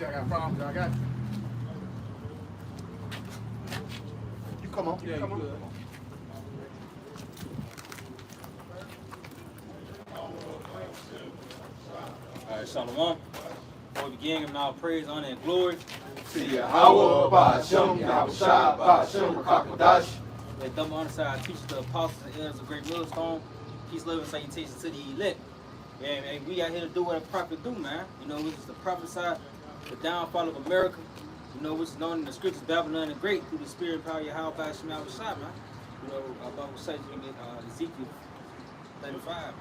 I got problems. I got you. You come on. Yeah, come on. good. All right, Shalom. Before we begin, giving all praise, honor, and glory To YAHAWAH, BAHASHAM, YAHAWASHI, BAHASHAM, QADASH. Let them on the side teach the apostles and elders of great millstone. Peace, love, and salutations to the elect. Yeah, man, we out here to do what a prophet do, man. You know, which is to prophesy the downfall of America. You know, which is known in the scriptures, Babylon the Great, through the spirit and power of Yahawah, BAHASHAM, YAHAWASHI, man. You know, our Bible says you can get Ezekiel 35, man.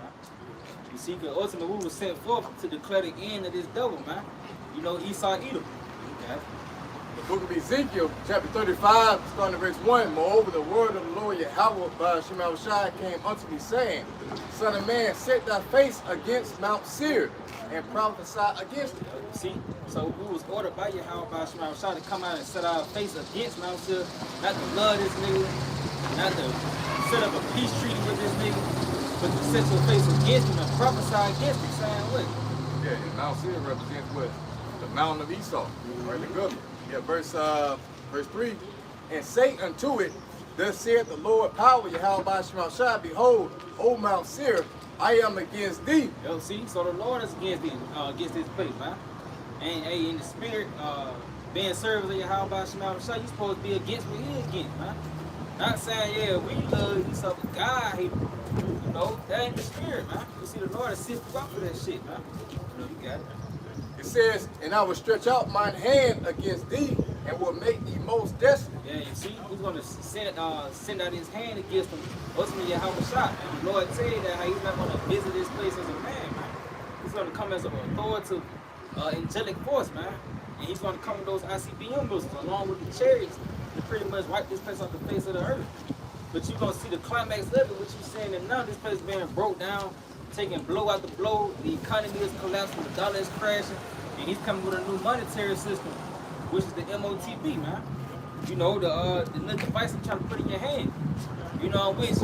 Ezekiel, ultimately, we were sent forth to declare the end of this devil, man. You know, Esau, Edom. Okay. The book of Ezekiel, chapter 35, starting at verse 1. Moreover, the word of the Lord YAHAWAH, BAHASHAM, YAHAWASHI, came unto me, saying, Son of man, set thy face against Mount Seir, and prophesy against it. See, so we was ordered by Yahawah, BAHASHAM, YAHAWASHI to come out and set our face against Mount Seir, not to love this nigga, not to set up a peace treaty with this nigga, but to set your face against him and prophesy against him, saying what? Yeah, and Mount Seir represents what? The mountain of Esau, right? The government. Yeah, verse 3. And say unto it, Thus saith the Lord power, YAHAWAH, BAHASHAM, YAHAWASHI, Behold, O Mount Seir, I am against thee. Yo, see, so the Lord is against this place, man. And hey, in the spirit, being servants of Yahawah, BAHASHAM, YAHAWASHI, you supposed to be against what he is against, man. Not saying, yeah, we love Esau, but God hate him. You know, that ain't the spirit, man. You see, the Lord has sifted you out for that shit, man. You know, you got it. It says, And I will stretch out mine hand against thee, and will make thee most desolate. Yeah, you see, he's going to send out his hand against them. Ultimately, YAHAWASHI. And the Lord tell you that how he's not going to visit this place as a man, man. He's going to come as an authoritative, angelic force, man. And he's going to come with those ICBM missiles along with the chariots to pretty much wipe this place off the face of the earth. But you're going to see the climax of it, what you're saying, and now this place is being broke down, taking blow after blow. The economy is collapsing, the dollar is crashing, and he's coming with a new monetary system, which is the MOTB, man. You know, the little device I'm trying to put in your hand. You know, which,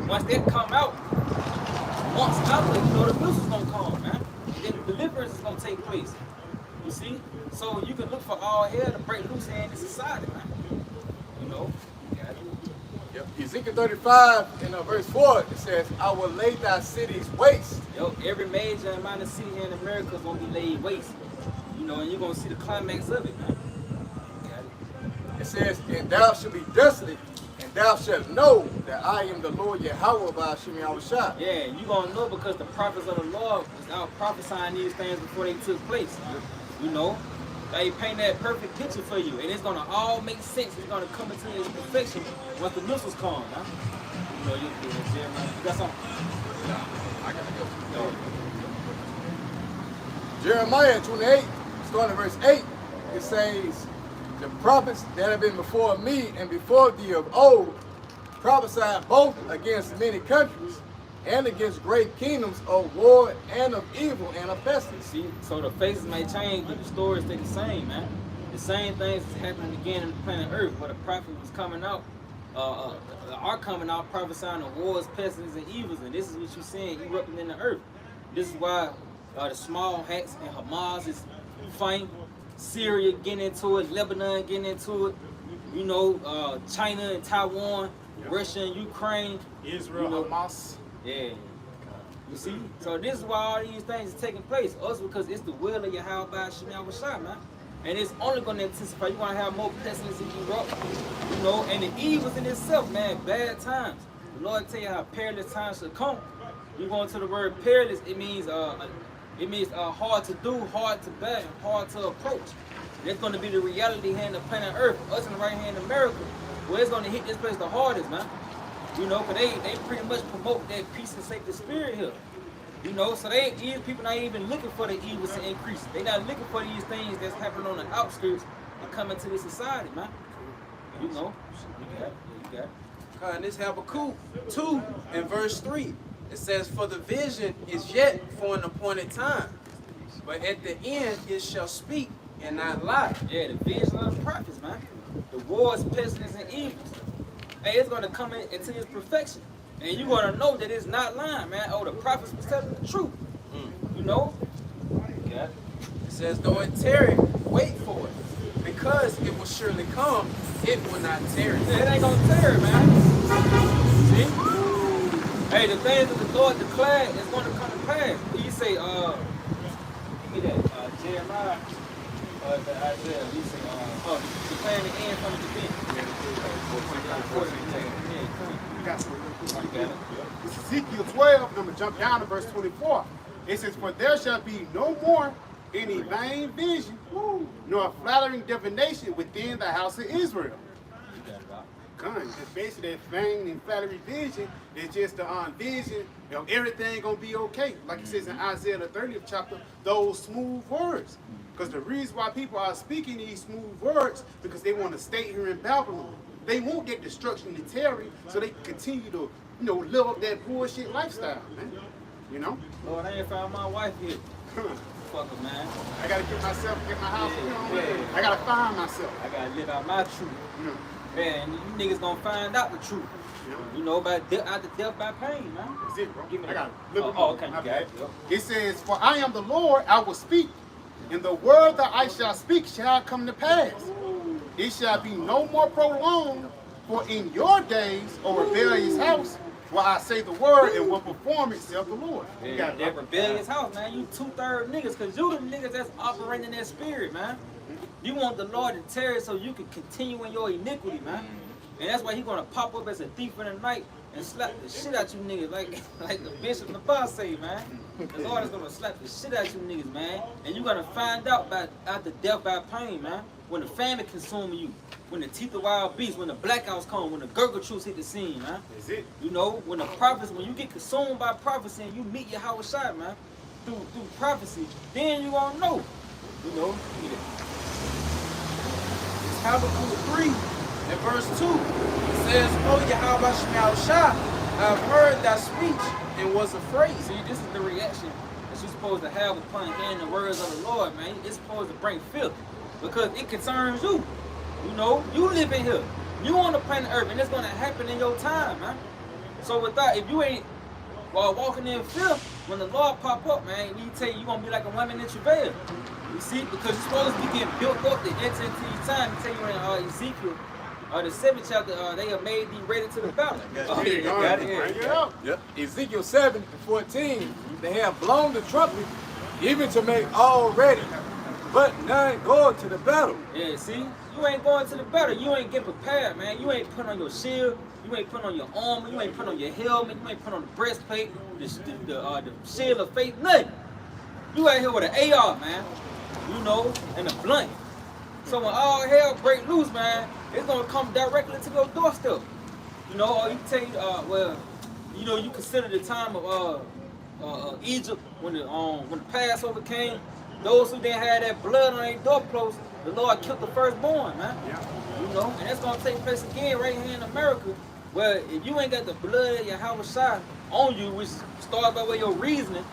once that come out, months after, you know, the missile's going to come, man. And then the deliverance is going to take place. You see? So you can look for all hell to break loose here in this society, man. You know? Yep. Ezekiel 35 in verse 4, it says, I will lay thy cities waste. Yo, every major and minor city here in America is going to be laid waste. You know, and you're going to see the climax of it, man. It says, And thou shalt be desolate, and thou shalt know that I am the Lord YAHAWAH, BAHASHAM, YAHAWASHI. Yeah, you're going to know because the prophets of the Lord was out prophesying these things before they took place. You know, they paint that perfect picture for you, and it's going to all make sense. It's going to come into its perfection once the missiles come, huh? You know, you got something? I gotta go. Jeremiah 28, starting at verse 8, it says, The prophets that have been before me and before thee of old prophesied both against many countries and against great kingdoms of war and of evil and of pestilence. See, so the faces may change, but the stories stay the same, man. The same things is happening again on the planet Earth, where the prophet was coming out, are coming out prophesying of wars, pestilence, and evils, and this is what you're seeing erupting in the earth. This is why the small hats and Hamas is fighting, Syria getting into it, Lebanon getting into it, you know, China and Taiwan, Russia and Ukraine, Israel, you know, Hamas. Yeah. You see? So this is why all these things are taking place. Also because it's the will of Yahawah, BAHASHAM, YAHAWASHI, man. And it's only going to intensify. You're going to have more pestilence in Europe, you know, and the evils in itself, man, bad times. The Lord tell you how perilous times should come. You go into the word perilous, it means hard to do, hard to bear, hard to approach. That's going to be the reality here in the planet Earth, us in the right here in America, where it's going to hit this place the hardest, man. You know, because they pretty much promote that peace and safety spirit here. You know, so these people not even looking for the evils to increase. They not looking for these things that's happening on the outskirts to come into this society, man. You know, you got it. And this Habakkuk 2 and verse 3. It says, For the vision is yet for an appointed time, but at the end it shall speak and not lie. Yeah, the vision of the prophets, man. The wars, pestilence, and evils. Hey, it's going to come into its perfection. And you're going to know that it's not lying, man. Oh, the prophets was telling the truth. You know? Yeah. It says, Though it tarry, wait for it. Because it will surely come, it will not tarry. Yeah, it ain't gonna tarry, man. See? Hey, the things that the Lord declared is gonna come to pass. He say, give me that, Jeremiah, the Isaiah, he say, declaring the end from the beginning. It's Ezekiel 12, I'm going to jump down to verse 24. It says, for there shall be no more any vain vision, nor flattering divination within the house of Israel. It's basically that vain and flattery vision is just the vision of everything going to be okay. Like it says in Isaiah the 30th chapter, those smooth words. Because the reason why people are speaking these smooth words, because they want to stay here in Babylon. They want that destruction to tarry so they can continue to, live up that bullshit lifestyle, man. You know? Lord, I ain't found my wife yet. Fuck her, man. I gotta get my house, I gotta find myself. I gotta live out my truth. Man, you niggas gonna find out the truth. About out the death by pain, man. That's it, bro. Give me I got it. Okay, you got it. It says, for I am the Lord, I will speak, and the word that I shall speak shall come to pass. It shall be no more prolonged, for in your days, O rebellious house, will I say the word and will perform it, saith the Lord. Yeah, that rebellious house, man. You 2/3 niggas, because you the niggas that's operating in that spirit, man. You want the Lord to tarry so you can continue in your iniquity, man. And that's why he's gonna pop up as a thief in the night and slap the shit out you niggas, like the bishop and the boss say, man. The Lord is gonna slap the shit out you niggas, man. And you're gonna find out after death by pain, man. When the famine consuming you, when the teeth of wild beasts, when the blackouts come, when the gurgle troops hit the scene, man. That's it. When the prophets, when you get consumed by prophecy and you meet YAHAWASHI, man, through prophecy, then you gonna know. It's Habakkuk 3 and verse 2. It says, O YAHAWASHI, I've heard thy speech and was afraid. See, this is the reaction that you're supposed to have upon hearing the words of the Lord, man. It's supposed to bring fear because it concerns you. You live in here. You on the planet Earth, and it's gonna happen in your time, man. So if you ain't walking in fear, when the Lord pop up, man, we tell you, you're gonna be like a woman in travail. You see, because you're supposed to be getting built up to enter into your time. I tell you in Ezekiel, the 7th chapter, they have made thee ready to the battle. Yep. Ezekiel 7:14, they have blown the trumpet, even to make all ready, but none go to the battle. Yeah, see, you ain't going to the battle. You ain't getting prepared, man. You ain't putting on your shield. You ain't putting on your armor. You ain't putting on your helmet. You ain't putting on the breastplate, the shield of faith, nothing. You out here with an AR, man. And a blunt. So when all hell break loose, man, it's gonna come directly to your doorstep. Or you tell you, you consider the time of Egypt when the Passover came. Those who didn't have that blood on their doorpost, the Lord killed the firstborn, man. Yeah. And that's gonna take place again right here in America, where if you ain't got the blood of YAHAWASHI on you, which starts by way of your reasoning,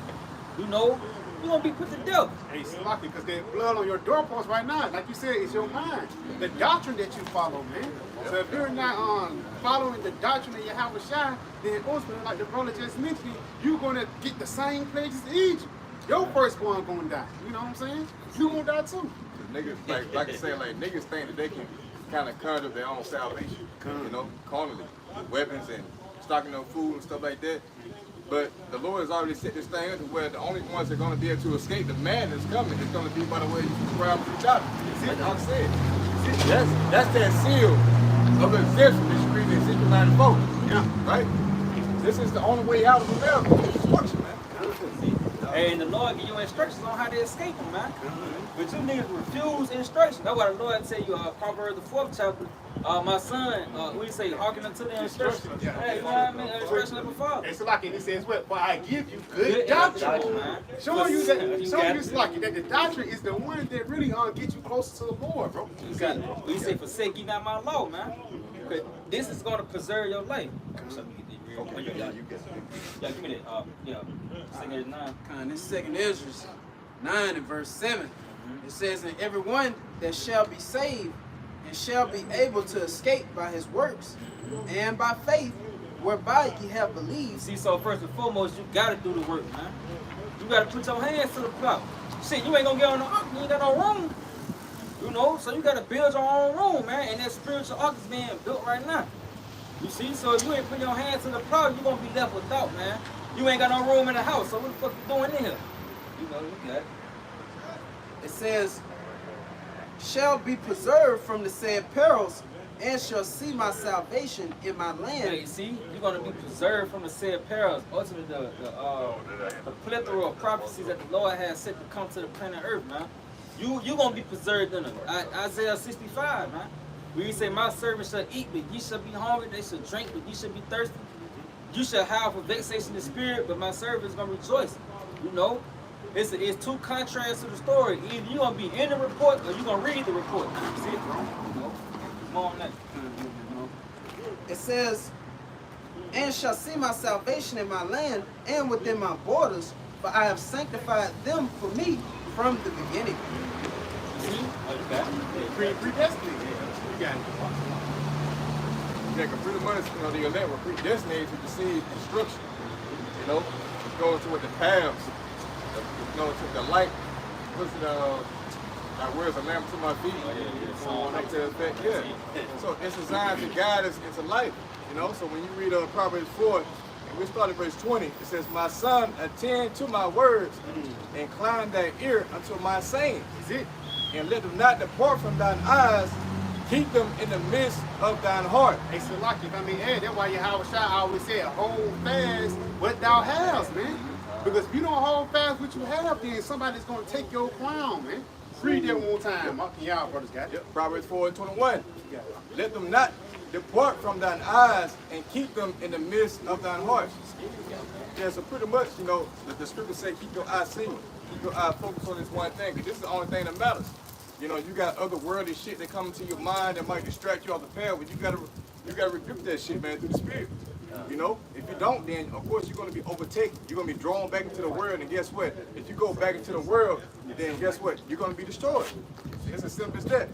you're gonna be put to death. Hey, it's lucky because there's blood on your doorpost right now. Like you said, it's your mind. The doctrine that you follow, man. So if you're not following the doctrine of YAHAWASHI, then ultimately, like the brother just mentioned, you're gonna get the same plagues as Egypt. Your firstborn gonna die. You know what I'm saying? You gonna die too. Niggas, like I say, niggas think that they can kind of conjure their own salvation, carnally, weapons and stocking up food and stuff like that. But the Lord has already set this thing up to where the only ones that are going to be able to escape the madness coming is going to be by the way you subscribe to the chapter. Like I said, that's that seal of exemption that you read in Ezekiel 94. Yeah. Right? This is the only way out of America. Destruction, man. And the Lord give you instructions on how to escape them, man. But you niggas refuse instructions. That's why the Lord tell you, Proverbs the 4th chapter, my son, we say, hearken unto the instructions. Hey, you know what I mean? Instruction of the Father. It's like it says, what? For I give you good doctrine. Showing you that the doctrine is the one that really get you closer to the Lord, bro. We say, forsake ye not my law, man. Because this is going to preserve your life. You got it. Yeah, give me that. 2nd Ezra 9. This 2nd Ezra 9 and verse 7. It says, and everyone that shall be saved and shall be able to escape by his works and by faith whereby ye have believed. See, so first and foremost, you got to do the work, man. You got to put your hands to the plow. Shit, you ain't going to get on the ark. You ain't got no room. You know, so you gotta build your own room, man. And that spiritual ark is being built right now. You see, so if you ain't put your hand to the plow, you're gonna be left without, man. You ain't got no room in the house, so what the fuck you doing in here? You know, you got it. It says, shall be preserved from the said perils, and shall see my salvation in my land. Hey, see, you're gonna be preserved from the said perils. Ultimately, the plethora of prophecies that the Lord has set to come to the planet Earth, man. You gonna be preserved in them. Isaiah 65, man. Where he say, my servants shall eat, but ye shall be hungry. They shall drink, but ye shall be thirsty. You shall have for vexation of spirit, but my servants gonna rejoice. You know, it's two contrasts to the story. Either you gonna be in the report or you gonna read the report. See it? You know, more on that. It says, and shall see my salvation in my land and within my borders, for I have sanctified them for me from the beginning. See? Oh, you got it. Predestinated. You got it. Yeah, because pretty much, you know, the elect were predestinated to receive instruction. You know, to go to what the paths, you know, to the light, what's it, like where's a lamp to my feet? So on up to the effect, yeah. So it's designed to guide us into life, you know. So when you read Proverbs 4, and we start at verse 20, it says, my son, attend to my words, incline thy ear unto my saying. Is it? And let them not depart from thine eyes, keep them in the midst of thine heart. Hey, so like, if I mean, hey, that's why YAHAWASHI always said, hold fast what thou hast, man. Because if you don't hold fast what you have, then somebody's going to take your crown, man. Read that one more time. Y'all brothers got it. Yep. Proverbs 4:21. Let them not depart from thine eyes, and keep them in the midst of thine heart. Yeah, so pretty much, you know, the scriptures say keep your eyes single. Keep your eye focused on this one thing, because this is the only thing that matters. You know, you got other worldly shit that come into your mind that might distract you off the path, but you gotta rebuke that shit, man, through the spirit. You know, if you don't, then of course you're gonna be overtaken. You're gonna be drawn back into the world, and guess what? If you go back into the world, then guess what? You're gonna be destroyed. It's as simple as that.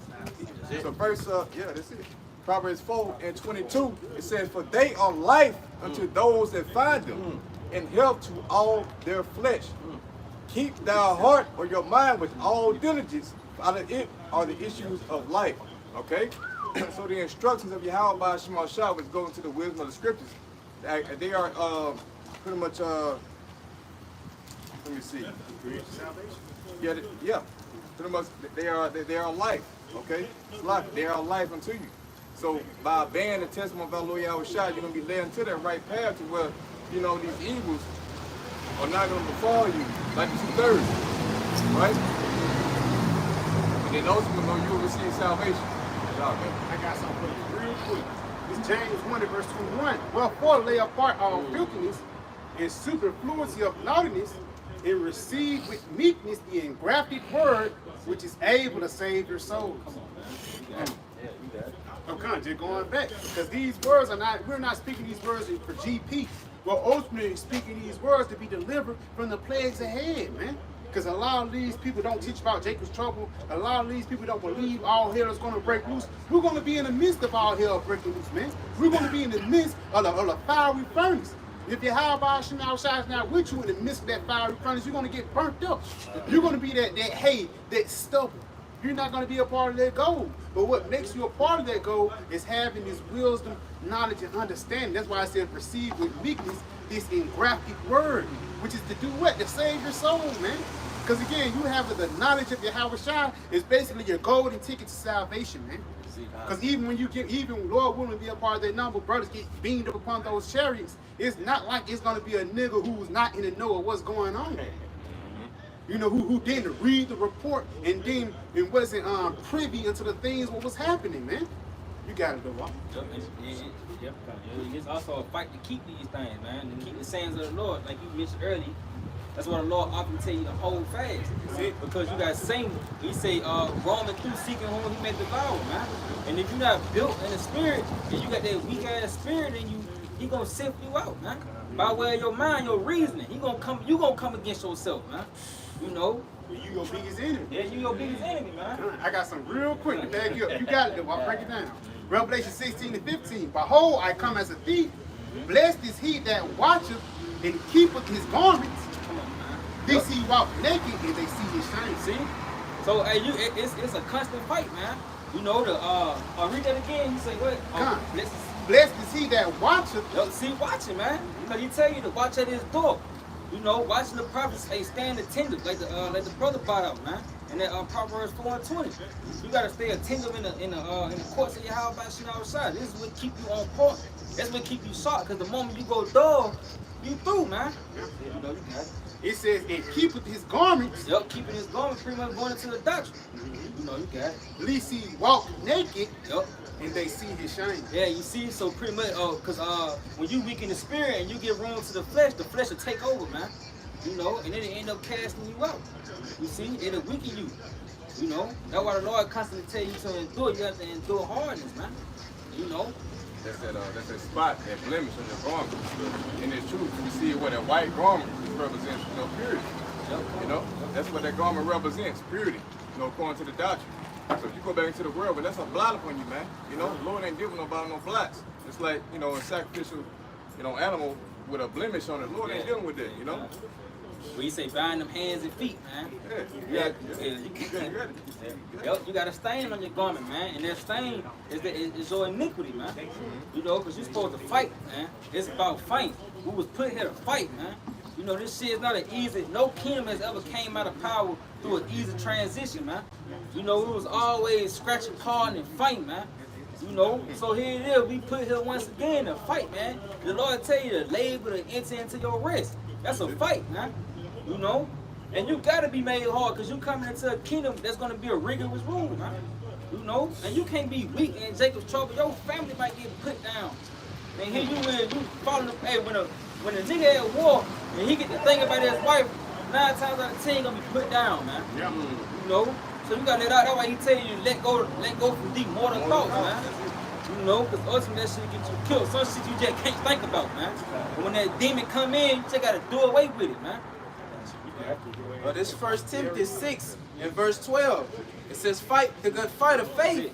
So verse, yeah, that's it. Proverbs 4:22, it says, for they are life unto those that find them, and health to all their flesh. Keep thy heart or your mind with all diligence, out of it are the issues of life. Okay? So the instructions of YAHAWAH BAHASHAM, which go into the wisdom of the scriptures, they are pretty much, let me see. Yeah, yeah. Pretty much they are life. Okay? It's life. They are life unto you. So by obeying the testimony of our Lord YAHWASHI, you're gonna be led into that right path to where, you know, these evils are not gonna befall you like the 2/3. Right? And then ultimately, know you will receive salvation. I got something for you real quick. It's James 1 verse 21. Wherefore lay apart all filthiness and superfluity of naughtiness, and receive with meekness the engrafted word, which is able to save your souls. I'm kind of just going back, because these words are not, we're not speaking these words for GP. We're ultimately speaking these words to be delivered from the plagues ahead, man. Because a lot of these people don't teach about Jacob's trouble. A lot of these people don't believe all hell is going to break loose. We're going to be in the midst of all hell breaking loose, man. We're going to be in the midst of the fiery furnace. If YAHAWAH BAHASHAM is not with you in the midst of that fiery furnace, you're going to get burnt up. You're going to be that hay, that stubble. You're not going to be a part of that gold. But what makes you a part of that gold is having this wisdom, knowledge, and understanding. That's why I said receive with meekness this engrafted word, which is to do what? To save your soul, man. Because again, you have the knowledge of YAHAWASHI is basically your golden ticket to salvation, man. Because even when you get, even Lord willing to be a part of that number, brothers get beamed up upon those chariots. It's not like it's going to be a nigga who's not in the know of what's going on. You know, who didn't read the report and then and wasn't privy into the things what was happening, man. You got it, though. Yep. It's also a fight to keep these things, man. To keep the sayings of the Lord, like you mentioned earlier. That's why the Lord often tell you to hold fast. Because you got Satan. He say, roaming through seeking whom he may devour, man. And if you're not built in the spirit, and you got that weak ass spirit in you, he gonna sift you out, man. By way of your mind, your reasoning. You gonna come against yourself, man. You know. You your biggest enemy. Yeah, you your biggest enemy, man. I got some real quick to bag you up. You got it, though. I'll break it down. Revelation 16:15. Behold, I come as a thief. Blessed is he that watcheth and keepeth his garments. They see you walk naked and they see his shame. See? So hey, it's a constant fight, man. You know read that again. You say what? Blessed is he that watcheth. See, watching, man. Because he tell you to watch at his door. You know, watching the prophets, hey, stand attentive, like the brother brought out, man. And that Proverbs 4:20. You gotta stay attentive in the courts of YAHAWASHI. This is what keep you on point. That's what keep you sharp. Because the moment you go dull, you through, man. You know, you got it. It says, and keepeth his garments. Yep, keeping his garment, pretty much going into the doctrine. You know, you got it. Lest he walk naked. Yep. And they see his shame. Yeah, you see, so pretty much, because when you weaken the spirit and you give room to the flesh will take over, man. You know, and then it end up casting you out. You see, it'll weaken you. You know, that's why the Lord constantly tell you to endure. You have to endure hardness, man. You know. That's that spot, that blemish on your garment. And it's true, you see what that white garment represents, you know, purity. You know, that's what that garment represents, purity. You know, according to the doctrine. So if you go back into the world, but that's a blot upon you, man. You know, the Lord ain't giving nobody no blots. It's like, you know, a sacrificial, you know, animal with a blemish on it. The Lord ain't dealing with that, you know. Well, you say bind them hands and feet, man. You got a stain on your garment, man, and that stain is your iniquity, man. You know, because you're supposed to fight, man. It's about fight. We was put here to fight, man. You know, this shit is not an easy. No kingdom has ever came out of power through an easy transition, man. You know, it was always scratching, pawing, and fighting, man. You know, so here it is. We put here once again to fight, man. The Lord tell you to labor to enter into your rest. That's a fight, man. You know, and you gotta be made hard because you coming into a kingdom that's gonna be a rigorous rule, man. You know, and you can't be weak in Jacob's trouble. Your family might get put down. And here you following the hey when a nigga at war and he get to think about his wife, 9 times out of 10 he gonna be put down, man. Yeah. You know, so you gotta let out. That's why he tell you to let go from deep mortal thoughts, man. You know, because ultimately that shit get you killed. Some shit you just can't think about, man. And when that demon come in, you just gotta do away with it, man. Well, this 1 Timothy 6 and verse 12. It says, fight the good fight of faith.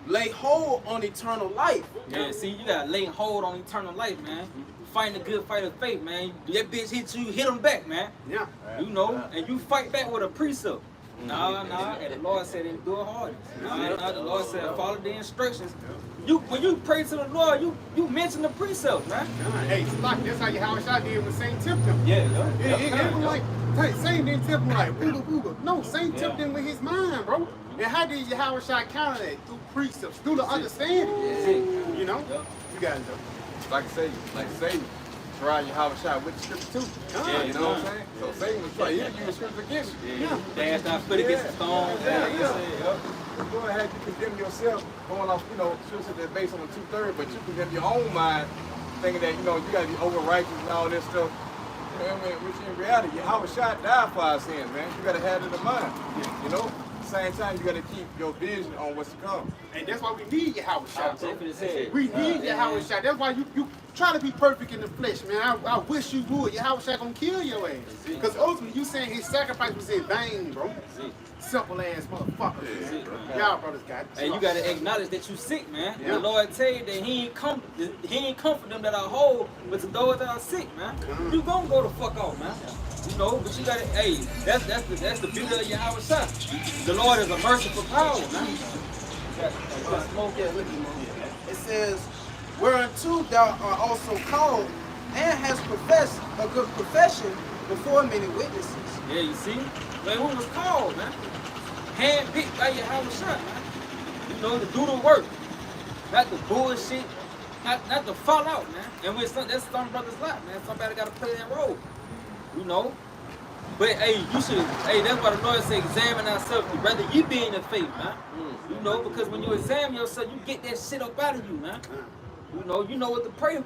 Lay hold on eternal life. Yeah, see, you gotta lay hold on eternal life, man. Fighting the good fight of faith, man. That bitch hit you, hit him back, man. Yeah. You know, and you fight back with a precept. Nah, and the Lord said endure hardness. Nah, the Lord said follow the instructions. When you pray to the Lord, you mention the precept, man. Hey, it's like that's how YAHAWASHI did with Saint Tempted. Yeah. It was like Saint didn't tip him like booga. No, Saint tempted him with his mind, bro. And how did YAHAWASHI counter that? Through precepts, through the understanding. You know? You guys know. Like I say, Satan tried YAHAWASHI with the scripture too. Yeah, you know what I'm saying? So Satan was trying, he'll use scripture against you. Yeah. Dash our foot against the stone. Go ahead, you condemn yourself going off, you know, scripture that's based on the 2/3, but you condemn your own mind, thinking that, you know, you gotta be over righteous and all this stuff. You know, which in reality, YAHAWASHI died for our sins, man. You gotta have it in mind. You know? Same time, you gotta keep your vision on what's to come. And that's why we need YAHAWASHI, bro. We We need YAHAWASHI. That's why you try to be perfect in the flesh, man. I wish you would. YAHAWASHI gonna kill your ass. Because ultimately, you saying his sacrifice was in vain, bro. Simple ass motherfucker. Y'all brothers got it. And you gotta acknowledge that you sick, man. The Lord tell you that He ain't come for them that are whole, but to those that are sick, man. You gonna go the fuck off, man. You know, but you gotta, hey, that's the beauty of YAHAWASHI. The Lord is a merciful power, man. It says, whereunto thou art also called, and hast professed a good profession before many witnesses. Yeah, you see? Man, who was called, man? Handpicked by YAHAWASHI, man. You know, to do the work. Not the bullshit, not to fall out, man. And that's some brothers' lot, man. Somebody gotta play that role. You know? But hey, that's why the Lord said examine ourselves, rather you be in the faith, man. You know, because when you examine yourself, you get that shit up out of you, man. You know what to pray,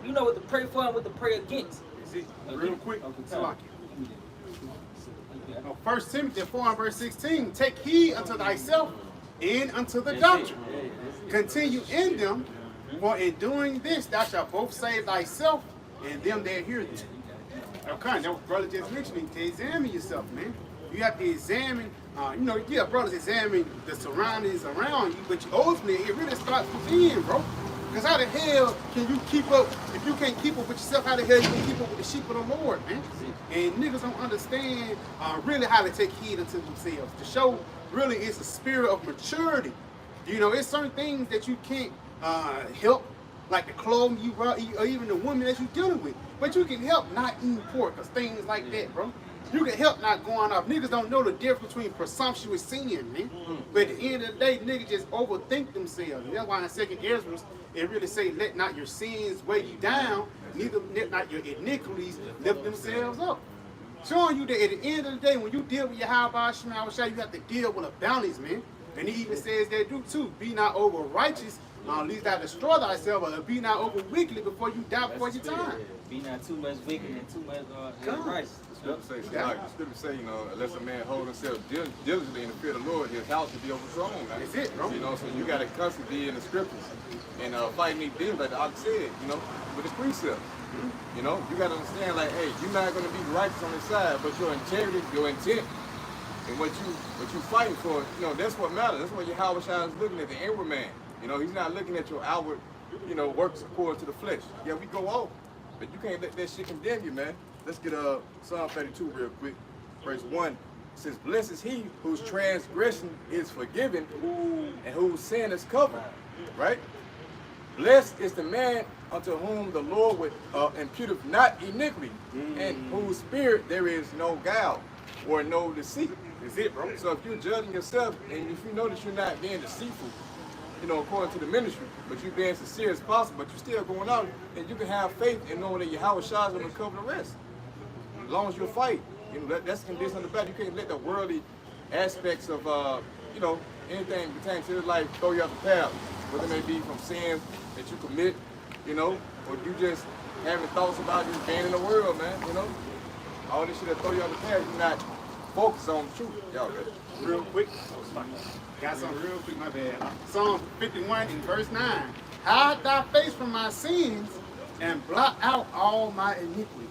for and what to pray against. See, real quick, 1 Timothy 4 and verse 16, take heed unto thyself and unto the doctrine. Continue in them, for in doing this thou shalt both save thyself and them that hear thee. Okay, that was brother just mentioning, to examine yourself, man. You have to examine, brothers examine the surroundings around you, but ultimately it really starts within, bro. Because how the hell can you keep up, if you can't keep up with yourself, how the hell you can keep up with the sheep of the Lord, man? And niggas don't understand really how to take heed unto themselves. To show really is a spirit of maturity. You know, it's certain things that you can't help, like the clothing you wear, or even the woman that you're dealing with. But you can help not eating pork, or things like that, bro. You can help not going off. Niggas don't know the difference between presumptuous sin, man. But at the end of the day, niggas just overthink themselves. And that's why in 2nd Ezra, it really say, let not your sins weigh you down, neither let not your iniquities lift themselves up. Showing you that at the end of the day, when you deal with YAHAWASHI, you have to deal with a balance, man. And he even says that too. Be not over righteous, lest thou destroy thyself, or be not over wicked before you die before your time. Be not too much wicked and too much right. The scripture say, you know, unless a man hold himself diligently in the fear of the Lord, his house will be overthrown. That's it, bro. You know, so you got to constantly be in the scriptures and fighting these demons, like the ox said, you know, with the precepts. You know, you got to understand, like, hey, you're not going to be righteous on this side, but your integrity, your intent, and what you fighting for, you know, that's what matters. That's what YAHAWASHI is looking at, the inward man. You know, he's not looking at your outward, you know, works according to the flesh. Yeah, we go off, but you can't let that shit condemn you, man. Let's get Psalm 32 real quick. Verse 1 it says, blessed is he whose transgression is forgiven and whose sin is covered. Right? Blessed is the man unto whom the Lord would imputeth not iniquity, and whose spirit there is no guile or no deceit. That's it, bro. So if you're judging yourself and if you know that you're not being deceitful, you know, according to the ministry, but you're being sincere as possible, but you're still going out, and you can have faith in knowing that YAHAWASHI is going to cover the rest. As long as you fight, you know, that's the condition on the back. You can't let the worldly aspects of, you know, anything pertaining to this life throw you off the path, whether it may be from sins that you commit, you know, or you just having thoughts about just being in the world, man, you know. All this shit that throw you off the path, you're not focused on the truth. Y'all good? Real quick. Got something real quick, my bad. Psalm 51 in verse 9. Hide thy face from my sins and blot out all my iniquities.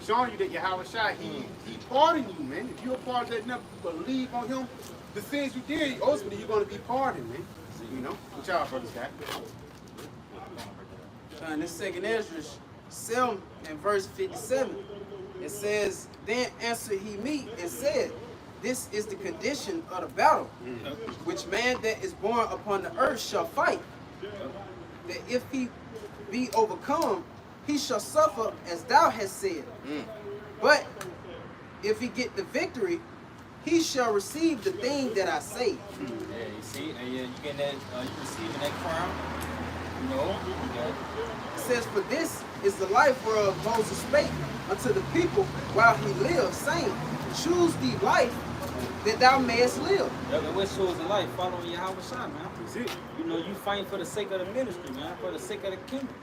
Showing you that YAHAWASHI, he pardoned you, man. If you're a part of that, enough to believe on him, the sins you did, ultimately you're going to be pardoned, man. You know? What y'all brothers got? In this 2nd Ezra 7 and verse 57, it says, then answered he me and said, this is the condition of the battle, which man that is born upon the earth shall fight, that if he be overcome, he shall suffer as thou hast said. But if he get the victory, he shall receive the thing that I say. Yeah, you see, and you getting that, you receiving that crown. You know, It says, for this is the life whereof Moses spake unto the people while he lived, saying, choose thee life that thou mayest live. yeah, and what shows in life? Following YAHAWASHI, man. That's it. You know, you fighting for the sake of the ministry, man, for the sake of the kingdom.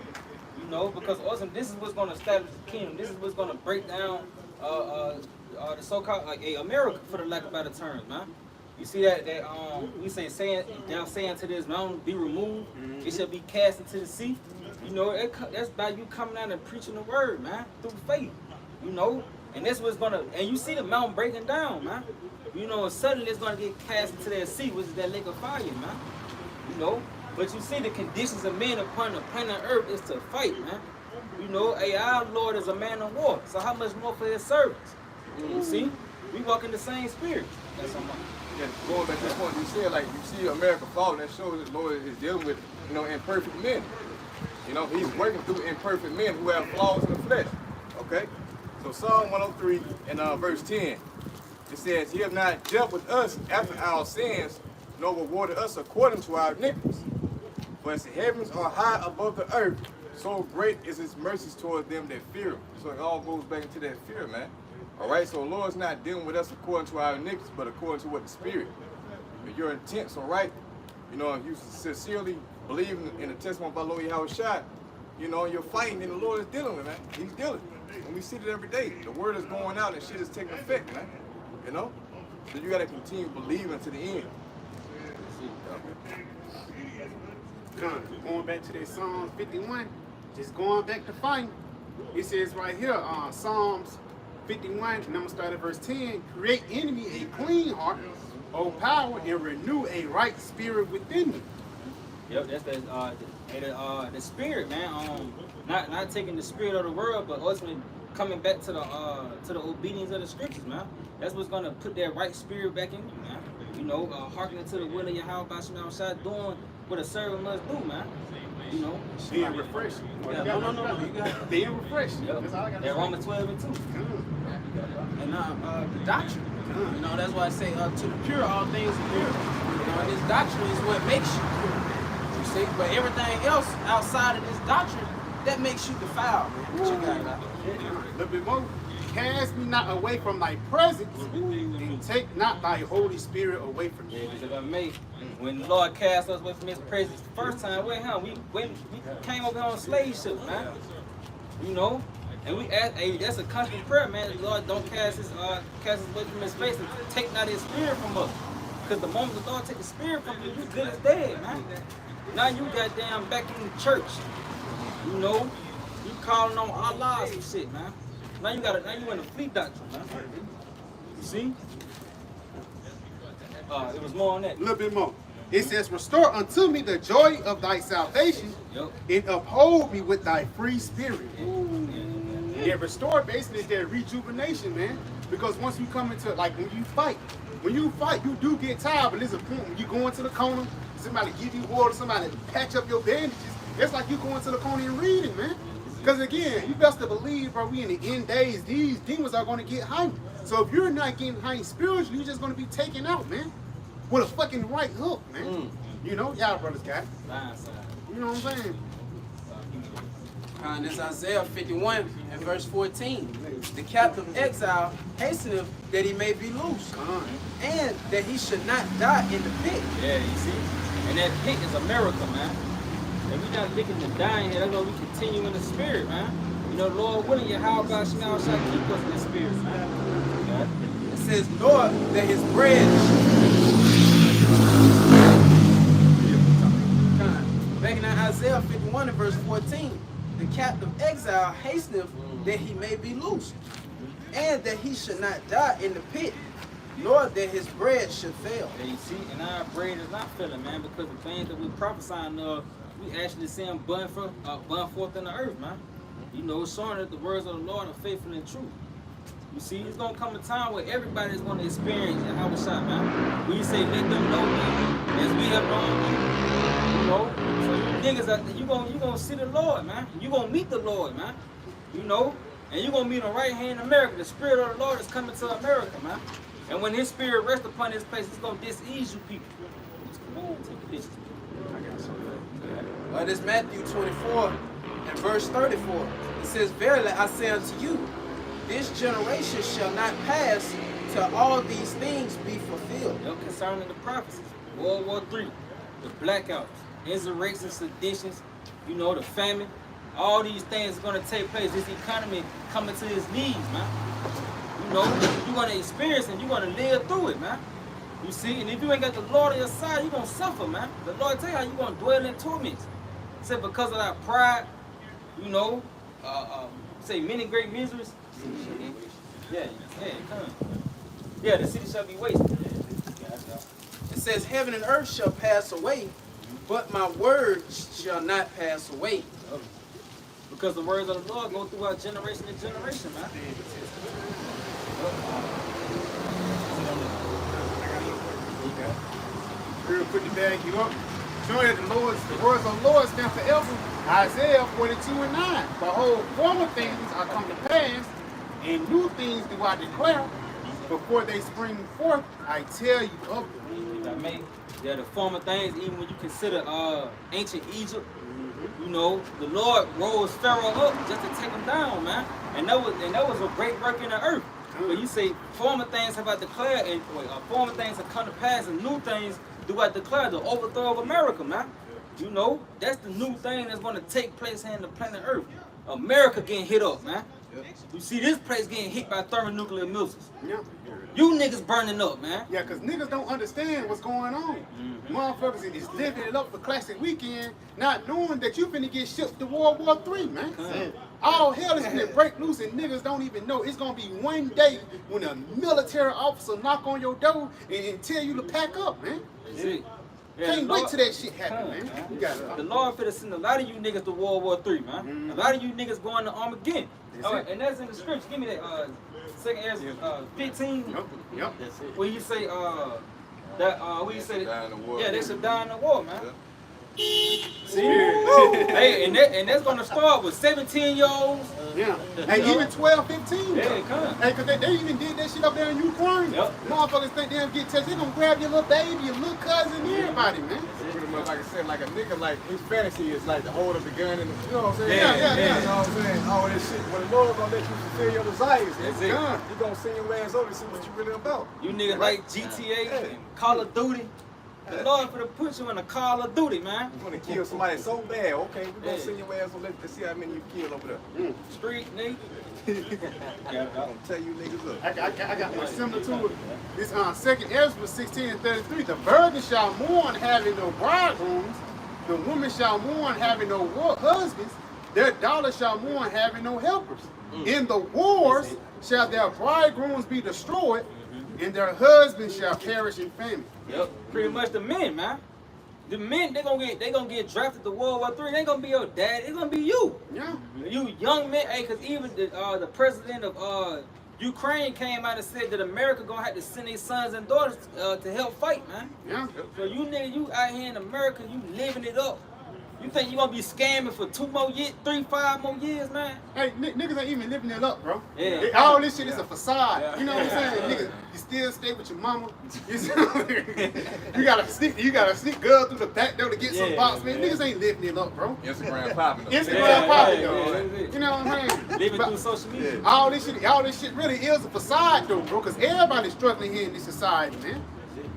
You know, because also this is what's going to establish the kingdom. This is what's going to break down the so-called like America, for the lack of better terms, man. You see that we say thou saying to this mountain, be removed, it shall be cast into the sea. You know, that's by you coming out and preaching the word, man, through faith. You know, and that's what's gonna. And you see the mountain breaking down, man. You know, suddenly it's gonna get cast into that sea, which is that lake of fire, man. You know, but you see the conditions of men upon the planet Earth is to fight, man. You know, our Lord is a man of war, so how much more for his servants? You see, we walk in the same spirit. That's how much. Yeah, going back to this point, you said, like, you see America falling, that shows that the Lord is dealing with, you know, imperfect men. You know, he's working through imperfect men who have flaws in the flesh. Okay? So Psalm 103 and verse 10, it says, he have not dealt with us after our sins, nor rewarded us according to our iniquities. For as the heavens are high above the earth, so great is his mercies toward them that fear him. So it all goes back into that fear, man. All right, so the Lord's not dealing with us according to our iniquities, but according to what the Spirit. If your intent's all right, you know, if you sincerely believe in the testimony of our Lord YAHAWASHI, you know, you're fighting, and the Lord is dealing with, man. He's dealing. And we see it every day. The word is going out, and shit is taking effect, man. You know? So you got to continue believing to the end. Going back to that Psalm 51, just going back to fighting. It says right here, Psalms 51, and I'm going to start at verse 10. Create in me a clean heart, O power, and renew a right spirit within me. Yep, that's the spirit, man. Not taking the spirit of the world, but ultimately coming back to the obedience of the scriptures, man. That's what's gonna put that right spirit back in you, man. You know, hearkening to the will of YAHAWASHI, doing what a servant must do, man. You know, being refreshed. Being refreshed. Yep. That's all I got to that say. Romans 12 and 2. And the doctrine. You know, that's why I say to the pure, all things are pure. You know, and this doctrine is what makes you pure. You see, but everything else outside of this doctrine, that makes you defiled, man. What you got about it? A little bit more. Cast me not away from thy presence, and take not thy Holy Spirit away from me. Because if I may, when the Lord cast us away from His presence the first time, we came over here on slave ship, man. You know, and we asked, hey, that's a constant prayer, man. The Lord don't cast us away from His face and take not His Spirit from us. Because the moment the Lord take the Spirit from you, you good as dead, man. Now you goddamn back in the church. You know, you calling on Allah and shit, man. Now you in the fleet doctrine, man. You see? It was more on that. A little bit more. It says, restore unto me the joy of thy salvation, and uphold me with thy free spirit. Yeah, restore basically is that rejuvenation, man. Because once you come into, like when you fight, you do get tired, but there's a point when you go into the corner, somebody give you water, somebody patch up your bandages. It's like you go into the corner and reading, man. Because again, you best to believe, bro, we in the end days, these demons are going to get hyped. So if you're not getting hyped spiritually, you're just going to be taken out, man. With a fucking right hook, man. You know, y'all brothers got it. You know what I'm saying? And it's Isaiah 51 and verse 14. The captive exile hasteneth that he may be loose, and that he should not die in the pit. Yeah, you see? And that pit is America, man. And we not looking to die in here. That's why we continue in the spirit, man. You know, Lord willing, YAHAWASHI shall keep us in the spirit, man. It says, nor that his bread. Back in Isaiah 51 and verse 14, the captive exile hasteneth that he may be loosed, and that he should not die in the pit, nor that his bread should fail. Yeah, you see, and our bread is not failing, man, because the things that we're prophesying of, we actually see them burn forth in the earth, man. You know, showing that the words of the Lord are faithful and true. You see, it's gonna come a time where everybody's gonna experience YAHAWASHI, man. When you say let them know, man, as we have known, you know. So you niggas out there, you gonna see the Lord, man. You gonna meet the Lord, man. You know, and you gonna meet him right here in America. The Spirit of the Lord is coming to America, man. And when His Spirit rests upon this place, it's gonna disease you people. Take a picture. This Matthew 24 and verse 34. It says, verily I say unto you, this generation shall not pass till all these things be fulfilled. Concerning the prophecies, World War III, the blackouts, insurrections, seditions, you know, the famine, all these things are going to take place. This economy coming to its knees, man. You know, you're going to experience it, you're going to live through it, man. You see, and if you ain't got the Lord on your side, you're going to suffer, man. The Lord tell you how you're going to dwell in torments. Say because of that pride, you know, say many great miseries. Yeah, come on. Yeah, the city shall be wasted. It says, heaven and earth shall pass away, but my words shall not pass away. Because the words of the Lord go throughout generation to generation, man. Real quick to bag you up. Showing that the words of the Lord stand forever. Isaiah 42 and 9. Behold, former things are come to pass, and new things do I declare. Before they spring forth, I tell you of them. Yeah, the former things, even when you consider ancient Egypt, you know, the Lord rose Pharaoh up just to take him down, man. And that was a great work in the earth. But you say, former things have I declared, and former things have come to pass, and new things do I declare, the overthrow of America, man. You know, that's the new thing that's going to take place here in the planet Earth. America getting hit up, man. You see this place getting hit by thermonuclear missiles. Yeah. You niggas burning up, man. Yeah, because niggas don't understand what's going on. Motherfuckers is living it up for Classic Weekend, not knowing that you finna get shipped to World War III, man. All hell is finna break loose and niggas don't even know. It's gonna be one day when a military officer knock on your door and tell you to pack up, man. See, Yeah, Can't the wait Lord- till that shit happen, Come, man. man. You got it. The Lord finna send a lot of you niggas to World War III, man. A lot of you niggas going to Armageddon. That's All right, it. and that's in the scripture. Give me that 2nd Ezra 15. Yep. Where you say that where you say Die in the war. yeah, they should die in the war, man. See? Hey, and that's gonna start with 17-year-olds. Yeah. And even 12, 15. Yeah, come. Hey, cause they even did that shit up there in Ukraine. Yep. Motherfuckers think they'll get touched. They gonna grab your little baby, your little cousin, everybody, man. Pretty much, like I said, like a nigga, like his fantasy is like to hold up the gun and you know what I'm saying? Yeah. You know what I'm saying? All this shit. When the Lord gonna let you fulfill your desires, That's it's it. done. He gonna send your ass over to see what you really about. You niggas like GTA and Call of Duty. The Lord finna put you in a Call of Duty, man. You wanna kill somebody so bad, okay? We gonna Yeah. send your ass over to see how many you kill over there. Street nigga. I'm gonna tell you niggas up. I got one similar to it. This 2nd Ezra 16 and 33. The virgin shall mourn having no bridegrooms. The woman shall mourn having no husbands. Their daughters shall mourn having no helpers. In the wars shall their bridegrooms be destroyed, and their husbands shall perish in famine. Yep. Pretty much the men, man. The men, they gonna get drafted to World War III. They ain't gonna be your dad. It's gonna be you. Yeah. You young men. Hey, cause even the president of Ukraine came out and said that America gonna have to send their sons and daughters to help fight, man. Yeah. So you nigga, you out here in America, you living it up. You think you gonna be scamming for 2 more years, 3, 5 more years, man? Hey, niggas ain't even living it up, bro. Yeah. All this shit is a facade. Yeah. You know what I'm saying? Nigga, you still stay with your mama. You gotta sneak girl through the back door to get some Yeah, box, man. yeah. Niggas ain't living it up, bro. Instagram popping up. Instagram popping, yeah, though. that's it. You know what I'm saying? Living But through social media. all this shit really is a facade, though, bro. Cause everybody's struggling here in this society, man.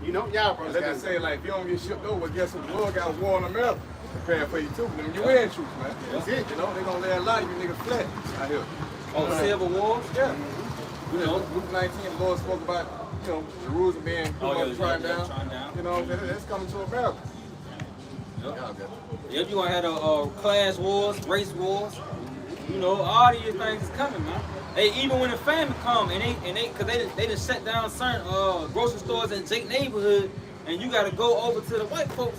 You know, y'all brothers Let got us say, like, if you don't get shipped over, guess what? The Lord got a war in America. Prepare for you too. Them UN troops, man. That's it. You know, they gonna lay a lot of you niggas flat out here. On Civil War. Yeah. You know. Luke 19, the Lord spoke about, you know, Jerusalem being trying down. trying down. You know, that's coming to America. Yep. Y'all got it. If you gonna have class wars, race wars, you know, all these things is coming, man. Hey, even when the famine come and they just shut down certain grocery stores in Jake neighborhood, and you gotta go over to the white folks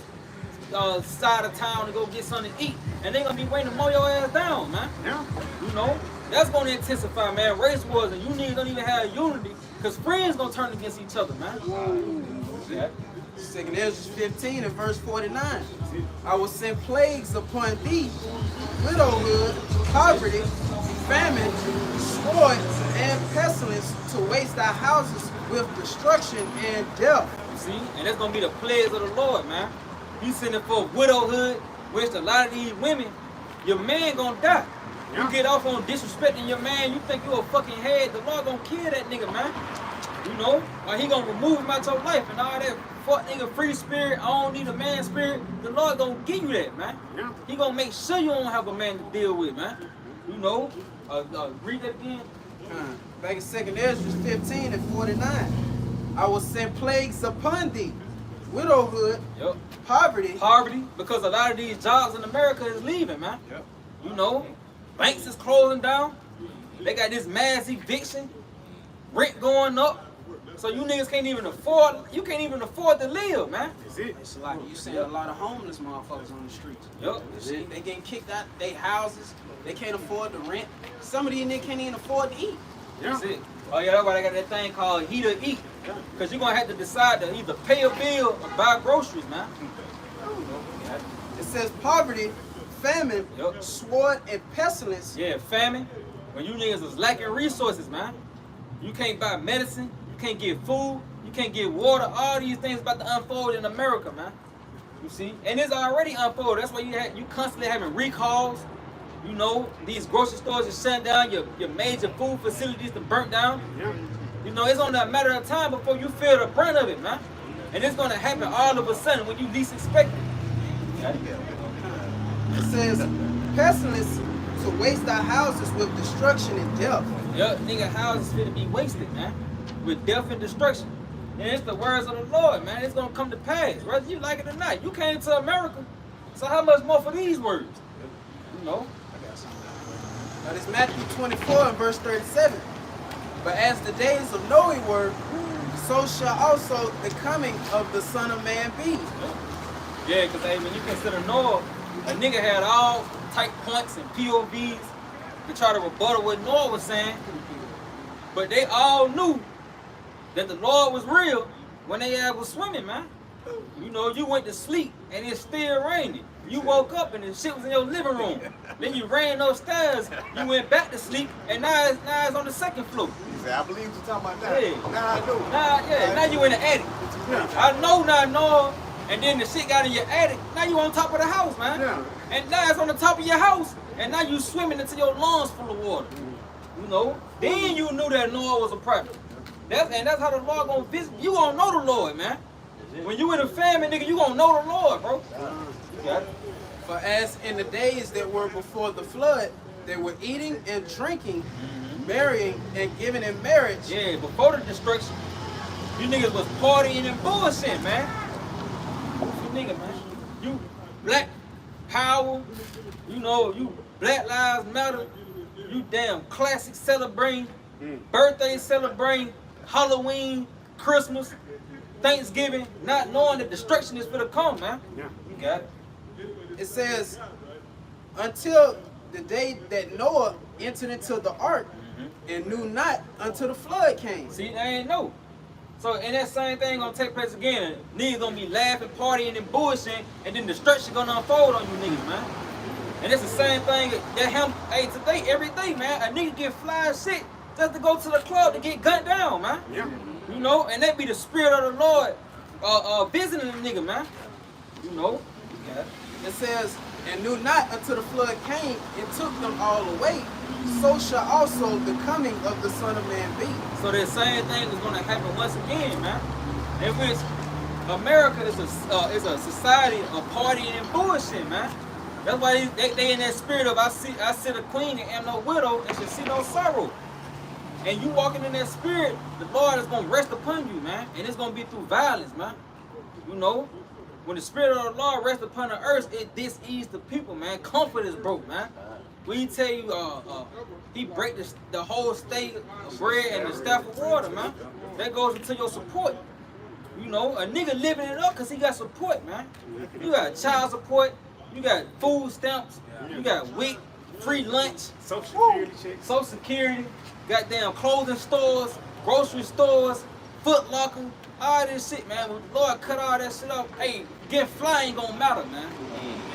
side of town to go get something to eat, and they gonna be waiting to mow your ass down, man. Yeah. You know, that's gonna intensify, man. Race wars, and you niggas don't even have unity, cause friends gonna turn against each other, man. Yeah. 2nd Ezra 15 and verse 49. I will send plagues upon thee, widowhood, poverty, famine, sword, and pestilence to waste thy houses with destruction and death. See, and that's gonna be the plagues of the Lord, man. He's sending for widowhood, which a lot of these women, your man gonna die. Yeah. You get off on disrespecting your man, you think you a fucking head, the Lord gonna kill that nigga, man. You know, or he gonna remove him out your life and all that fuck nigga free spirit, I don't need a man spirit. The Lord gonna give you that, man. Yeah. He gonna make sure you don't have a man to deal with, man. You know, read that again. Back in 2nd Ezra 15 and 49. I will send plagues upon thee, widowhood, Yep. poverty, Poverty, because a lot of these jobs in America is leaving, man. Yep. You know, banks is closing down. They got this mass eviction, rent going up. So you niggas can't even afford to live, man. That's it. It's like you see a lot of homeless motherfuckers on the streets. Yup. They getting kicked out their houses. They can't afford the rent. Some of these niggas can't even afford to eat. Yeah. That's it. Oh yeah, that's why they got that thing called Eat or Eat. Cause you're gonna have to decide to either pay a bill or buy groceries, man. It says poverty, famine, Yup. sword, and pestilence. Yeah, famine. When you niggas is lacking resources, man. You can't buy medicine, you can't get food, you can't get water. All these things about to unfold in America, man. You see? And it's already unfolded. That's why you constantly having recalls. You know, these grocery stores are shut down, your major food facilities are burnt down. Yeah. You know, it's only a matter of time before you feel the brunt of it, man. And it's gonna happen all of a sudden when you least expect it. It says pestilence to waste thy houses with destruction and death. Yup, nigga, houses finna be wasted, man. With death and destruction. And it's the words of the Lord, man. It's gonna come to pass, whether you like it or not. You came to America, so how much more for these words? You know? That is Matthew 24 and verse 37. But as the days of Noah were, so shall also the coming of the Son of Man be. Yeah, because hey, when you consider Noah, a nigga had all type points and POVs to try to rebuttal what Noah was saying. But they all knew that the Lord was real when they was swimming, man. You know, you went to sleep and it's still raining. You woke up and the shit was in your living room. Then you ran upstairs, you went back to sleep, and now it's on the second floor. He said, I believe what you're talking about now. Yeah. Now I do. Now you in the attic. I know now, and then the shit got in your attic. Now you on top of the house, man. Yeah. And now it's on the top of your house, and now you swimming until your lungs full of water. You know? Then you knew that Noah was a prophet. That's how the Lord gonna visit. You gonna know the Lord, man. When you in a famine, nigga, you gonna know the Lord, bro. You got it. For as in the days that were before the flood, they were eating and drinking, marrying and giving in marriage. Yeah, before the destruction, you niggas was partying and bullshit, man. You nigga, man. You black power, you know, you Black Lives Matter, you damn classic celebrating, birthday celebrating, Halloween, Christmas, Thanksgiving, not knowing that destruction is gonna come, man. Yeah. You got it. It says, until the day that Noah entered into the ark and knew not until the flood came. See, they ain't know. So, and that same thing gonna take place again. Niggas gonna be laughing, partying, and bullshitting, and then destruction gonna unfold on you niggas, man. And it's the same thing that him, hey, today, every day, man, a nigga get fly as shit just to go to the club to get gunned down, man. Yeah. You know, and that be the spirit of the Lord visiting the nigga, man. You know? Yeah. It says, and knew not until the flood came and took them all away. So shall also the coming of the Son of Man be. So that same thing is gonna happen once again, man. In which America is a society of partying and bullshit, man. That's why they in that spirit of I sit a queen and am no widow and should see no sorrow. And you walking in that spirit, the Lord is gonna rest upon you, man. And it's gonna be through violence, man. You know? When the spirit of the Lord rests upon the earth, it dis-ease the people, man. Comfort is broke, man. When he tell you, he break the whole state of bread and the staff of water, man. That goes into your support. You know, a nigga living it up because he got support, man. You got child support, you got food stamps, you got WIC, free lunch, Social Security checks. Social Security, goddamn clothing stores, grocery stores, Foot Locker, all this shit, man. When the Lord cut all that shit off, hey, getting fly ain't gonna matter, man.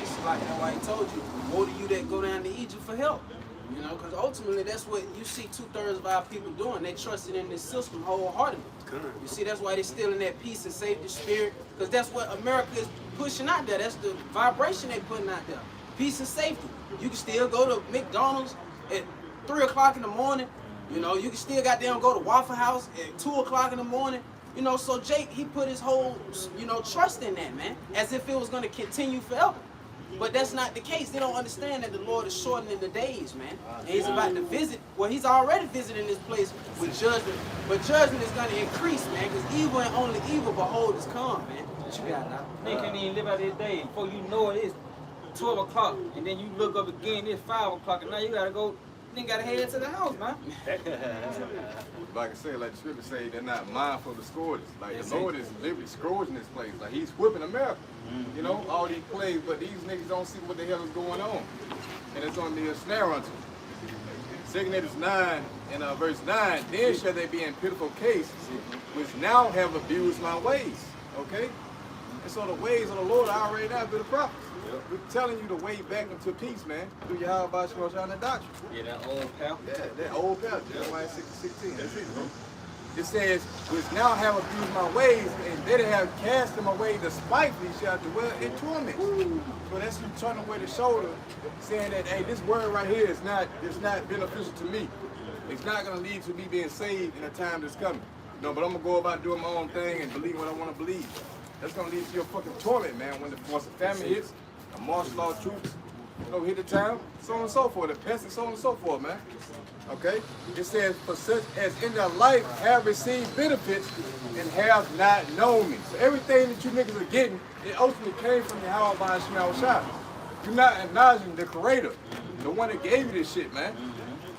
It's like that's why he told you, woe to you that go down to Egypt for help. You know, because ultimately that's what you see 2/3 of our people doing. They trusted in this system wholeheartedly. You see, that's why they're still in that peace and safety spirit, because that's what America is pushing out there. That's the vibration they putting out there. Peace and safety. You can still go to McDonald's at 3 o'clock in the morning. You know, you can still goddamn go to Waffle House at 2 o'clock in the morning. You know, so Jake, he put his whole, you know, trust in that, man, as if it was going to continue forever. But that's not the case. They don't understand that the Lord is shortening the days, man. And he's about to visit. Well, he's already visiting this place with judgment. But judgment is going to increase, man, because evil and only evil, behold, is come, man. What you got now? Nigga can't even live out this day. Before you know it, it's 12 o'clock. And then you look up again, it's 5 o'clock. And now you gotta go, nigga gotta head to the house, man. Like I said, like the scripture say, they're not mindful of the scourges. Like the Lord is literally scourging this place. Like he's whipping America. You know, all these plagues, but these niggas don't see what the hell is going on. And it's on the snare unto them. 2 Corinthians 9 and verse 9, then shall they be in pitiful case, which now have abused my ways. Okay? And so the ways of the Lord are already now through the prophets. We're telling you the way back into peace, man. Through YAHAWASHI and the doctrine. Yeah, that old pal. Yeah, that old pal, Jeremiah 6:16. That's it, bro. It says, which now have abused my ways, and they that have cast them away despitefully shall dwell in torment. So that's you turning away the shoulder, saying that, hey, this word right here is not beneficial to me. It's not gonna lead to me being saved in a time that's coming. No, but I'm gonna go about doing my own thing and believe what I want to believe. That's gonna lead to your fucking torment, man. Once the famine hits, the martial law troops, hit the town, so on and so forth, the pests and so on and so forth, man. Okay? It says, for such as in their life have received benefits and have not known me. So everything that you niggas are getting, it ultimately came from the YAHAWASHI. You're not acknowledging the creator, the one that gave you this shit, man.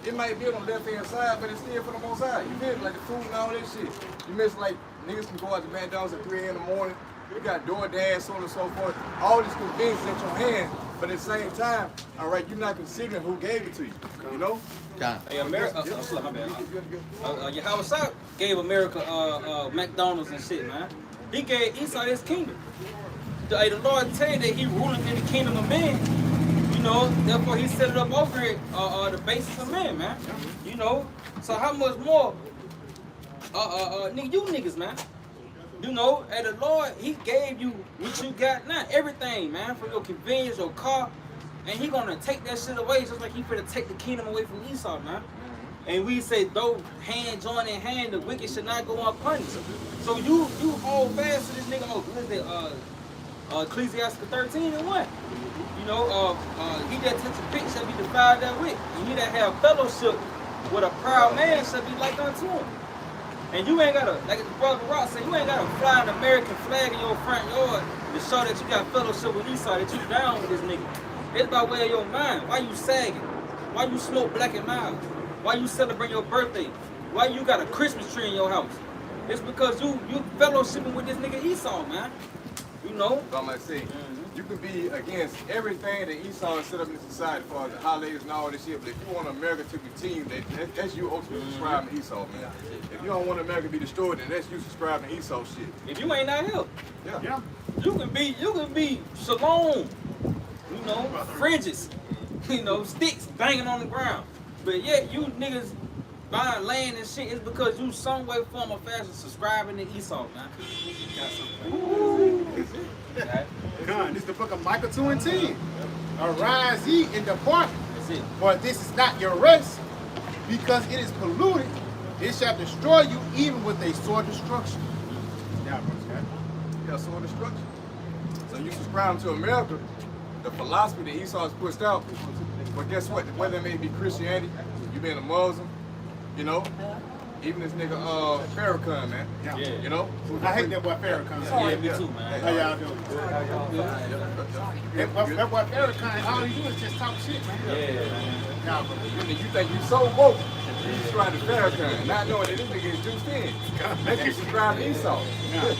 It might be on the left hand side, but it's still for the most side. You feel me? Like the food and all that shit. You miss like niggas can go out to McDonald's at 3 in the morning, You got DoorDash, so on and so forth. All these conveniences at your hand, but at the same time, all right, you're not considering who gave it to you. You know? Hey, America, my bad. YAHAWASHI gave America McDonald's and shit, man. He gave Esau his kingdom. The Lord tell you that he ruling in the kingdom of men. You know, therefore he set it up over it, the basis of men, man. You know, so how much more, nigga, you niggas, man. You know, and the Lord, he gave you what you got now, everything, man, for your convenience, your car, and he gonna take that shit away just like he finna take the kingdom away from Esau, man. And we say, though hand join in hand, the wicked should not go unpunished. So you hold fast to this nigga, what is it, Ecclesiastes 13 and 1. You know, he that touch a pit shall be defiled therewith. And he that have fellowship with a proud man shall be like unto him. And you ain't gotta, like the brother Rock said, you ain't gotta fly an American flag in your front yard to show that you got fellowship with Esau, that you down with this nigga. It's by way of your mind. Why you sagging? Why you smoke black and mild? Why you celebrate your birthday? Why you got a Christmas tree in your house? It's because you fellowshipping with this nigga Esau, man. You know? So I'm like saying, you can be against everything that Esau has set up in society as far as the holidays and all this shit, but if you want America to continue, that's you ultimately subscribing to Esau, man. If you don't want America to be destroyed, then that's you subscribing to Esau shit. If you ain't out here, Yeah. you can be Shalom, you know, fringes, you know, sticks banging on the ground. But yet you niggas buying land and shit is because you some way, form, or fashion subscribing to Esau, man. God, this is the book of Micah 2 and 10. Arise ye and depart, for this is not your rest, because it is polluted. It shall destroy you even with a sore destruction. Yeah, sword destruction. So you subscribe to America, the philosophy that Esau has pushed out. But guess what? Whether it may be Christianity, you being a Muslim, you know, even this nigga Farrakhan, man. Yeah. You know? I hate that boy Farrakhan. Yeah, me too, man. How y'all doing? That boy Farrakhan, all he do is just talk shit, man. Yeah. Nah, bro. You think you so woke, you subscribe to Farrakhan, not knowing that this nigga is juiced in. That you subscribe to Esau.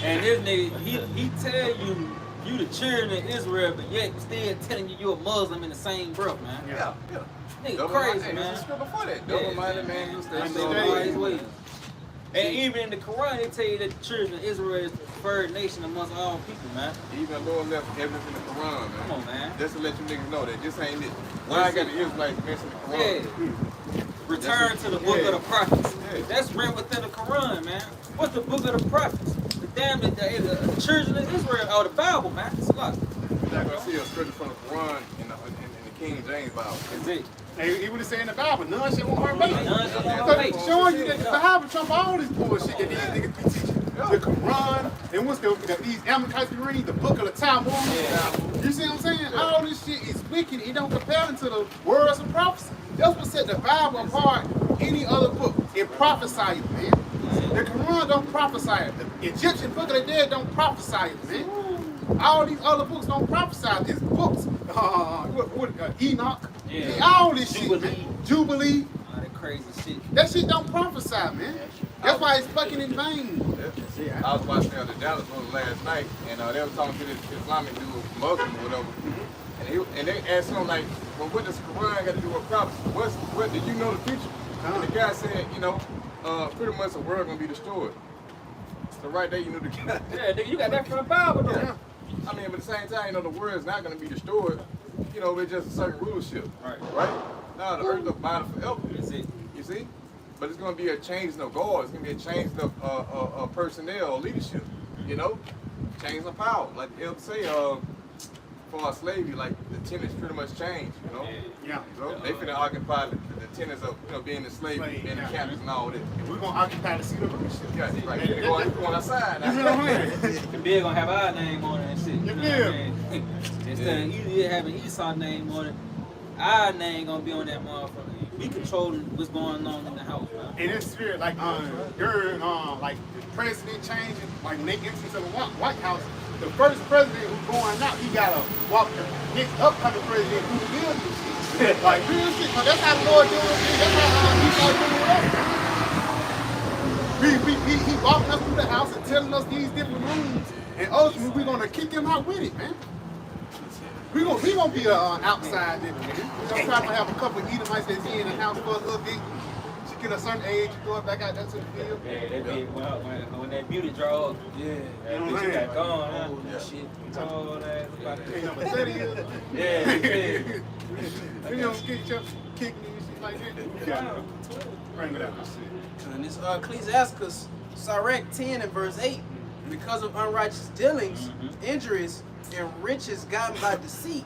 And this nigga, he tell you the children of Israel, but yet still telling you a Muslim in the same breath, man. Yeah. Nigga crazy, There's man. a script before that. Double-minded man who stays Stay on his ways. And even in the Quran, they tell you that the children of Israel is the preferred nation amongst all people, man. Even Lord left evidence in the Quran, man. Come on, man. Just to let you niggas know that this ain't it. Why I got the Israelites mentioned in the Quran? Yeah. Return to the book of the prophets. Yeah. That's written within the Quran, man. What's the book of the prophets? The damn the children of Israel, or the Bible, man. It's a lot. You're not gonna see a scripture from the Quran in the King James Bible. That's it. He would say in the Bible, none shall want her baby. None shall want her baby. Showing you that the Bible trump all this bullshit that these niggas be teaching. The Quran, and what's these Amalekites be reading, the book of the Talmud. Yeah. You see what I'm saying? All this shit is wicked. It don't compare to the words of prophecy. That's what set the Bible apart any other book. It prophesies, man. The Quran don't prophesy. The Egyptian book of the dead don't prophesy, man. All these other books don't prophesy. These books, Enoch, Yeah. all this Jubilee. shit, man. Jubilee. All that crazy shit. That shit don't prophesy, man. That's why it's fucking in vain. I was watching the Dallas movie last night, and they were talking to this Islamic dude, Muslim or whatever, and they asked him like, well, what does Quran got to do with prophecy? What do you know the future? And the guy said, you know, pretty much the world gonna be destroyed. So right there, you know the guy. Yeah, nigga, you got that from the Bible, though. Yeah. I mean, but at the same time, you know, the world is not gonna be destroyed. You know, it's just a certain rulership. Right. Right? No, the earth will abide forever. That's it. You see? But it's going to be a change of guards. It's going to be a change of personnel or leadership. You know? Change of power. Like the elders say, for our slavery, like the tenants pretty much changed, you know? Yeah. So they finna occupy the tenants of, you know, being the slave, being the captives and all that. And we're gonna occupy the seat of leadership. Yeah, right. They're going outside. You know what I'm saying? The bill gonna have our name on it and shit. You know Yeah. what I mean? Instead of either having Esau's name on it, our name gonna be on that motherfucker. We controlling what's going on in the house, man. In this spirit, like during like the president changing, like when they enter into the White House, the first president who's going out, he gotta walk the next upcoming president through the building shit. Like real shit. Cause that's how the Lord doing it. That's how he started doing it. He walking us through the house and telling us these different rooms And ultimately, we're gonna kick him out with it, man. He gonna be an outside nigga, man. We're gonna try to have a couple of Edomites that's in the house for a little bit. She get a certain age, you go back out there to the field. Yeah, that be when that beauty draw up. Yeah. That bitch you got gone, huh? Yeah. Shit. Told ass about Ain't it. number 30 years. Yeah, You know, kick you and shit like that. yeah. Bring it out, shit. And this Ecclesiasticus, Sirach 10 and verse 8. Because of unrighteous dealings, injuries, and riches gotten by deceit,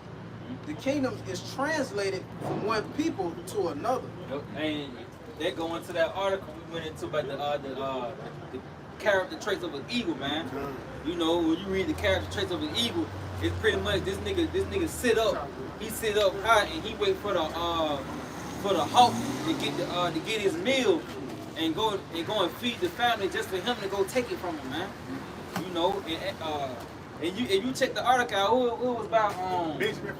the kingdom is translated from one people to another. Yep. And they go into that article we went into about the character traits of an eagle, man. You know, when you read the character traits of an eagle, it's pretty much this nigga sit up. He sit up high and he wait for the hawk to get his meal and go and feed the family just for him to go take it from him, man. You know, and you check the article out, who was about Benjamin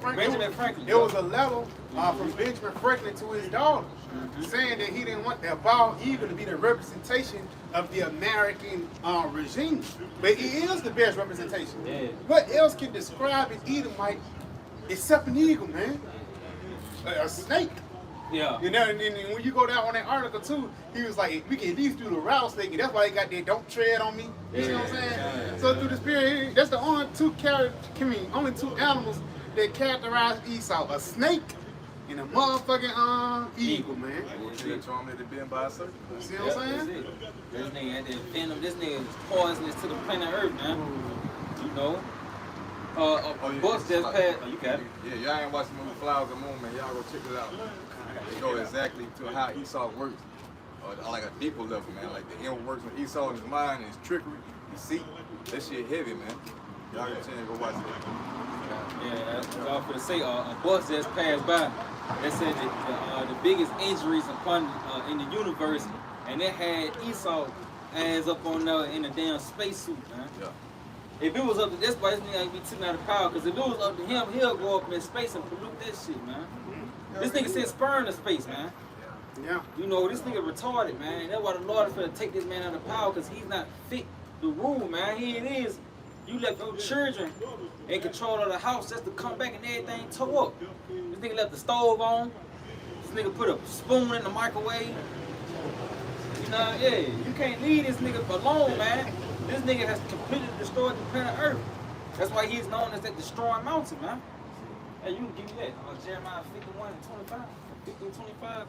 Franklin. It was a letter from Benjamin Franklin to his daughter, saying that he didn't want that bald eagle to be the representation of the American regime. But it is the best representation. Yeah. What else can describe an Edomite except an eagle, man? A snake. Yeah. You know, and when you go down on that article too, he was like, we can at least do the rattlesnake, and that's why he got that "don't tread on me." You know what I'm saying? Yeah. So through the spirit, that's the only only two animals that characterize Esau: a snake and a motherfucking eagle, man. They told me to be in by a circle. See what I'm That's saying? it. This nigga had that venom. This nigga is poisonous to the planet Earth, man. You know. Books just passed. Oh, you got it. Yeah, y'all ain't watching the movie Flowers and Moon, man. Y'all go check it out. They go exactly to how Esau works, like a deeper level, man. Like the inner works of Esau in his mind, his trickery, deceit. That shit heavy, man. Y'all get a chance to go watch it. Yeah, that's what I was gonna say. A bus just passed by that said that the biggest injuries upon in the universe, and it had Esau as up on there in a damn spacesuit, man. Yeah. If it was up to this boy, this nigga ain't be taken out of power. Cause if it was up to him, he'll go up in space and pollute that shit, man. This nigga sent sperm to space, man. Yeah. You know, this nigga retarded, man. That's why the Lord is finna take this man out of power, because he's not fit to rule, man. Here it is. You left your children in control of the house just to come back and everything tore up. This nigga left the stove on. This nigga put a spoon in the microwave. You know, yeah, you can't leave this nigga alone, man. This nigga has completely destroyed the planet Earth. That's why he's known as that destroying mountain, man. Hey, you can give me that. Jeremiah 51 and 25. 50 and 25,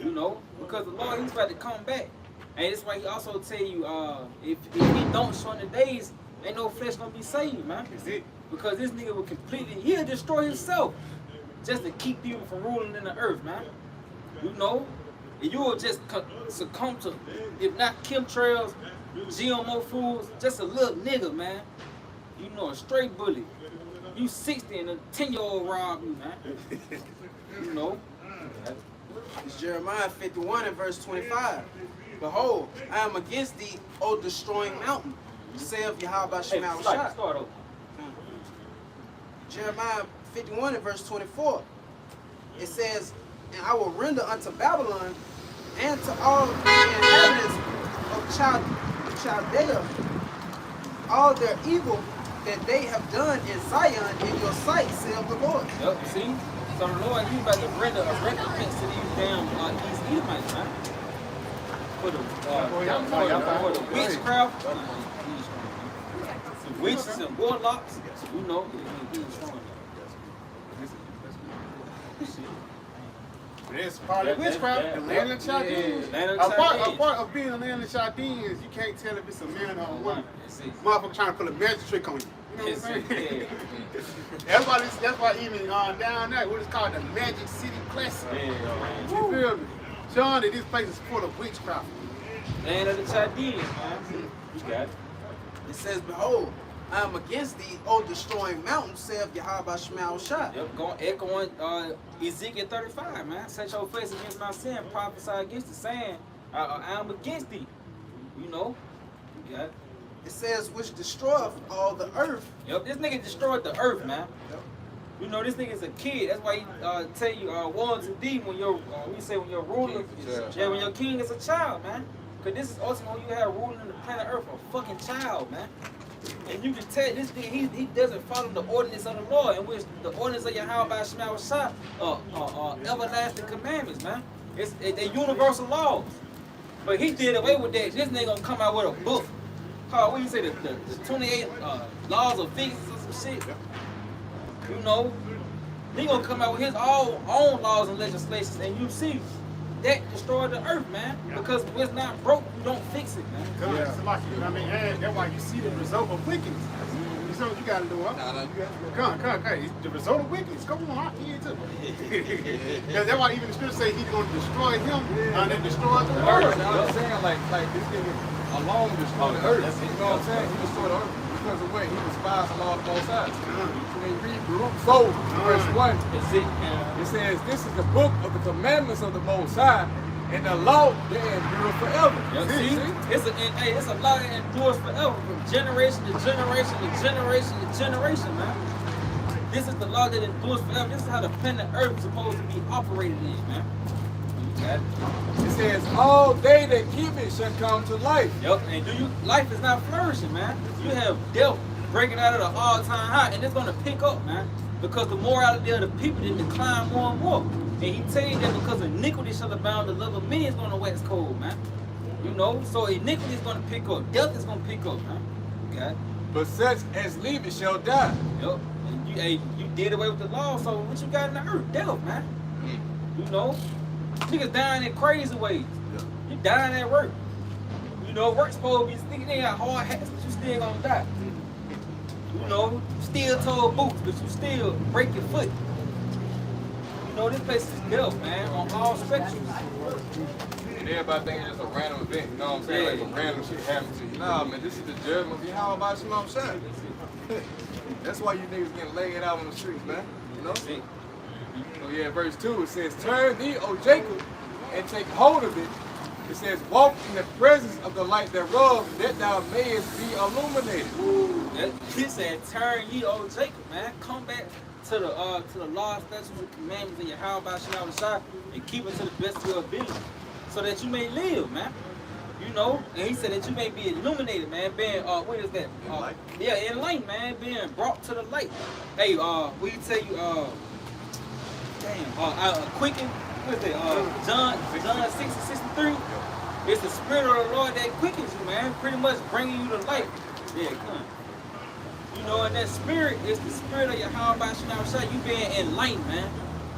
you know, because the Lord, he's about to come back. And that's why he also tell you, if he don't shorten the days, ain't no flesh gonna be saved, man. That's it. Because this nigga will he'll destroy himself just to keep people from ruling in the earth, man. You know, and you will just succumb to, if not chemtrails, GMO foods, just a little nigga, man. You know, a straight bully. You 60 and a 10-year-old rob you, man. You know. It's Jeremiah 51 and verse 25. Behold, I am against thee, O destroying mountain, saith YAHAWASHI. Hey, start over. Jeremiah 51 and verse 24. It says, and I will render unto Babylon and to all the inhabitants of Chaldea all their evil that they have done in Zion in your sight, saith the Lord. Yep, see? So the Lord, he's about to render a recompense to these damn these Edomites, man. For the witchcraft, witches and warlocks, you know, he's strong. That's part of witchcraft, the land of Chaldeans. A part of being a land of Chaldeans, you can't tell if it's a man or a woman. Motherfucker trying to put a magic trick on you. You know what I'm saying? That's why even down there, what is called the Magic City Classic. You feel me? Showing that this place is full of witchcraft. Land of the Chaldeans, man. You got it. It says, behold, I am against thee, O destroying mountain, saith YAHAWASHI. Yep, echoing Ezekiel 35, man. Set your face against my sin, prophesy against the saying, I am against thee. You know? You got it. It says, which destroyeth all the earth. Yep, this nigga destroyed the earth, man. Yep. You know, this nigga's a kid. That's why he tell you, 1 to D when you're, we say when you're ruler, when your king is a child, man. Because this is ultimately when you have ruling the planet Earth a fucking child, man. And you can tell this nigga, he doesn't follow the ordinance of the Lord, in which the ordinance of YAHAWASHI are everlasting commandments, man. They're universal laws. But he did away with that. This nigga gonna come out with a book called, what you say, the 28 laws of physics or some shit. You know, he gonna come out with his own laws and legislations, and you see that destroyed the earth, man. Because if it's not broke, you don't fix it, man. Yeah. It's like, I mean, and that's why you see the result of wickedness. You see what you gotta do, huh? Come. The result of wickedness. Come on, I hear too. Because that's why even the scripture say he's gonna destroy him and then destroy the world. I'm saying like this nigga alone destroyed the earth. You know what I'm saying? He destroyed the earth because of what he despised the law of both sides. When you read Barak 4, verse 1, it says, "This is the book of the commandments of the Most High, and the law that endures forever." Yep. See? It's a law that endures forever, from generation to generation to generation to generation, man. This is the law that endures forever. This is how the planet Earth is supposed to be operated in, man. It says, "All they that keep it shall come to life." Yep, and life is not flourishing, man. You have death breaking out of the all-time high, and it's gonna pick up, man. Because the morality of the people didn't decline more and more. And he tell you that because iniquity shall abound, the love of many is gonna wax cold, man. You know, so iniquity is gonna pick up, death is gonna pick up, man. Okay? But such as leave it shall die. Yep. And you did away with the law, so what you got in the earth? Death, man. You know? Niggas dying in crazy ways. You dying at work. You know, work's supposed to be thinking they got hard hats, but you still gonna die. You know, steel-toed boots, but you still break your foot. You know, this place is death, man, on all spectrums. And everybody think it's just a random event, you know what I'm saying? Like some random shit happened to you. Nah, man, this is the judgment of YAHAWASHI. That's why you niggas getting laid out on the streets, man. You know? So yeah, verse 2, it says, "Turn thee, O Jacob, and take hold of it." It says, "Walk in the presence of the light thereof, that thou mayest be illuminated." He said, "Turn ye, O Jacob, man. Come back to the law, statutes, and commandments of YAHAWASHI and keep it to the best of your ability, so that you may live, man." You know, and he said that you may be illuminated, man. Being what is that? Yeah, enlightened, man. Being brought to the light. Hey, we tell you, quicken. What is it? John 6:63. It's the spirit of the Lord that quickens you, man. Pretty much bringing you to life. Yeah, come. You know, and that spirit is the spirit of YAHAWASHI. You being enlightened, man.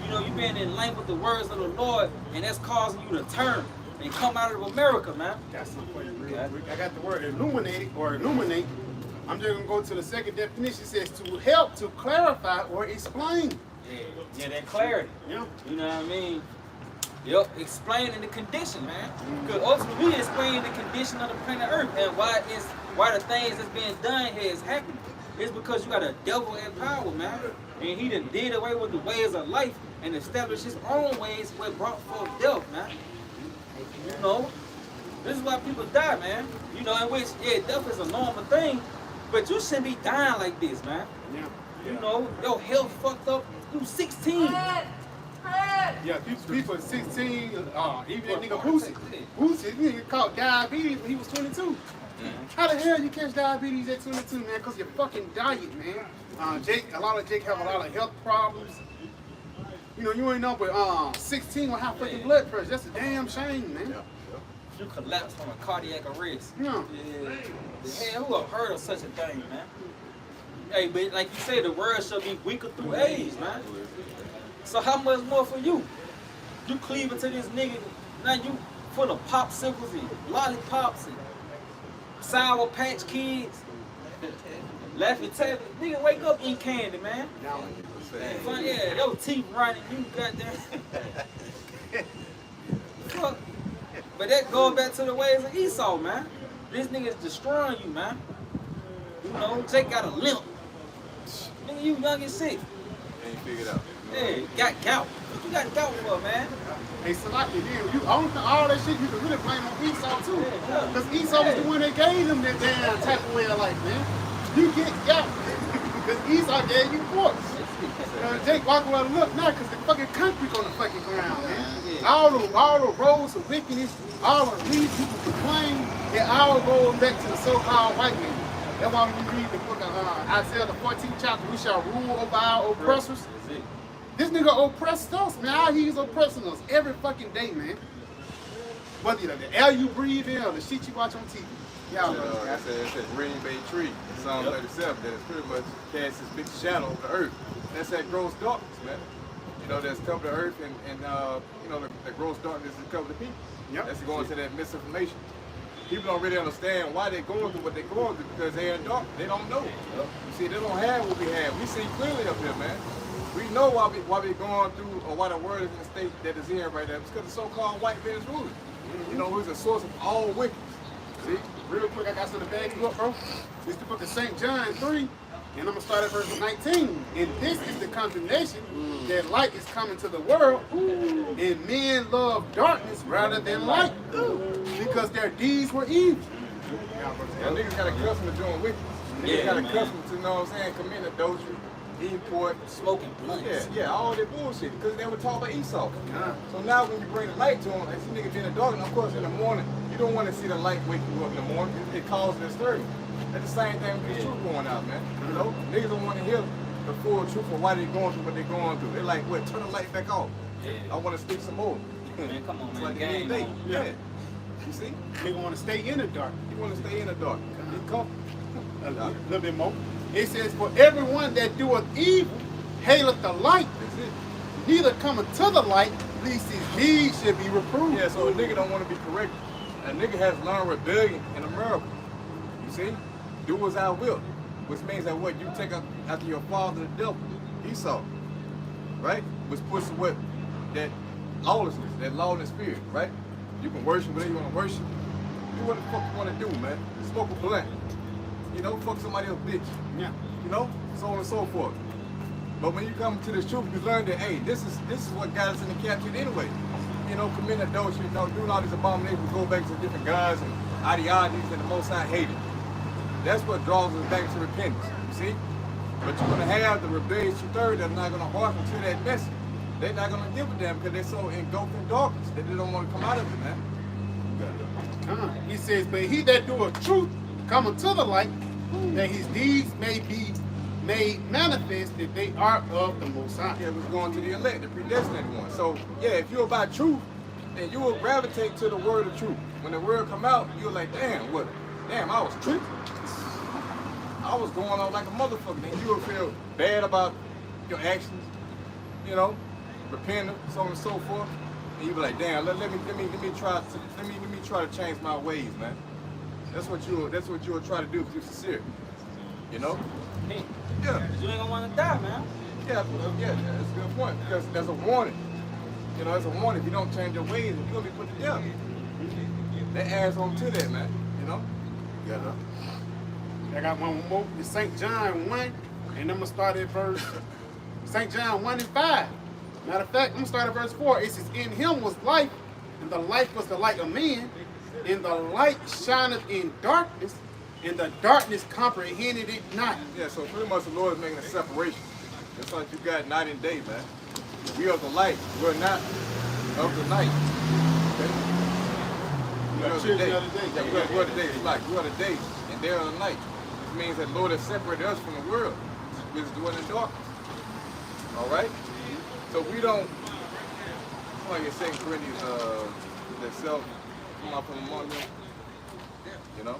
You know, you being enlightened with the words of the Lord, and that's causing you to turn and come out of America, man. Got something for you real quick. I got the word illuminate or illuminate. I'm just gonna go to the second definition. It says to help, to clarify, or explain. Yeah, that clarity. Yeah. You know what I mean? Yep, explaining the condition, man. Because ultimately we explain the condition of the planet Earth and why the things that's being done here is happening. It's because you got a devil in power, man. And he done did away with the ways of life and established his own ways what brought forth death, man. You know, this is why people die, man. You know, in which, death is a normal thing, but you shouldn't be dying like this, man. Yeah. You know, your health fucked up. You 16. Yeah, people at 16, even that nigga Boosie, nigga caught diabetes when he was 22. How the hell you catch diabetes at 22, man? Because your fucking diet, man. A lot of Jake have a lot of health problems. You know, you ain't know, but 16 will have fucking blood pressure. That's a damn shame, man. You collapse from a cardiac arrest. Yeah. Hell, who have heard of such a thing, man? Hey, but like you say, the world shall be weaker through age, man. So how much more for you? You cleaving to this nigga, now you full of popsicles and lollipops and Sour Patch Kids. Laughing Taylor. Nigga, wake up, eat candy, man. Fun, yeah, your teeth running, you goddamn. Fuck. But that goes back to the ways of Esau, man. This nigga's destroying you, man. You know, Jake got a limp. Nigga, you young and sick. Ain't figured out. Hey, got gout. What you got gout for, man? Hey, Salaki, you all that shit you can really blame on Esau too. Because Esau was the one that gave them that damn type of way of life, man. You get gout. Because Esau gave you forks. Jake walk around and look now because the fucking concrete on the fucking ground, man. Yeah. All the roads of wickedness, all the these people complain, it all goes back to the so-called white man. That's why when you read the book of Isaiah, the 14th chapter, we shall rule over our oppressors. This nigga oppressed us, man. How he's oppressing us every fucking day, man. Whether the air you breathe in or the shit you watch on TV. Y'all know that. It's that Green Bay tree in Psalm 37 that is pretty much casts this big shadow over the earth. That's that gross darkness, man. You know, that's covered the earth and you know, the gross darkness is covered the people. Yep. That's going to that misinformation. People don't really understand why they're going through what they're going through because they're in dark. They don't know. You see, they don't have what we have. We see clearly up here, man. We know why we're going through or why the world is in the state that it's in right now. It's because the so-called white man is ruling. You know, who's the source of all wickedness. See, real quick, I got something to bag you up, bro. This is the book of St. John 3, and I'm going to start at verse 19. And this is the condemnation that light is coming to the world, and men love darkness rather than light, because their deeds were evil. Y'all niggas got accustomed to doing wickedness. Niggas got accustomed to, you know what I'm saying, committing adultery, eating pork, Smoking blunts. yeah, all that bullshit, because they were taught by Esau. So now when you bring the light to them, as you niggas in the dark, and of course in the morning, you don't want to see the light wake you up in the morning. It causes disturbance. That's the same thing with the truth going out, man. You know, niggas don't want to hear the full truth of why they're going through what they're going through. They're like, well, turn the light back off. Yeah. I want to speak some more. Man, come on, It's man. like the Game day. on. Yeah. You see? Nigga want to stay in the dark. You want to stay in the dark. Get comfortable. A little bit more. It says, for everyone that doeth evil hateth the light, That's it. neither cometh to the light, lest his deeds should be reproved. Yeah, so a nigga don't want to be corrected. A nigga has learned rebellion in America. You see? Do as I will. Which means that what? You take up after your father, the devil, Esau. Right? Which puts what? That lawlessness, that lawless spirit, right? You can worship whatever you want to worship. Do what the fuck you want to do, man. Smoke a blunt. You know, fuck somebody else, bitch. Yeah. You know? So on and so forth. But when you come to this truth, you learn that, hey, this is what got us in the captivity anyway. You know, committing adultery, you know, doing all these abominations, go back to different gods and ideologies that the Most High hated. That's what draws us back to repentance, you see? But you're going to have the rebellious two-thirds that are not going to hearken to that message. They're not going to give a damn because they're so engulfed in darkness that they don't want to come out of it, man. He says, but he that doeth truth cometh to the light, that his deeds may be made manifest that they are of the Most High. Yeah, was going to the elect, the predestinated one. So, yeah, if you're about truth, then you will gravitate to the word of truth. When the word come out, you're like, damn, what? Damn, I was tripping. I was going on like a motherfucker. Then you will feel bad about your actions, you know, repenting, so on and so forth. And you be like, damn, let me try to change my ways, man. That's what you'll try to do if you're sincere. You know? Hey, Yeah. you ain't gonna want to die, man. Yeah, that's a good point. Because there's a warning. You know, there's a warning. If you don't change your ways, you're gonna be put to death. That adds on to that, man. You know? Yeah. I got one more. It's St. John 1, and I'm going to start at verse, St. John 1 and 5. Matter of fact, I'm going to start at verse 4. It says, in him was life, and the life was the light of men, and the light shineth in darkness, and the darkness comprehended it not. Yeah, so pretty much the Lord is making a separation. Just like you got night and day, man. We are the light. We're not of the night. Okay? We are the day. Yeah, we are the day. It's like we are the day, and they are the night. It means that the Lord has separated us from the world, which is dwelling in darkness. All right? So we don't, like in 2 Corinthians, that self come out from among them. You know?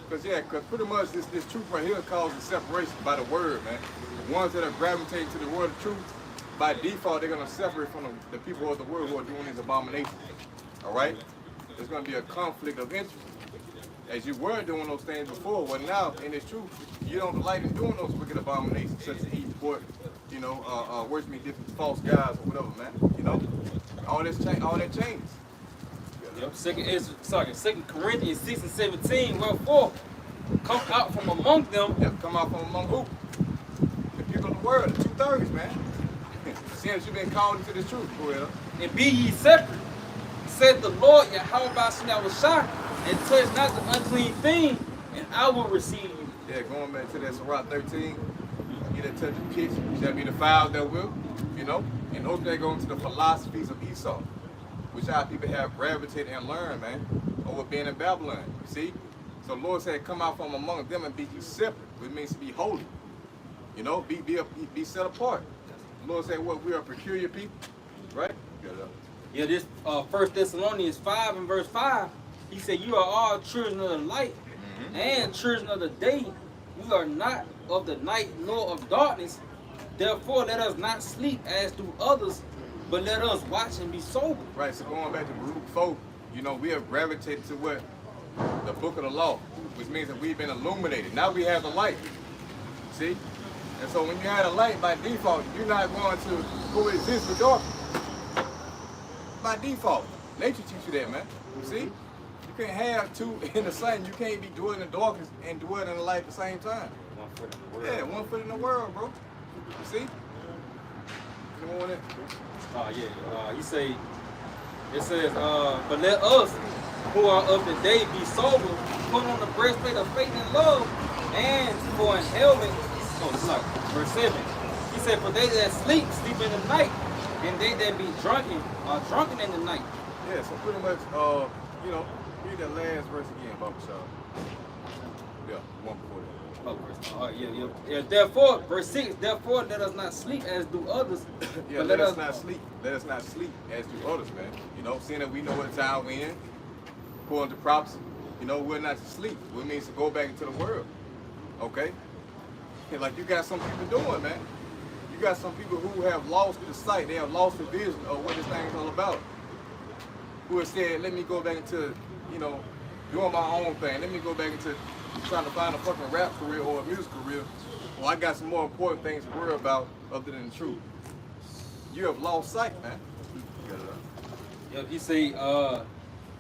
Because pretty much this truth right here causes separation by the word, man. The ones that are gravitating to the word of truth, by default, they're going to separate from the people of the world who are doing these abominations. All right? There's going to be a conflict of interest. As you were doing those things before, well now, in this truth, you don't delight in doing those wicked abominations, such as eating pork, you know, worshiping different false gods or whatever, man. You know? All that changes. Yep, 2 Corinthians 6 and 17, wherefore, come out from among them. Yep, come out from among who? The people of the world, the two-thirds, man. Since you've been called into the truth, well. And be ye separate, said the Lord YAHAWASHI, and touch not the unclean thing, and I will receive you. Yeah, going back to that Sirach 13, He that toucheth pitch shall be defiled therewith, you know. And those that go into the philosophies of Esau, which our people have gravitated and learned, man, over being in Babylon. You see? So the Lord said, come out from among them and be ye separate, which means to be holy. You know, be set apart. The Lord said, what, we are peculiar people, right? Yeah, this 1 Thessalonians 5 and verse 5, he said, you are all children of the light and children of the day. We are not of the night nor of darkness. Therefore, let us not sleep as do others, but let us watch and be sober. Right, so going back to Baruch 4, you know, we have gravitated to what? The book of the law, which means that we've been illuminated. Now we have the light. See? And so when you have the light, by default, you're not going to coexist with darkness. By default. Nature teaches you that, man. See? You can't have two in the same. You can't be dwelling in the darkness and dwelling in the light at the same time. 1 foot in the world. Yeah, 1 foot in the world, bro. You see? You want it? He say, it says, but let us who are of the day be sober, put on the breastplate of faith and love, and for an helmet, verse 7. He said, for they that sleep, sleep in the night, and they that be drunken are drunken in the night. Yeah, so pretty much, you know, read that last verse again, BAHASHAM. Yeah, one before that. Therefore, verse 6, therefore let us not sleep as do others. Yeah, let us not sleep. Let us not sleep as do others, man. You know, seeing that we know what time we're in, according to prophecy, you know, we're not to sleep. It means to go back into the world. Okay? And like you got some people doing, man. You got some people who have lost the sight, they have lost the vision of what this thing is all about. Who have said, let me go back into, you know, doing my own thing. Let me go back into trying to find a fucking rap career or a music career. Well, I got some more important things to worry about other than the truth. You have lost sight, man. Yeah, he say, but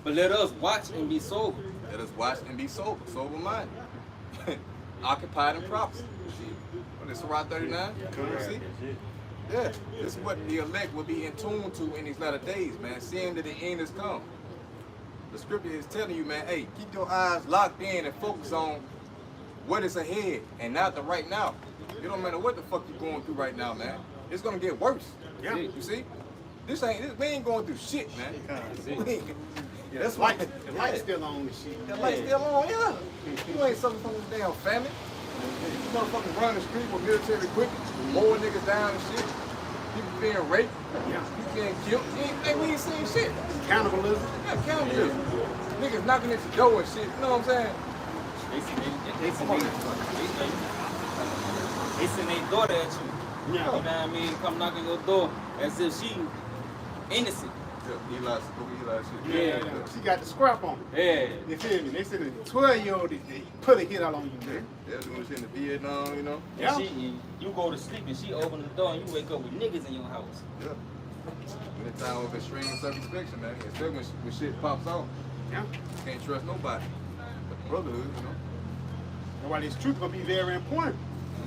let us watch and be sober. Let us watch and be sober, sober-minded. Occupied in prophecy. What is Surah 39? See? Yeah, this is what the elect will be in tune to in these latter days, man, seeing that the end has come. The scripture is telling you, man, hey, keep your eyes locked in and focus on what is ahead and not the right now. It don't matter what the fuck you're going through right now, man. It's gonna get worse. Yeah. You see? We ain't going through shit, man. Yeah, that's why the light's still on and shit. The light's still on, yeah. You ain't suffering from this damn famine. You motherfuckers run the street with military equipment, mowing niggas down and shit. People being raped, people being killed. We ain't seen shit. Cannibalism. Yeah, cannibalism. Niggas knocking at your door and shit. You know what I'm saying? They send their daughter at you. Yeah. You know what I mean? Come knocking your door as if she innocent. Eli shit. Yeah. She got the scrap on her. Yeah. You feel me? They said a 12-year-old, they put a hit out on you, man. They're doing shit in the Vietnam, you know? Yeah. You go to sleep and she open the door and you wake up with niggas in your house. Yeah. When the time of extreme circumspection, man. Especially when shit pops off. Yeah. You can't trust nobody. But the brotherhood, you know? That's why this truth gonna be very important.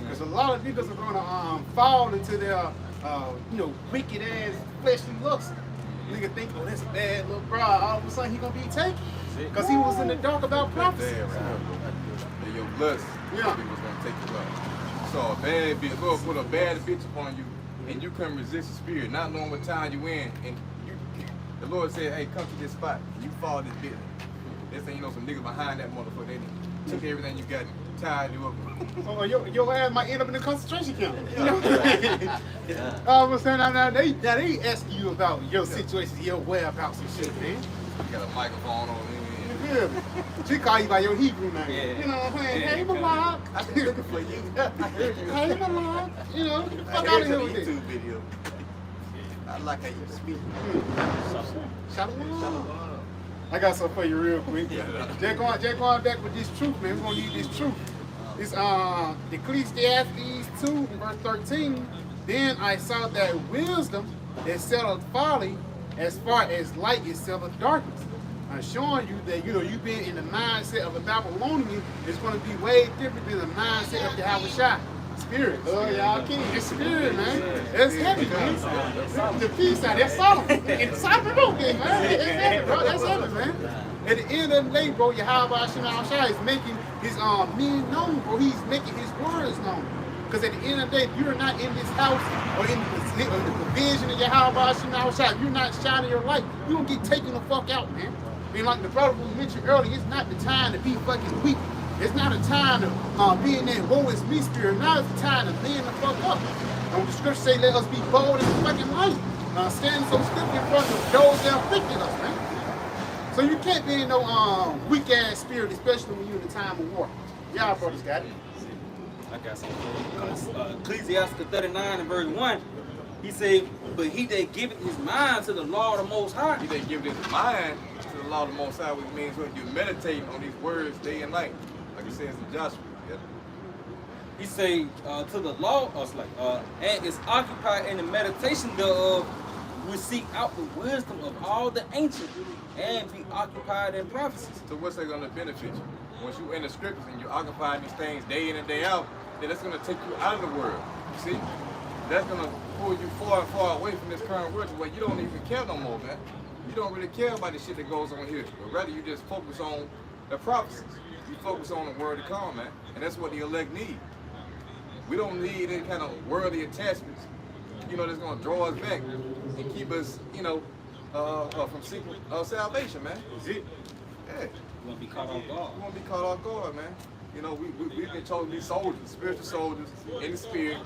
Because a lot of niggas are gonna fall into their, you know, wicked ass fleshly lust. Nigga think, oh, that's a bad little bro. All of a sudden he gonna be taken. Because he was in the dark about prophecy. And your lust, Yeah. people's gonna take you out. So a bad bitch, Lord put a bad bitch upon you, and you couldn't resist the spirit, not knowing what time you in, and the Lord said, hey, come to this spot. You follow this bitch. They say, you know, some niggas behind that motherfucker, they took everything you got and tied you up. So your ass might end up in a concentration camp. You know what I mean? All of a sudden, now they asking you about your situations, your whereabouts and shit, man. You got a microphone on You feel me? She call you by your Hebrew name. Yeah. You know what I'm saying? Yeah. Hey, Barak. I've been looking for you. I heard you. Hey, Barak. You know, fuck I out heard of your here with YouTube this. video. I like how you speak. Shalom. I got something for you real quick. Just going back with this truth, man. We're gonna need this truth. It's Ecclesiastes 2, verse 13. Then I saw that wisdom is settled folly as far as light is settled darkness. I'm showing you that, you know, you being in the mindset of a Babylonian is going to be way different than the mindset of YAHAWASHI. Spirit. Oh, y'all kidding. It's spirit, man. It's heavy, man. The peace out. That's solid. It's solid, okay, man. It's heavy, bro. That's heavy, man. At the end of the day, bro, YAHAWASHI is making his meaning known, bro. He's making his words known. Because at the end of the day, if you're not in this house or in the vision of YAHAWASHI, if you're not shining your light, you're going to get taken the fuck out, man. And like the brother we mentioned earlier, it's not the time to be fucking weak. It's not a time to be in that woe is me spirit. Now it's the time to man the fuck up. And what the scripture say, let us be bold in the fucking light. Standing so stiff in front of those that afflicted us, man. So you can't be in no weak ass spirit, especially when you're in the time of war. Y'all brothers got it. I got something. Ecclesiastes 39 and verse 1, he said, but he that giveth his mind to the law of the Most High. He that giveth his mind to the law of the Most High, which means when you meditate on these words day and night, like it says in Joshua. Yeah. He say to the law, and is occupied in the meditation thereof, we seek out the wisdom of all the ancients and be occupied in prophecies. So what's that going to benefit you? Once you're in the scriptures and you're occupying these things day in and day out, then that's going to take you out of the world. You see? That's going to pull you far and far away from this current world to where you don't even care no more, man. You don't really care about the shit that goes on here, but rather you just focus on the prophecies. You focus on the word to come, man. And that's what the elect need. We don't need any kind of worldly attachments, you know, that's going to draw us back and keep us, you know, from seeking salvation, man. Is it? Yeah. You want to be caught off guard. We want to be caught off guard, man. You know, we've been chosen to be soldiers, spiritual soldiers in the spirit,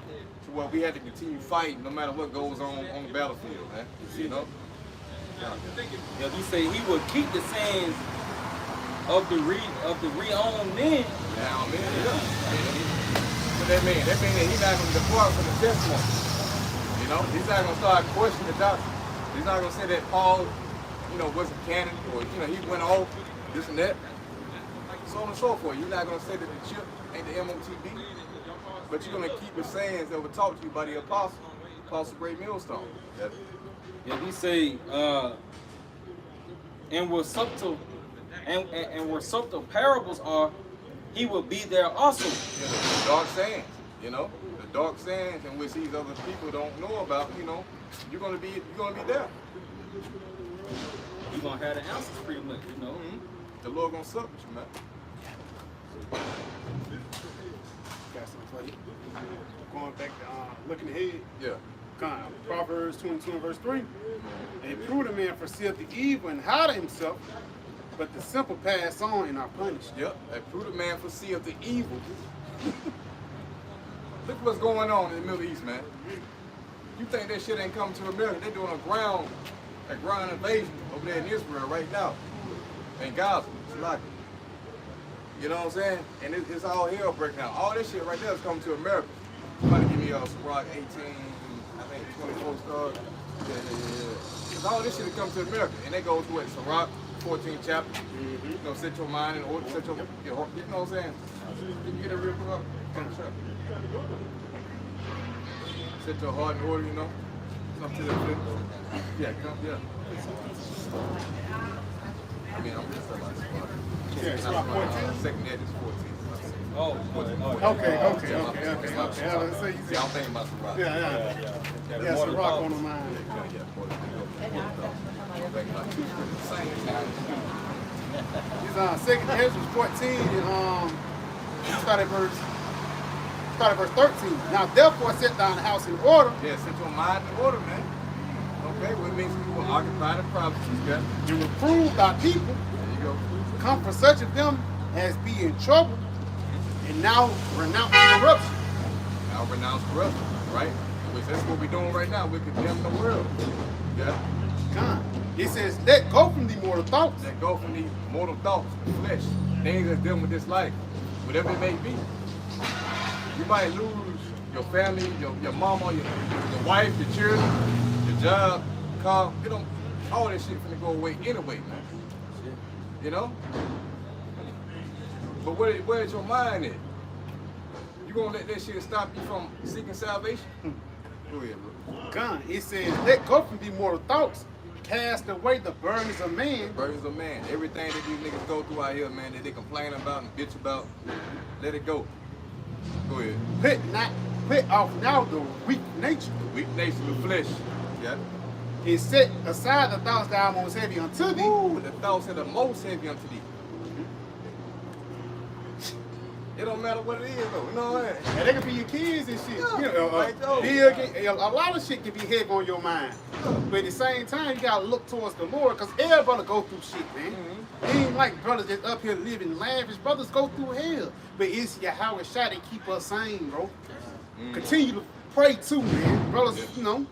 to where we have to continue fighting no matter what goes on the battlefield, man. You know? Yeah, he say he will keep the sayings of the re-owned men. Now, man, yeah. What that mean? That means that he's not going to depart from the testimony. You know, he's not going to start questioning the doctrine. He's not going to say that Paul, you know, wasn't canon, or, you know, he went off, this and that. So on and so forth. You're not going to say that the chip ain't the MOTB, but you're going to keep the sayings that were taught to you by the Apostle Great Millstone. Yeah. Yeah, he say, and where subtle parables are, he will be there also. Yeah, the dark sayings, you know, the dark sayings in which these other people don't know about, you know, you're gonna be there. You're gonna have the answers pretty much, you know. The Lord gonna suck with you, man. Got something for you. Going back to looking ahead. Yeah. Proverbs 22 and verse 3. A prudent man foreseeth the evil and hide himself, but the simple pass on and are punished. Yep. A prudent man foreseeth the evil. Look what's going on in the Middle East, man. You think that shit ain't coming to America? They're doing a ground invasion over there in Israel right now. In Gaza. It's like, you know what I'm saying? And it's all hell breaking out. All this shit right there is coming to America. Somebody give me a Barak 18, I think 24 stars. Yeah. Because all this shit is coming to America. And that goes with Barak 14th chapter. You know, set your mind in order, set your heart. You know what I'm saying? Can you get it real quick up? Set your heart in order, you know? Come to the flip. Yeah, come, yeah. I mean, I'm just talking about Barak. Yeah, it's about 14. Second edge is 14. Okay. See, I'm thinking about Barak. Yeah, it's a rock on the mind. His second edge was 14, and start at verse 13. Now therefore set down the house in order. Yeah, set your mind in order, man. Okay, what means we will occupy the prophecies, yeah. You reprove thy people. There you go. Comfort such of them as be in trouble, and now renounce corruption. Now renounce corruption, right? Which that's what we're doing right now. We're condemning the world. Yeah. God. It says, let go from the mortal thoughts. Let go from these mortal thoughts, the flesh, things that's dealing with this life, whatever it may be. You might lose your family, your mama, your wife, your children, your job, car. You know, all that shit finna go away anyway, man. You know? But where is your mind at? You gonna let that shit stop you from seeking salvation? Go ahead, bro. God, it says, let go from the mortal thoughts. Cast away the burdens of man. Burdens of man. Everything that these niggas go through out here, man, that they complain about and bitch about, let it go. Go ahead. Put off now the weak nature. The weak nature, the flesh. Yeah. And set aside the thoughts that are most heavy unto thee. Ooh, the thoughts that are most heavy unto thee. It don't matter what it is though, you know what I'm saying? And they can be your kids and shit. Yeah, You know, like those. a lot of shit can be heavy on your mind. But at the same time, you gotta look towards the Lord, because everybody go through shit, man. It ain't like brothers just up here living lavish. Brothers go through hell. But it's YAHAWASHI that keep us sane, bro. Continue to pray too, man. Brothers, you know,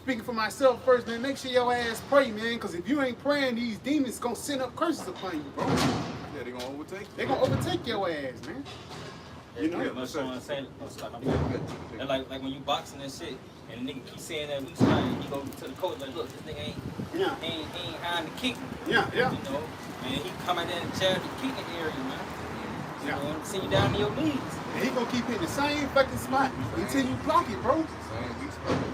speaking for myself first, man, make sure your ass pray, man, because if you ain't praying, these demons gonna send up curses upon you, bro. Yeah, they gonna overtake you. They gonna overtake your ass, man. You know? Yeah, that's what I'm saying. And like when you boxing and shit, and the nigga keep saying that weak spot, and he go to the coach like, look, this nigga ain't hiding the kick. Yeah. You know, and he come out there and charge the kicking area, man. Yeah. You know, send you down to your knees. And he gonna keep hitting the same fucking spot until you block it, bro.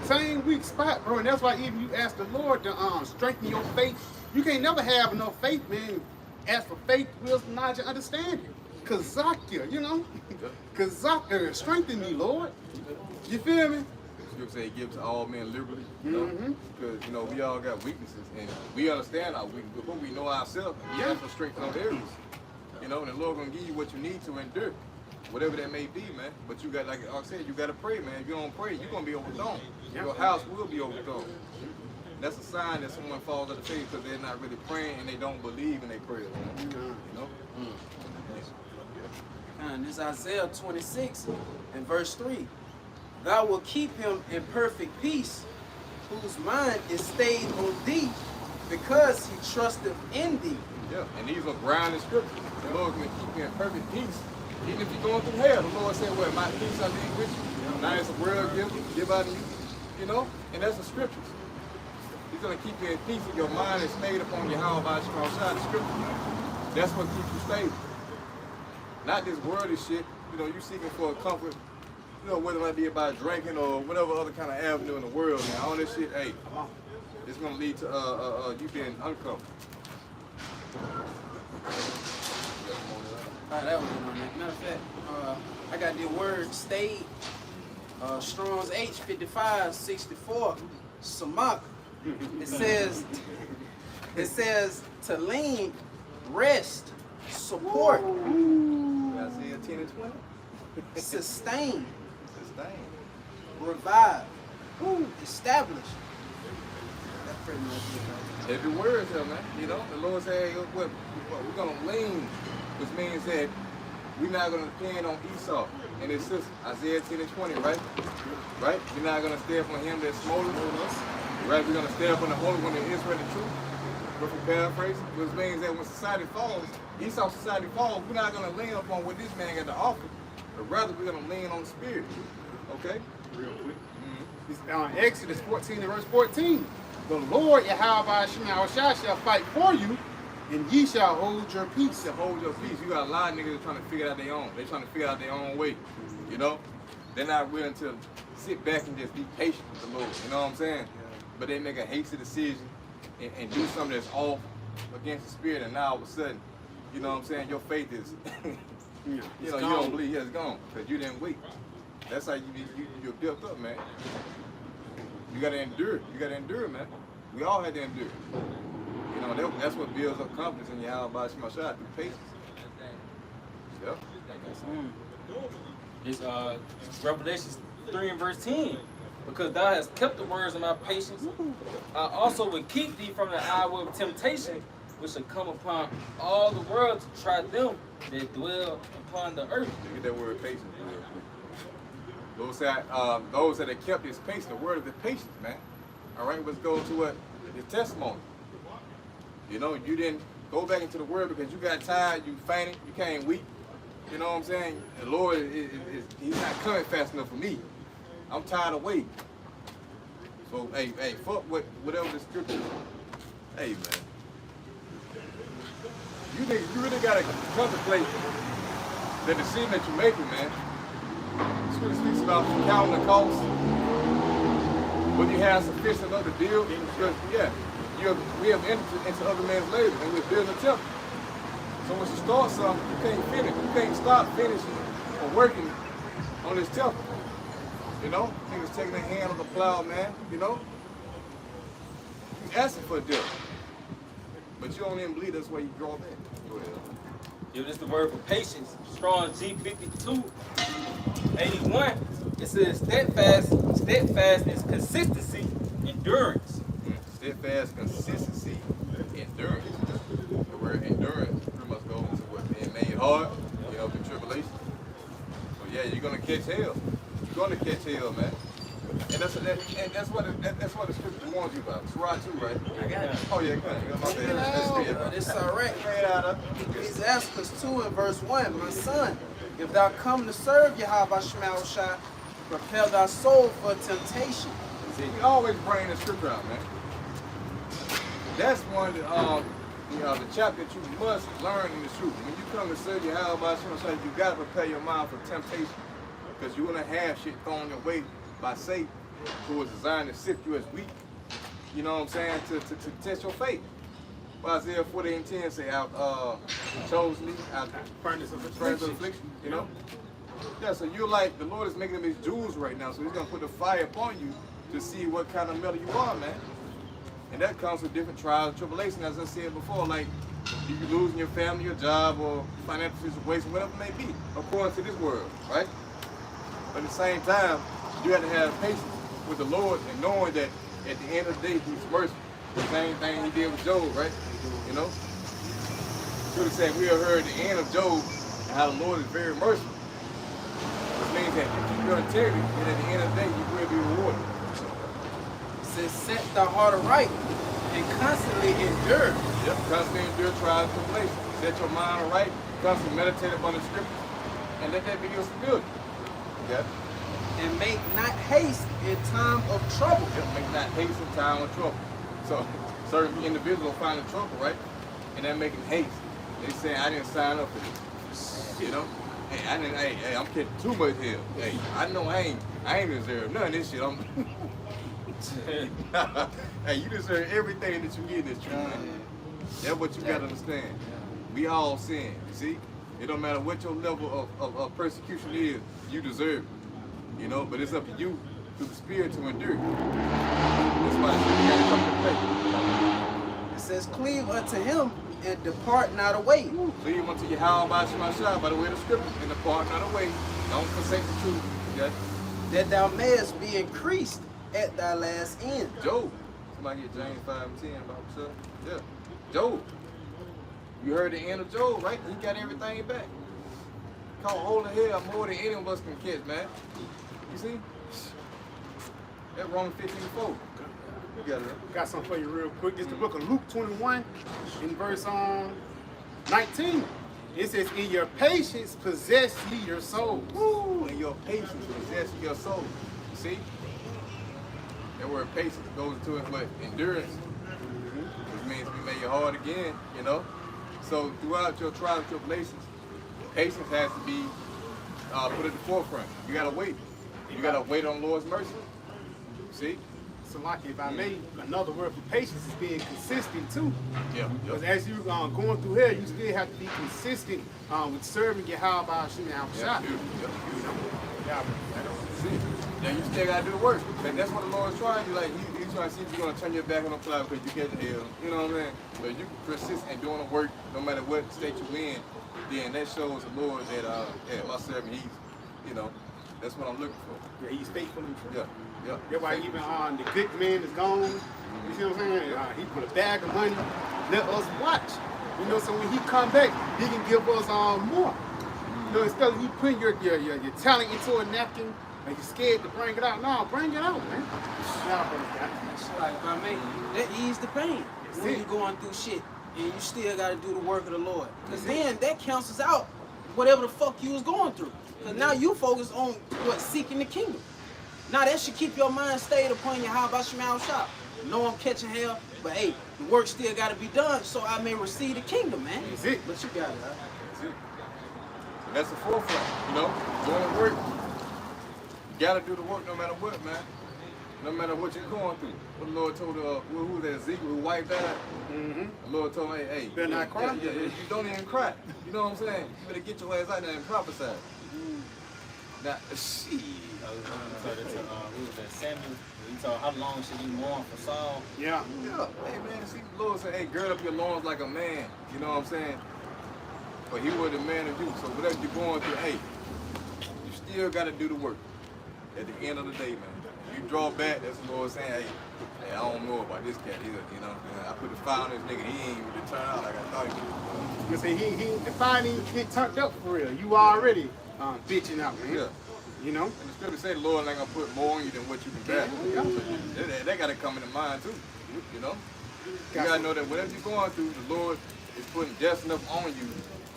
Same weak spot, bro. And that's why even you ask the Lord to strengthen your faith. You can't never have enough faith, man. Ask for faith, wisdom, knowledge, and understanding. Kazakia, you know? Kazakia, strengthen me, Lord. You feel me? You say give to all men liberally, you know? Because, you know, we all got weaknesses, and we understand our weaknesses, but we know ourselves, and we have to strengthen those areas. You know, and the Lord gonna give you what you need to endure, whatever that may be, man. But you got, like I said, you gotta pray, man. If you don't pray, you're gonna be overthrown. Your house will be overthrown. That's a sign that someone falls out of faith because they're not really praying and they don't believe in their prayers, man. You know? And this Isaiah 26 and verse 3. Thou wilt keep him in perfect peace, whose mind is stayed on thee, because he trusteth in thee. Yeah, and these are grounded scriptures. The Lord can keep you in perfect peace. Even if you're going through hell, the Lord said, well, my peace I leave with you. Now it's a world give out of you. You know? And that's the scriptures. He's going to keep you in peace, and your mind is made upon YAHAWASHI, the scripture. That's what keeps you stable. Not this worldly shit. You know, you seeking for a comfort, you know, whether it might be about drinking or whatever other kind of avenue in the world, man. All this shit, hey, it's going to lead to you being uncomfortable. Alright, that was on that. Matter of fact, I got the word stayed. Strong's H 5564. Samak. It says to lean, rest, support, Isaiah 10 and 20. sustain, Sustain. revive, establish. That's pretty much it. Every word here, man. You know, the Lord said, we're going to lean, which means that we're not going to depend on Esau and his sister. Isaiah 10 and 20, right? Right? We're not going to stay upon him that smote us. Right? We're going to stay upon the Holy One that is for the truth. But for paraphrase, which means that when society falls, Esau's society falls, we're not going to lean upon what this man got to offer, but rather we're going to lean on the Spirit. Okay? Real quick. It's Exodus 14 and verse 14. The Lord YAHAWASHI shall fight for you, and ye shall hold your peace. To hold your peace. You got a lot of niggas that trying to figure it out their own. They're trying to figure out their own way. You know? They're not willing to sit back and just be patient with the Lord. You know what I'm saying? But they make a hasty decision and do something that's off against the Spirit, and now all of a sudden, you know what I'm saying, your faith is, you know, you don't believe it's gone because you didn't wait. That's how you're built up, man. You gotta endure. You gotta endure, man. We all had to endure. You know, that's what builds up confidence in YAHAWASHI through patience. Yep. It's Revelation 3 and verse 10. Because thou hast kept the words of my patience, I also will keep thee from the hour of temptation, which shall come upon all the world to try them that dwell upon the earth. Look at that word patience. Those that have kept his patience, the word of the patience, man. All right, let's go to what? His testimony. You know, you didn't go back into the word because you got tired, you fainted, you came weak. You know what I'm saying? The Lord, he's not coming fast enough for me. I'm tired of waiting. So, hey, fuck whatever the scripture. Hey, man. You really gotta contemplate the decision that you're making, man. The scripture speaks about counting the cost. Whether you have sufficient other deal, because we have entered into other man's labor and we're building a temple. So once you start something, you can't finish. You can't stop finishing or working on this temple. You know, niggas taking their hand on the plow, man. You know, you asking for a deal, but you don't even believe that's where you draw back. Go ahead. If this is the word for patience, strong G5281, it says steadfastness, consistency, endurance. Steadfast, consistency, endurance. The word endurance pretty much goes into what being made hard, you know, the tribulation. So yeah, you're gonna catch hell. You're gonna catch hell, man. And that's what the scripture warns you about. Surah 2, right? I got it. Oh yeah, go ahead. My bad. That's it, bro. It's alright. Straight out of. Ecclesiastes 2 and verse 1, my son, if thou come to serve YAHAWASHI, prepare thy soul for temptation. See, we always bring the scripture out, man. That's one that, the chapter that you must learn in the truth. When you come to serve YAHAWASHI, you gotta prepare your mind for temptation, because you're gonna have shit thrown your way by Satan, who is designed to sift you as wheat. You know what I'm saying? To test your faith. Well, Isaiah 40:10 say, out chose me out Furnace of furnace of affliction. You know? Yeah, so you're like, the Lord is making them his jewels right now, so he's gonna put the fire upon you to see what kind of metal you are, man. And that comes with different trials and tribulations, as I said before, like you losing your family, your job, or financial situation, whatever it may be, according to this world, right? But at the same time, you have to have patience with the Lord and knowing that at the end of the day, he's merciful. The same thing he did with Job, right? You know? Should have said, we have heard the end of Job and how the Lord is very merciful. Which means that if you keep your integrity, then at the end of the day, you will be rewarded. It says, set thy heart aright and constantly endure. Yep, constantly endure trials and tribulations. Set your mind right, constantly meditate upon the scriptures, and let that be your stability. Yeah. And make not haste in time of trouble. Yep, make not haste in time of trouble. So certain individuals find trouble, right? And they're making haste. They say, I didn't sign up for this. You know? Hey, I'm catching too much hell. Hey, I know I ain't deserve none of this shit. Hey, you deserve everything that you get in this truth, man. That's what you gotta understand. We all sin, you see? It don't matter what your level of persecution is, you deserve it. You know, but it's up to you through the Spirit to endure. That's why you gotta come to play. It says, cleave unto him and depart not away. Cleave unto YAHAWASHI by the way of the scriptures and depart not away. Don't forsake the truth. Okay? That thou mayest be increased at thy last end. Job. Somebody get James 5:10 about himself. Yeah. Job. You heard the end of Job, right? He got everything back. Caught hold of hell more than any of us can catch, man. You see? That Romans 15:4. You got it. Got something for you real quick. This is the book of Luke 21 in verse 19. It says, in your patience possess ye your souls. Woo! In your patience possess your soul. You see? That word patience goes into it with endurance, which means we made your heart again, you know? So throughout your trials and tribulations, patience has to be put at the forefront. You gotta wait. You gotta wait on the Lord's mercy. See? So like if I may, another word for patience is being consistent too. Yeah. Because as you're going through here, you still have to be consistent with serving YAHAWASHI. Yeah. See? Now you still gotta do the work. And that's what the Lord's trying to do. Like he's trying to see if you're gonna turn your back on the plow because you get the hell. You know what I'm saying? But you persist in doing the work no matter what state you in, then that shows the Lord that my servant, he's, you know, that's what I'm looking for. Yeah, he's faithful and true. Yeah. Yeah. That's why even the good man is gone. You see what I'm saying? He put a bag of money, let us watch. You know, so when he come back, he can give us more. You know, instead of you putting your talent into a napkin and you're scared to bring it out. No, bring it out, man. Like if I may, that ease the pain when you're going through shit and you still got to do the work of the Lord. Because then that cancels out whatever the fuck you was going through. Because now you focus on what? Seeking the kingdom. Now that should keep your mind stayed upon YAHAWASHI. No, I'm catching hell, but hey, the work still got to be done so I may receive the kingdom, man. That's it. But you got it, huh? That's it. And that's the forefront, you know, doing the work. You gotta do the work no matter what, man. No matter what you're going through. What the Lord told who was that, Ezekiel, who wiped out? The Lord told me, hey, better not cry. Yeah, you don't even cry. You know what I'm saying? You better get your ass out there and prophesy. Now, she. I was going to who was that, Samuel? He told how long should you mourn for Saul? Yeah. Yeah, hey man, see the Lord say, hey, gird up your loins like a man. You know what I'm saying? but he was the man of you. So whatever you're going through, hey, you still got to do the work. At the end of the day, man, if you draw back, that's the Lord saying, hey, I don't know about this cat either, you know. I put the fire on this nigga, he ain't even turn out like I thought he would. You say the fire ain't get turned up for real. You already bitching out, man. Yeah. You know? And the scripture say the Lord ain't gonna put more on you than what you can bear. So that gotta come into mind too, you know. You gotta know that whatever you're going through, the Lord is putting just enough on you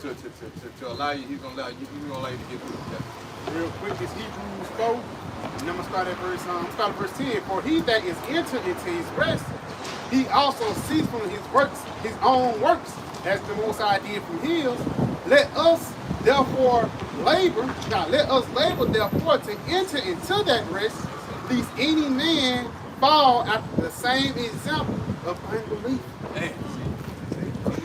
to allow you. He's gonna allow you to get through that. Real quick, it's Hebrews 4. And I'm gonna start at verse 10. For he that is entered into his rest, he also ceased from his works, his own works, as the Most High did from his. Let us therefore labor therefore to enter into that rest, lest any man fall after the same example of unbelief. Damn.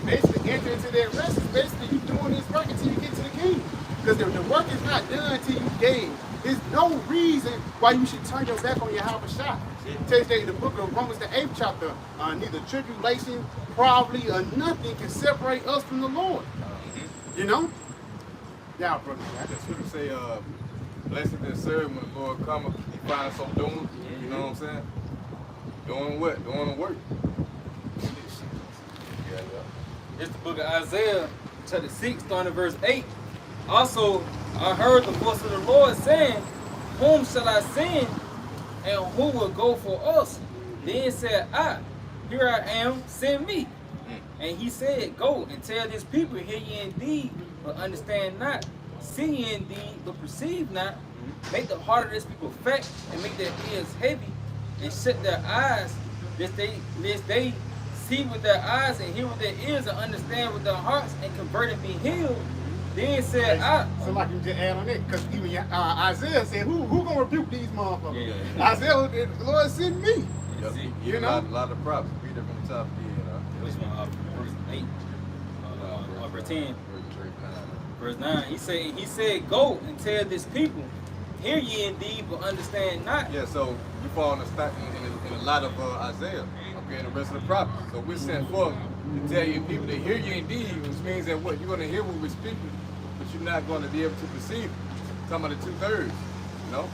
Basically, enter into that rest is basically you doing this work until you get to the kingdom. Because the work is not done until you gain. There's no reason why you should turn your back on YAHAWASHI. It tells you in the book of Romans, the 8th chapter, neither tribulation, probably, or nothing can separate us from the Lord. You know? Yeah, brother. The scripture say, blessed and serve when the Lord cometh, he find us on doing. You know what I'm saying? Doing what? Doing the work. It's the book of Isaiah, chapter 6, starting at verse 8. Also, I heard the voice of the Lord saying, whom shall I send, and who will go for us? Then said I, here I am, send me. And he said, go and tell this people, hear ye indeed, but understand not. See ye indeed, but perceive not. Make the heart of this people fat, and make their ears heavy, and shut their eyes, lest they see with their eyes, and hear with their ears, and understand with their hearts, and convert and be healed. Then said I. So like you just add on it, because even Isaiah said, who gonna rebuke these motherfuckers? Yeah. Isaiah, the Lord sent me. You know? A lot of props. Read it from the top, Which one? Verse 8, verse 10, verse 9. He said, go and tell this people, hear ye indeed, but understand not. Yeah, so you fall in a lot of Isaiah, okay, and the rest of the prophets. So we're sent forth to tell you people to hear you indeed, which means that what? You're going to hear what we're speaking, but you're not going to be able to perceive it. Talking about the 2/3, you know?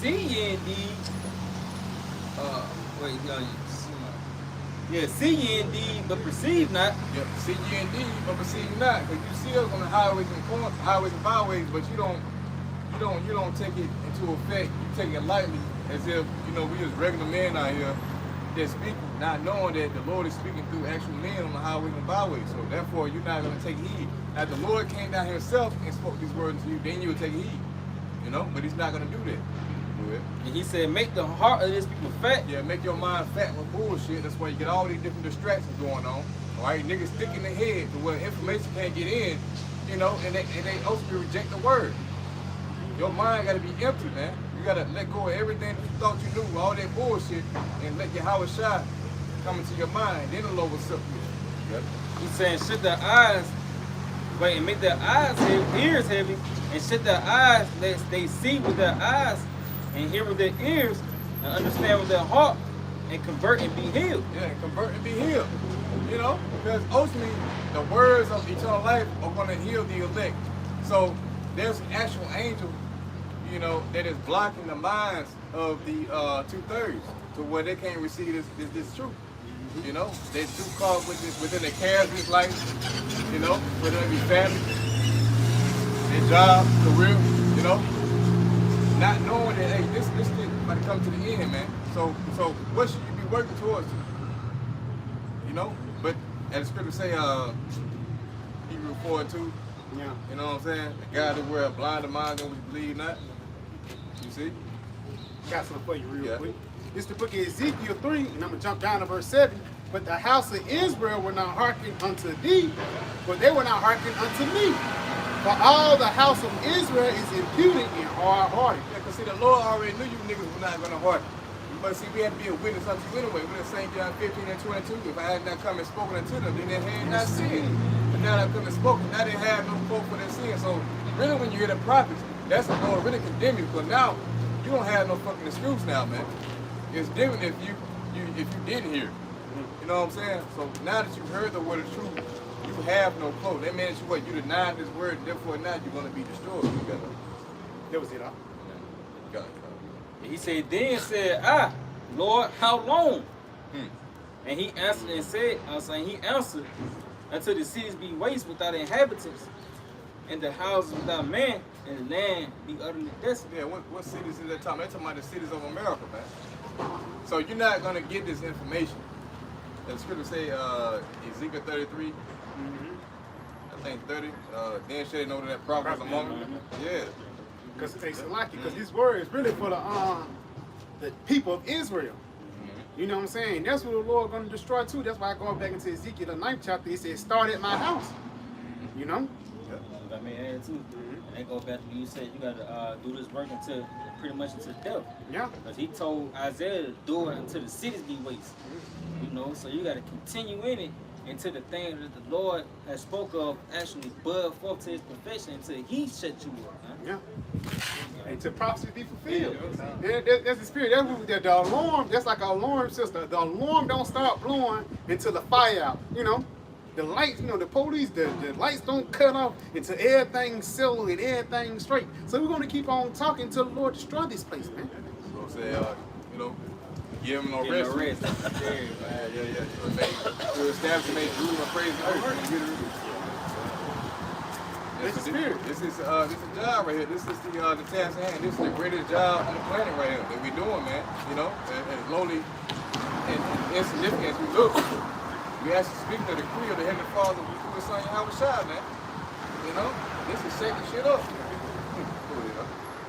See ye indeed. See ye indeed, but perceive not. Yeah, see ye indeed, but perceive not. Because you see us on the highways and byways, but you don't take it into effect. You take it lightly, as if we just regular men out here that speaking, not knowing that the Lord is speaking through actual men on the highways and byways. So therefore, you're not going to take heed. Now, the Lord came down himself and spoke these words to you, then you will take heed. But He's not going to do that. And He said, make the heart of this people fat. Yeah, make your mind fat with bullshit. That's why you get all these different distractions going on. All right, niggas stick in the head to where information can't get in, and they ultimately reject the word. Your mind got to be empty, man. You got to let go of everything that you thought you knew, all that bullshit, and let YAHAWASHI come into your mind. Then the Lord will suck you. Yep. He's saying, shut their eyes, and make their eyes ears heavy, and shut their eyes, lest they see with their eyes, and hear with their ears, and understand with their heart, and convert and be healed. Yeah, and convert and be healed. Because ultimately, the words of eternal life are going to heal the elect. So there's an actual angel, that is blocking the minds of the 2/3 to where they can't receive this truth. They do cause within their character's life, whether it be family, their job, career, not knowing that, hey, this thing about to come to the end, man. So what should you be working towards? But as the scripture say, Hebrews 4:2, Yeah. you know what I'm saying? The God that we're blind to mind and we believe not. You see? Got something for you real quick. This is the book of Ezekiel 3, and I'm going to jump down to verse 7. But the house of Israel will not hearken unto thee, but they will not hearken unto me. For all the house of Israel is imputed and hard-hearted. Yeah, because see, the Lord already knew you niggas were not going to hearken. But see, we had to be a witness unto you anyway. We're in St. John 15 and 22. If I had not come and spoken unto them, then they had not sinned. But now that I've come and spoken, now they have no hope for their sin. So really, when you hear the prophets, that's the Lord really condemn you. But now, you don't have no fucking excuse now, man. It's different if you didn't hear. You know what I'm saying? So now that you've heard the word of truth, you you have no cloak. That means what? You denied this word, therefore now you're going to be destroyed. You got That was it, huh? He said, then said, Lord, how long? And he answered and said, he answered, until the cities be waste without inhabitants, and the houses without man, and the land be utterly desolate. Yeah, what cities is that talking? They're talking about the cities of America, man. So you're not going to get this information. The scripture say, Ezekiel 33, I think 30, then shall they know that prophet was among them. Yeah. Because this word is really for the people of Israel. You know what I'm saying? That's what the Lord going to destroy too. That's why going back into Ezekiel the 9th chapter, he said, start at my house. You know? If I may add too, and that goes back to you said you got to do this work until pretty much until death. Yeah. Because he told Isaiah to do it until the cities be waste. You know, so you got to continue in it until the thing that the Lord has spoke of actually bud forth to his perfection until he shut you up. Huh? Yeah. Until prophecy be fulfilled. That's the spirit. That's the alarm. That's like an alarm system. The alarm don't start blowing until the fire out. You know, the lights. You know, the police. The lights don't cut off until everything's settled and everything's straight. So we're gonna keep on talking until the Lord destroy this place, man. So say, you know, give them no rest. Yeah. To establish and make Jerusalem praise the earth. It's the spirit. This is a job right here. This is the task at hand. This is the greatest job on the planet right here that we're doing, man. You know, as lowly and insignificant as we look, we actually speak to the decree of the Heavenly Father through His Son YAHAWASHI, man. You know, this is shaking shit up.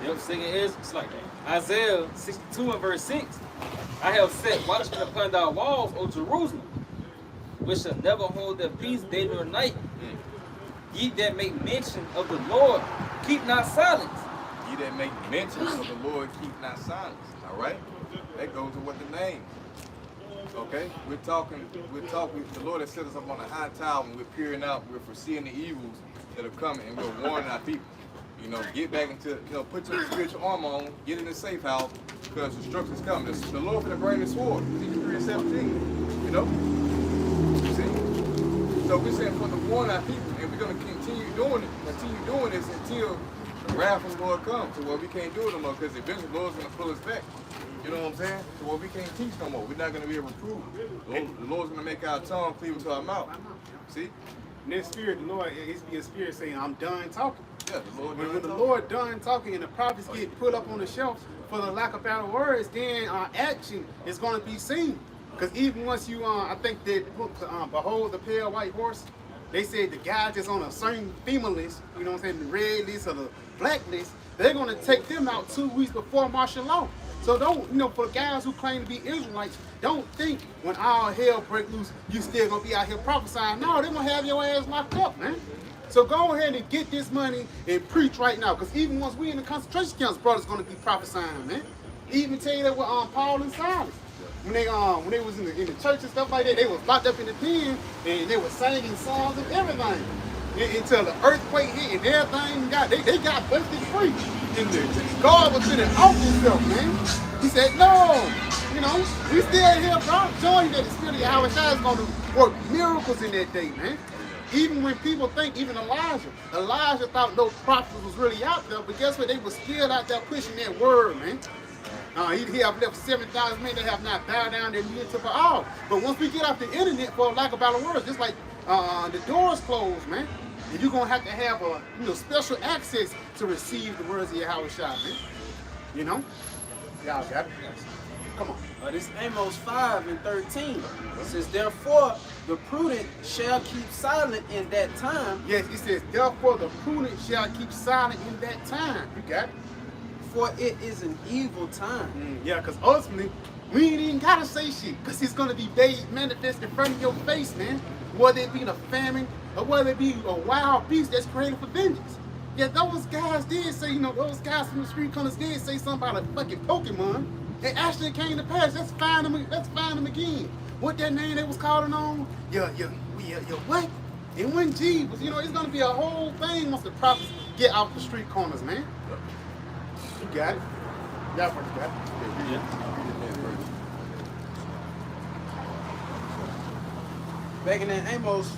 Yep, singing is it's like that. Isaiah 62 and verse 6. I have set watchmen upon thy walls, O Jerusalem, which shall never hold their peace day nor night. Ye that make mention of the Lord, keep not silence. Ye that make mention of the Lord, keep not silence. All right? That goes with what the name. Okay? The Lord has set us up on a high tower and we're peering out, we're foreseeing the evils that are coming and we're warning our people. You know, get back into, you know, put your spiritual armor on, get in the safe house, because destruction is coming. The Lord going to bring the sword. Ezekiel 3:17. You know? See? So we're saying for the warn our people, and we're going to continue doing this until the wrath of the Lord comes. So we can't do it no more, because eventually the Lord's going to pull us back. You know what I'm saying? So we can't teach no more. We're not going to be able to prove. The Lord's going to make our tongue cleave to our mouth. See? And that spirit, the Lord, it's be a spirit saying, I'm done talking. Yeah, the Lord when the Lord done talking and the prophets get put up on the shelf for the lack of better words, then action is going to be seen. Because even once you, I think that Behold the Pale White Horse, they said the guys that's on a certain FEMA list, you know what I'm saying, the red list or the black list, they're going to take them out 2 weeks before martial law. So don't, you know, for guys who claim to be Israelites, don't think when all hell break loose, you still going to be out here prophesying. No, they're going to have your ass locked up, man. So go ahead and get this money and preach right now. Because even once we in the concentration camps, brothers going to be prophesying, man. Even tell you that with Paul and Silas. When they was in the church and stuff like that, they was locked up in the pen and they were singing songs and everything. Until the earthquake hit and everything they got busted free. And God was sitting off himself, man. He said, no, you know, we still here, bro. Showing you that the spirit of YAHAWASHI is going to work miracles in that day, man. Even when people think, even Elijah thought no prophets was really out there, but guess what? They were still out there pushing that word, man. He have left 7,000 men that have not bowed down their knee to Baal. But once we get off the internet for lack of better words, just like the doors closed, man, and you're gonna have to have a special access to receive the words of YAHAWASHI, man. You know? Y'all got it. Come on. This Amos 5 and 13. It says, therefore, the prudent shall keep silent in that time. Yes, it says, therefore, the prudent shall keep silent in that time. You got it? For it is an evil time. Yeah, because ultimately, we ain't even got to say shit. Because it's going to be manifest in front of your face, man. Whether it be a famine or whether it be a wild beast that's created for vengeance. Yeah, those guys did say, those guys from the street corners did say something about a fucking Pokemon. It actually came to pass. Let's find them again. What that name they was calling on? Yeah, what? It wasn't Jesus. It's gonna be a whole thing once the prophets get out the street corners, man. You got it. Y'all first got it. Yeah. Back in that Amos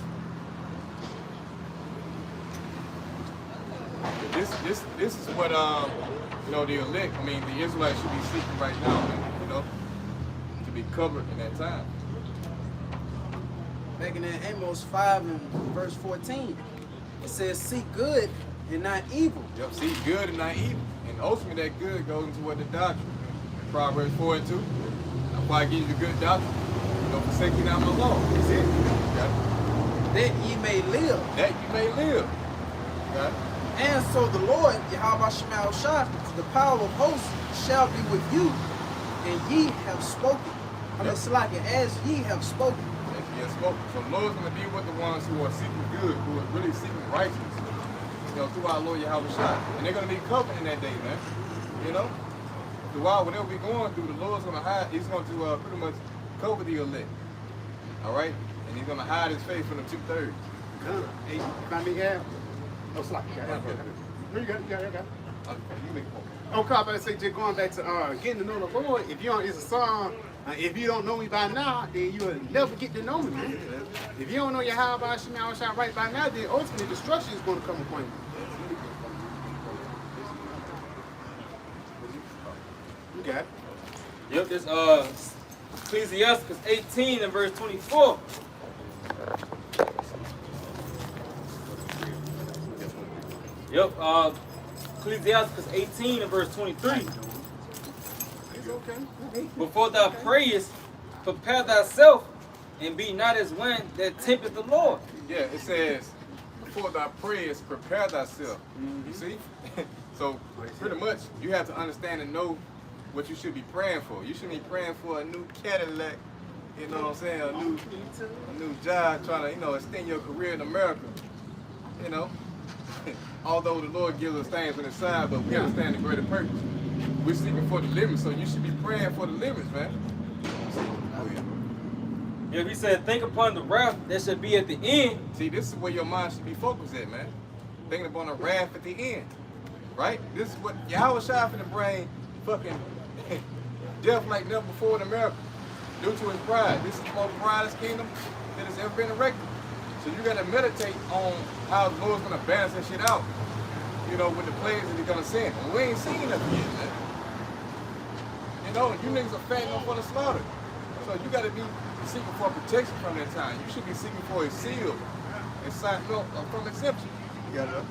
this is what you know, the elect, I mean the Israelites should be seeking right now, man, you know, to be covered in that time. Back in that Amos 5 and verse 14, it says, seek good and not evil. Yep, seek good and not evil. And ultimately that good goes into what the doctrine. Proverbs 4 and 2. That's why I give you the good doctrine. Don't forsake you not my law. That's it. Okay. That ye may live. That you may live. Okay. And so the Lord, YAHAWASHI, the power of hosts, shall be with you, and ye have spoken. I mean, it's like as ye have spoken. As ye have spoken. So the Lord's going to be with the ones who are seeking good, who are really seeking righteousness, you know, through our Lord YAHAWASHI. And they're going to be covered in that day, man. You know? Throughout whatever we're going through, the Lord's going to hide, he's going to pretty much cover the elect. All right? And he's going to hide his face from the 2/3. Hey, if I may add, no slack. You got it. No, you got it. You make a point. I'm about to say, just going back to getting to know the Lord. If you don't, it's a song. If you don't know me by now, then you'll never get to know me, man. If you don't know YAHAWASHI right by now, then ultimately destruction is going to come upon you. You got it. Yep, this Ecclesiastes 18 and verse 24. Yep, Ecclesiastes 18 and verse 23. It's okay. Before thou prayest, prepare thyself, and be not as one that tempteth the Lord. Yeah, it says, before thou prayest, prepare thyself. You see? So, pretty much, you have to understand and know what you should be praying for. You should be praying for a new Cadillac, you know what I'm saying? A new job, trying to, you know, extend your career in America. You know? Although the Lord gives us things on His side, but we understand the greater purpose. We're seeking for the limits, so you should be praying for the limits, man. Oh, yeah. Yeah, he said, think upon the wrath that shall be at the end. See, this is where your mind should be focused at, man. Thinking upon the wrath at the end, right? This is what YAHAWASHI finna bring fucking death like never before in America due to his pride. This is the most proudest kingdom that has ever been erected. So you gotta meditate on how the Lord's gonna balance that shit out, you know, with the plagues that He's gonna send. And we ain't seen nothing yet, man. You know, you niggas are fatting up for the slaughter. So you gotta be seeking for protection from that time. You should be seeking for His seal and sign from exemption. You got it?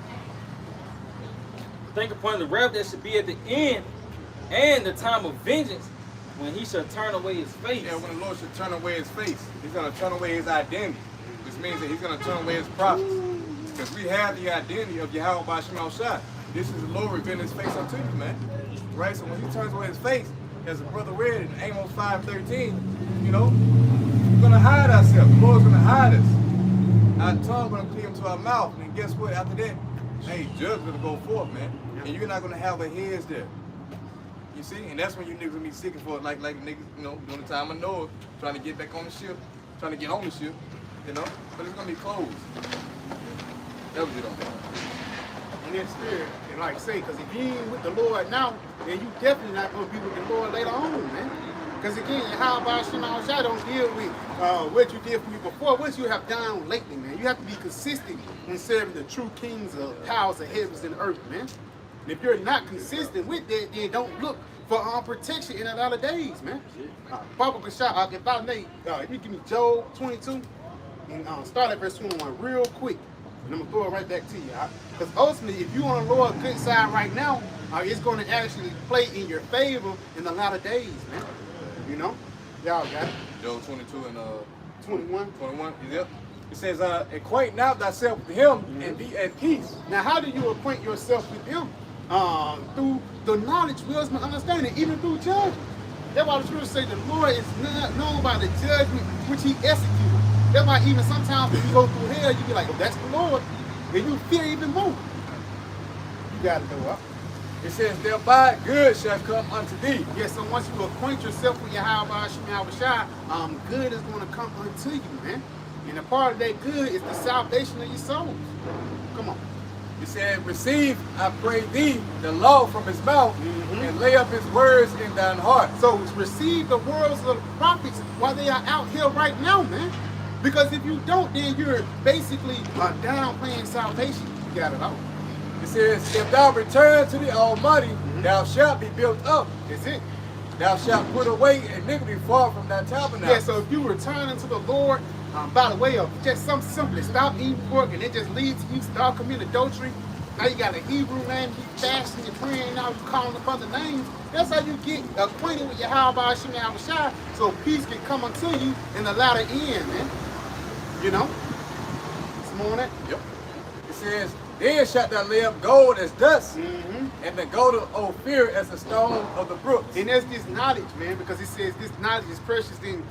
Think upon the wrath that should be at the end, and the time of vengeance, when He shall turn away His face. Yeah, when the Lord should turn away His face, He's gonna turn away His identity. Which means that He's going to turn away His prophets. Because we have the identity of YAHAWASHI. This is the Lord revealing His face unto you, man. Right? So when He turns away His face, as the brother read in Amos 5:13, you know, we're going to hide ourselves. The Lord's going to hide us. Our tongue going to cleave to our mouth. And guess what? After that, hey, judgment's going to go forth, man. And you're not going to have a heads there. You see? And that's when you niggas going to be seeking for it, like niggas, you know, during the time of Noah, trying to get back on the ship, trying to get on the ship. You know, but it's gonna be closed. That was it on that. In that spirit, and like I say, because if you ain't with the Lord now, then you definitely not gonna be with the Lord later on, man. Because again, YAHAWASHI don't deal with what you did for me before, what you have done lately, man. You have to be consistent in serving the true kings of powers of heavens and earth, man. And if you're not consistent with that, then don't look for protection in a lot of days, man. Barak, if I may, if you give me Job 22. And start at verse 21 real quick, and I'm going to throw it right back to you. Because ultimately, if you're on the Lord's good side right now, it's going to actually play in your favor in a lot of days, man. You know? Y'all got it? Job 22 and 21. 21, yep. It says, acquaint now thyself with Him and be at peace. Now, how do you acquaint yourself with Him? Through the knowledge, wisdom, and understanding, even through judgment. That's why the scriptures say the Lord is not known by the judgment which He executes. That's why even sometimes when you go through hell, you be like, oh, that's the Lord. And you fear even more. You got to know up. It says, thereby good shall come unto thee. Yes, so once you acquaint yourself with YAHAWASHI, good is going to come unto you, man. And a part of that good is the salvation of your souls. Come on. It said, receive, I pray thee, the law from His mouth, and lay up His words in thine heart. So receive the words of the prophets while they are out here right now, man. Because if you don't, then you're basically downplaying salvation. You got it out. It says, if thou return to the Almighty, thou shalt be built up. That's it. Thou shalt put away iniquity far from thy tabernacle. Yeah, so if you return unto the Lord, by the way of just something simple, stop eating pork and it just leads to you start committing adultery. Now you got a Hebrew name, you fasting, you're praying, now you calling upon the names. That's how you get acquainted with YAHAWASHI, YAHAWASHI, so peace can come unto you in the latter end, man. You know? Some more on that? Yep. It says, then shalt thou lay up gold as dust, and the gold of Ophir as a stone of the brooks. And that's this knowledge, man, because it says this knowledge is precious than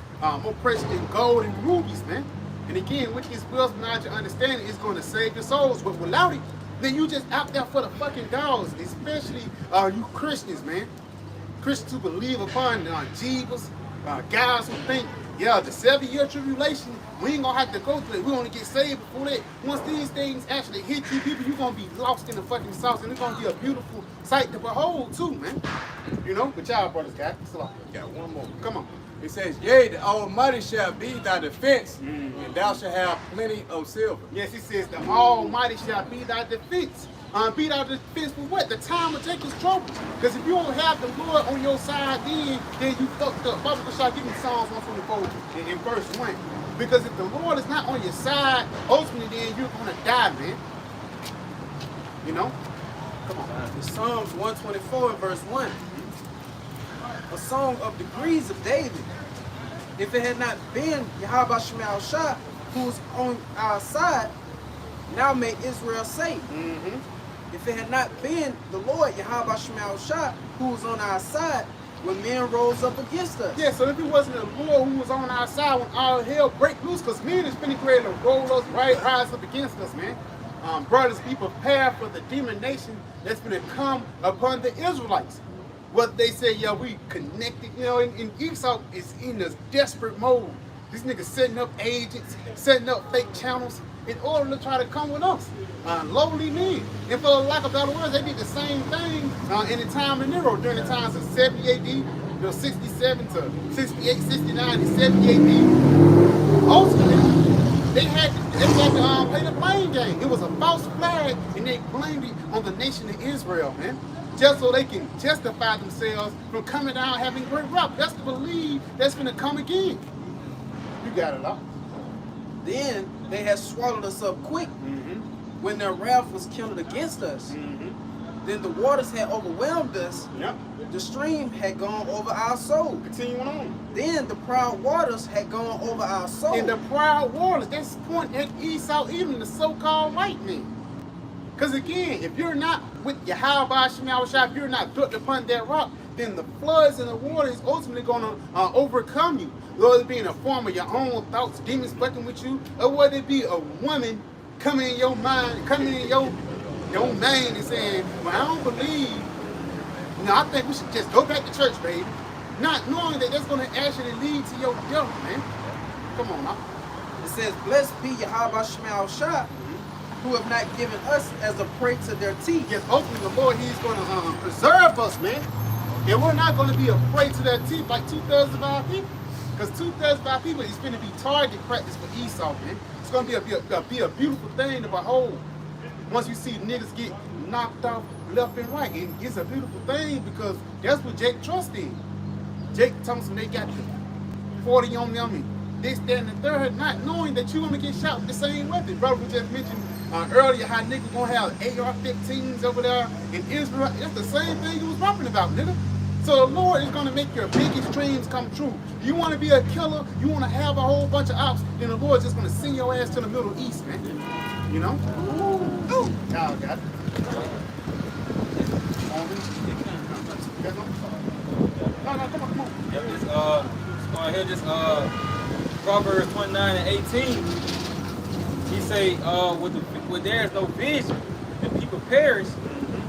more precious than gold and rubies, man. And again, with this wisdom, knowledge, and understanding, it's going to save your souls. But without it, then you just out there for the fucking dogs, especially you Christians, man. Christians who believe upon Jesus, guys who think, yeah, the 7-year tribulation, we ain't gonna have to go through it. We only get saved before that. Once these things actually hit you people, you're gonna be lost in the fucking sauce, and it's gonna be a beautiful sight to behold too, man. You know, but y'all brothers got Got one more. come on. It says, yea, the Almighty shall be thy defense, and thou shalt have plenty of silver. Yes, it says the Almighty shall be thy defense. Be thy defense for what? The time of Jacob's trouble. Because if you don't have the Lord on your side, then you fucked up. Bible shall give me Psalms 124 in verse 1. Because if the Lord is not on your side, ultimately then you're gonna die, man. You know? Come on. Psalms 124 and verse 1. A song of degrees of David. If it had not been YAHAWASHI, who's on our side, now may Israel say. If it had not been the Lord YAHAWASHI, who's on our side, when men rose up against us. Yeah, so if it wasn't the Lord who was on our side when all hell break loose, because men is finna create to roll us rise up against us, man. Brothers, be prepared for the demon nation that's gonna come upon the Israelites. What they say, yeah, we connected, you know, and Esau is in this desperate mode. These niggas setting up agents, setting up fake channels in order to try to come with us. Lowly men. And for the lack of better words, they did the same thing in the time of Nero, during the times of 70 AD, you know, 67 to 68, 69, and 70 AD. Ultimately, they had to play the blame game. It was a false flag, and they blamed it on the nation of Israel, man. Just so they can justify themselves from coming down having great rock. That's to believe that's gonna come again. You got it, up. Then they had swallowed us up quick when their wrath was kindled against us. Then the waters had overwhelmed us. Yep. The stream had gone over our soul. Continuing on. Then the proud waters had gone over our soul. And the proud waters, that's pointing at Esau, even the so-called white man. Because again, if you're not with YAHAWASHI, if you're not built upon that rock, then the floods and the water is ultimately going to overcome you. Whether it be in the form of your own thoughts, demons fucking with you, or whether it be a woman coming in your mind, coming in your mind and saying, well, I don't believe, you know, I think we should just go back to church, baby. Not knowing that that's going to actually lead to your death, man. Come on now. It says, blessed be YAHAWASHI, who have not given us as a prey to their teeth. Yes, ultimately the Lord, He's going to preserve us, man. And we're not going to be a prey to their teeth like 2/3 of our people. Because 2/3 of our people is going to be target practice for Esau, man. It's going to be a beautiful thing to behold. Once you see niggas get knocked off left and right, and it's a beautiful thing because that's what Jake trusted in. Jake Thompson, they got the 40 on them and this, that, and the third, not knowing that you're going to get shot with the same weapon. Brother, we just mentioned earlier how niggas going to have AR-15s over there in Israel. That's the same thing you was rapping about, nigga. So the Lord is going to make your biggest dreams come true. You want to be a killer, you want to have a whole bunch of ops, then the Lord's just going to send your ass to the Middle East, man. You know? Ooh. Y'all got it. No, come on. Yep, this going here, this Proverbs 29 and 18. He say, where there is no vision, the people perish,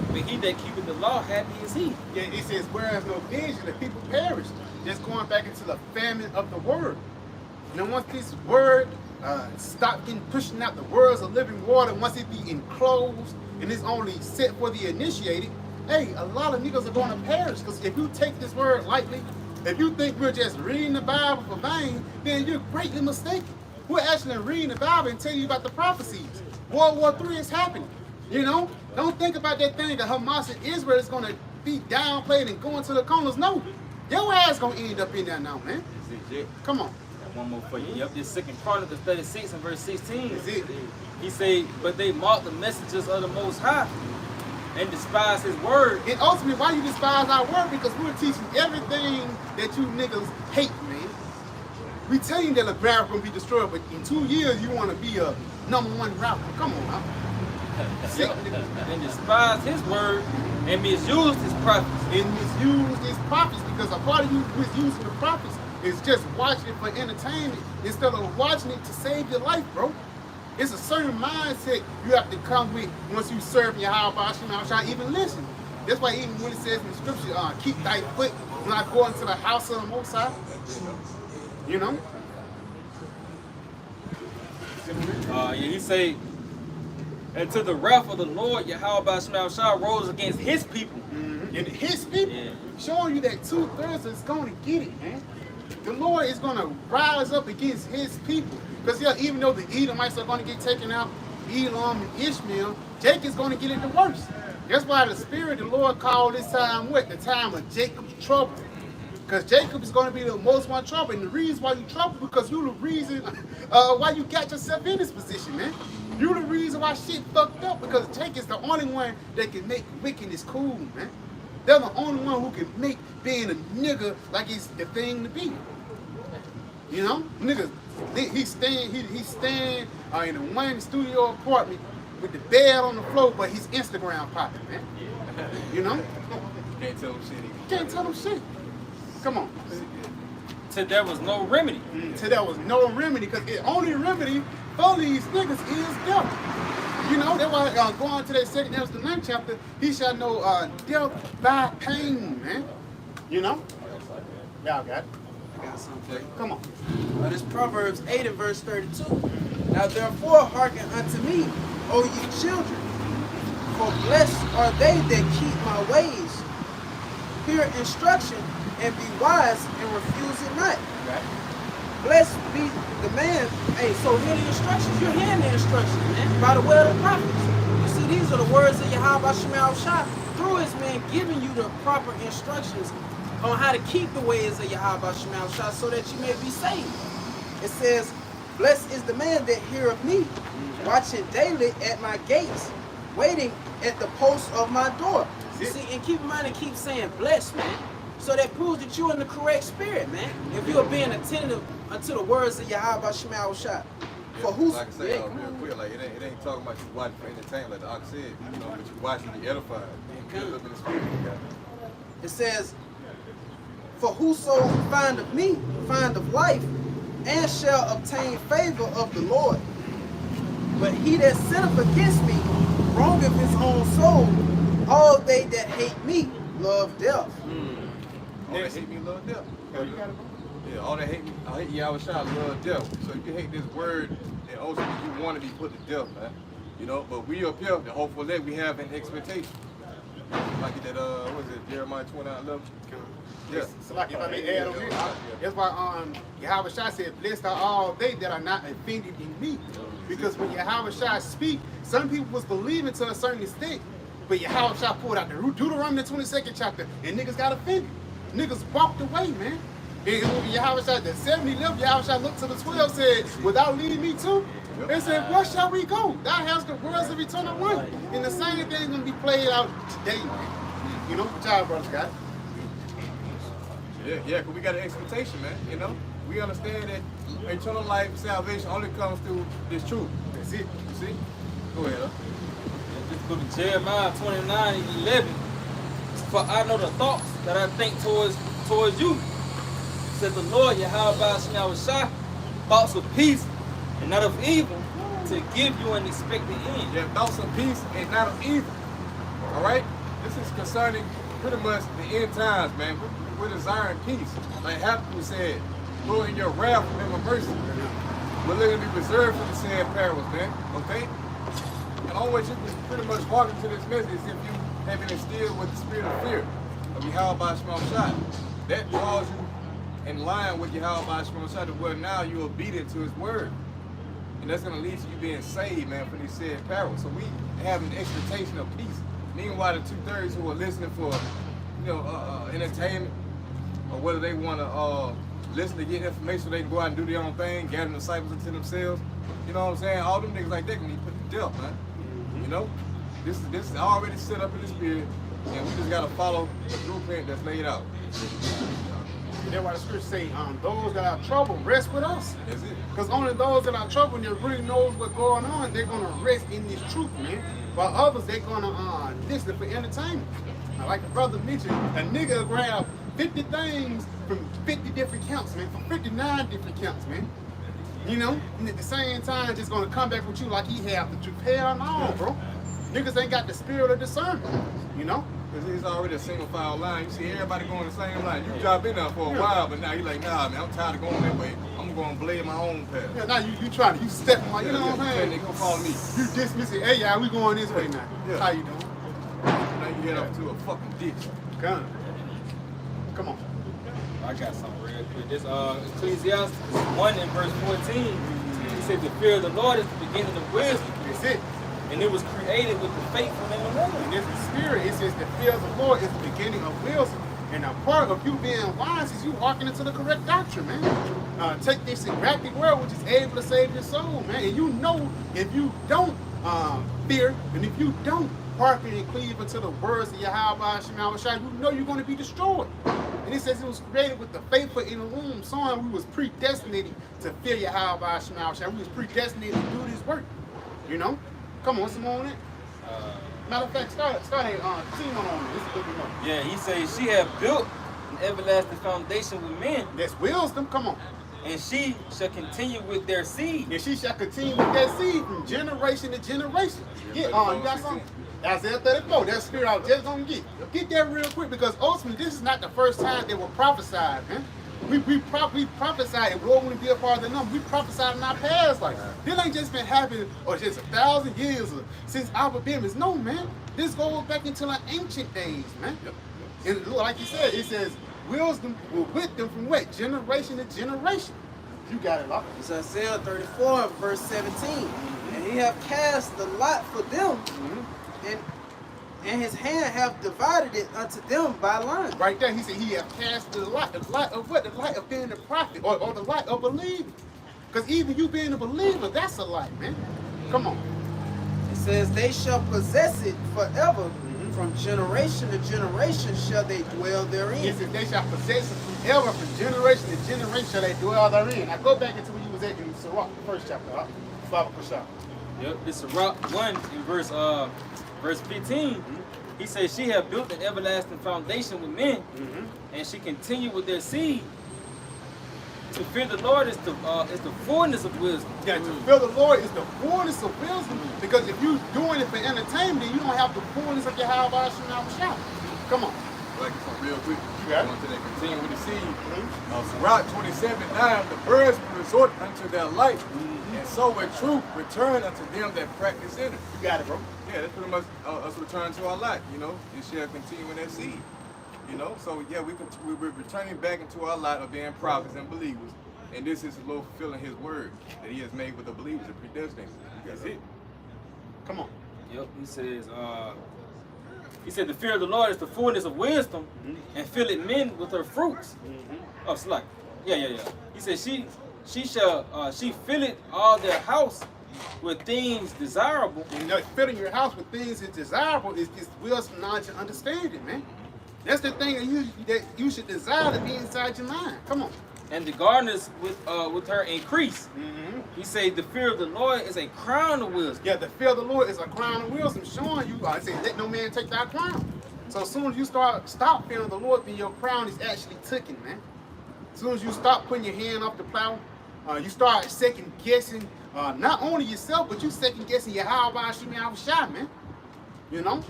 but he that keepeth the law, happy is he. Yeah, it says, whereas no vision, the people perish. Just going back into the famine of the word. And then once this word stop pushing out the words of living water, once it be enclosed and it's only set for the initiated, hey, a lot of niggas are going to perish. Because if you take this word lightly, if you think we're just reading the Bible for vain, then you're greatly mistaken. We're actually reading the Bible and telling you about the prophecies. World War III is happening. You know, don't think about that thing that Hamas and Israel is gonna be downplayed and going to the corners. No, your ass gonna end up in there now, man. Come on. One more for you. Yep, this 2 Chronicles 36 and verse 16. That's it. He say, but they mocked the messengers of the Most High and despised his word. And ultimately, why you despise our word? Because we're teaching everything that you niggas hate, man. We tell you that Barak gonna be destroyed, but in 2 years you want to be a #1 rapper. Come on, now. Sick niggas. And despised his word and misused his prophets. And misused his prophets, because a part of you misusing the prophets is just watching it for entertainment instead of watching it to save your life, bro. It's a certain mindset you have to come with once you serve YAHAWASHI, even listen. That's why even when it says in the scripture, keep thy foot not going to the house of the Most High, you know? Yeah, he say, and to the wrath of the Lord, YAHAWASHI rose against his people. And his people, Yeah. showing you that 2/3 is going to get it, man. The Lord is going to rise up against his people. Because yeah, even though the Edomites are going to get taken out, Elam and Ishmael, Jacob's going to get it the worst. That's why the Spirit of the Lord called this time what? The time of Jacob's trouble. Because Jacob is going to be the most one trouble. And the reason why you trouble, because you the reason why you got yourself in this position, man. You the reason why shit fucked up, because Jacob's the only one that can make wickedness cool, man. They're the only one who can make being a nigga like it's the thing to be. You know? Niggas, he's staying in a one studio apartment with the bed on the floor, but he's Instagram popping, man. You know? Can't tell them shit. Can't tell them shit. Come on. Till there was no remedy. Till there was no remedy, because the only remedy for these niggas is death. You know, that's why going to that second, that was the 9th chapter, he shall know death by pain, man. You know? Y'all got it. I got something. Come on. This Proverbs 8 and verse 32. Now therefore hearken unto me, O ye children, for blessed are they that keep my ways. Hear instruction and be wise and refuse it not. Right. Blessed be the man. Hey, so hear the instructions. You're hearing the instructions, man, by the way of the prophets. You see, these are the words of YAHAWASHI through his man, giving you the proper instructions on how to keep the ways of YAHAWASHI so that you may be saved. It says, blessed is the man that heareth me, watching daily at my gates, waiting at the post of my door. You see, and keep in mind and keep saying blessed, man. So that proves that you're in the correct spirit, man. If you're being attentive unto the words of YAHAWASHI. For who's like I say, real quick, like it ain't talking about you watching for entertainment, like the ox said, you know, but you watching to be edified. You build up in the spirit, you got it. It says, for whoso findeth me, findeth life, and shall obtain favor of the Lord. But he that sinneth against me, wrongeth his own soul. All they that hate me love death. All that hate me love death. Yeah, all that hate me, I hate YAHAWASHI love death. So if you hate this word, then ultimately you want to be put to death, man. You know, but we up here, the hopeful that we have an expectation. Like that, what is it, Jeremiah 29:11? Yeah. So like if I may add on here, that's why YAHAWASHI said, blessed are all they that are not offended in me. Because when YAHAWASHI speak, some people was believing to a certain extent, but YAHAWASHI pulled out the Deuteronomy 22nd chapter, and niggas got offended. Niggas walked away, man. And when YAHAWASHI, the 70 left, YAHAWASHI looked to the 12, said, without leading me too? They said, where shall we go? Thou hast the worlds of eternal one. And the same thing is going to be played out today, man. You know, what y'all brothers got? Yeah, because we got an expectation, man. You know, we understand that eternal life, salvation only comes through this truth. That's it. You see? Go ahead, huh? This book of Jeremiah 29:11. For I know the thoughts that I think towards you, said the Lord YAHAWASHI, thoughts of peace and not of evil, to give you an expected end. Yeah, thoughts of peace and not of evil. All right? This is concerning pretty much the end times, man. We're desiring peace. Like Halal said, Lord, in your wrath, remember mercy. We're looking to be reserved for the sad parables, man. Okay? And always you can pretty much walk into this message if you have been instilled with the spirit of fear of YAHAWASHI. That draws you in line with YAHAWASHI to where now you're obedient to his word. And that's gonna lead to you being saved, man, for these said parables. So we have an expectation of peace. Meanwhile, the 2/3 who are listening for, entertainment, or whether they want to listen to get information so they can go out and do their own thing, gather disciples into themselves. You know what I'm saying? All them niggas like that can be put to death, man. You know, this is already set up in the spirit, and we just gotta follow the blueprint that's laid out. That's why the scripture say, those that are troubled, rest with us. That's it. Because only those that are troubled and really knows what's going on, they're gonna rest in this truth, man. While others, they're gonna listen for entertainment. Now, like the brother mentioned, a nigga grab 50 things from 50 different camps, man, from 59 different camps, man. You know, and at the same time, just gonna come back with you like he have the truth. Hell no, bro. Niggas ain't got the spirit of discernment, you know? Because it's already a single file line. You see everybody going the same line. You drop in there for a while, but now you're like, nah, man, I'm tired of going that way. I'm going to blade my own path. Yeah, now you trying to, you stepping like, you know what I'm saying? They gonna follow me. You dismiss it, hey, y'all, we going this way now. Yeah. How you doing? Now you head off to a fucking ditch. Gun. Come on. I got something real quick. This Ecclesiastes 1 and verse 14. He said the fear of the Lord is the beginning of wisdom. That's it. And it was created with the faithful and the And womb. this is spirit. It says the fear of the Lord is the beginning of wisdom. And a part of you being wise is you walking into the correct doctrine, man. Take this engrafted word which is able to save your soul, man. And you know if you don't fear, and if you don't hearken and cleave unto the words of YAHAWASHI, you know you're going to be destroyed. And it says it was created with the faithful in the womb, showing we was predestinated to fear YAHAWASHI. We was predestinated to do this work, you know. Come on, some more on it. Matter of fact, start a team on it. This is good to know. Yeah, he says she had built an everlasting foundation with men, That's wisdom. Come on. and she shall continue with their seed. And she shall continue with that seed from generation to generation. Get on. You got something? Isaiah 34. That's the spirit I was just going to get. Get that real quick because ultimately this is not the first time they were prophesied, man. We prophesied and we don't want to be a part of the number. We prophesied in our past like this ain't just been happening or just 1,000 years or since our beginnings. No, man. This goes back into the ancient days, man. And like you said, it says wisdom will with them from what? Generation to generation. You got it, Locke. It's Isaiah 34, verse 17. And he have cast the lot for them, and his hand have divided it unto them by line. Right there, he said he have cast the light. The light of what? The light of being a prophet or the light of believing. Because even you being a believer, that's a light, man. Come on. It says, they shall possess it forever. From generation to generation shall they dwell therein. He says they shall possess it forever, from generation to generation shall they dwell therein. Now go back into where you was at in Sirach, the first chapter, Baba Kushah. Yep, this is Rock 1 in verse 15. He says she had built an everlasting foundation with men, and she continued with their seed. To fear the Lord is the fullness of wisdom. Yeah, to fear the Lord is the fullness of wisdom. Because if you're doing it for entertainment, you don't have the fullness of YAHAWASHI. Come on. Like something real quick. You got it. Want to continue with the seed. Sirach 27:9, the birds will resort unto their light, and so with truth return unto them that practice in it. You got it, bro. Yeah, that's pretty much us return to our light, you know. It shall continue in that seed. You know, so yeah, we're returning back into our light of being prophets and believers. And this is the Lord fulfilling his word that he has made with the believers and predestined. That's it. Come on. Yep, he said the fear of the Lord is the fullness of wisdom, and filleth men with her fruits. Oh, slack. Yeah. He said she filleth all their house with things desirable. You know, filling your house with things that's desirable is wisdom, knowledge, and understanding, man. That's the thing that you should desire to be inside your mind. Come on. And the gardeners with her increase. He said the fear of the Lord is a crown of wisdom. Yeah, the fear of the Lord is a crown of wisdom, showing you. I say, let no man take thy crown. So as soon as you stop fearing the Lord, then your crown is actually taken, man. As soon as you stop putting your hand off the plow, you start second guessing not only yourself, but you second guessing YAHAWASHI, man. You know.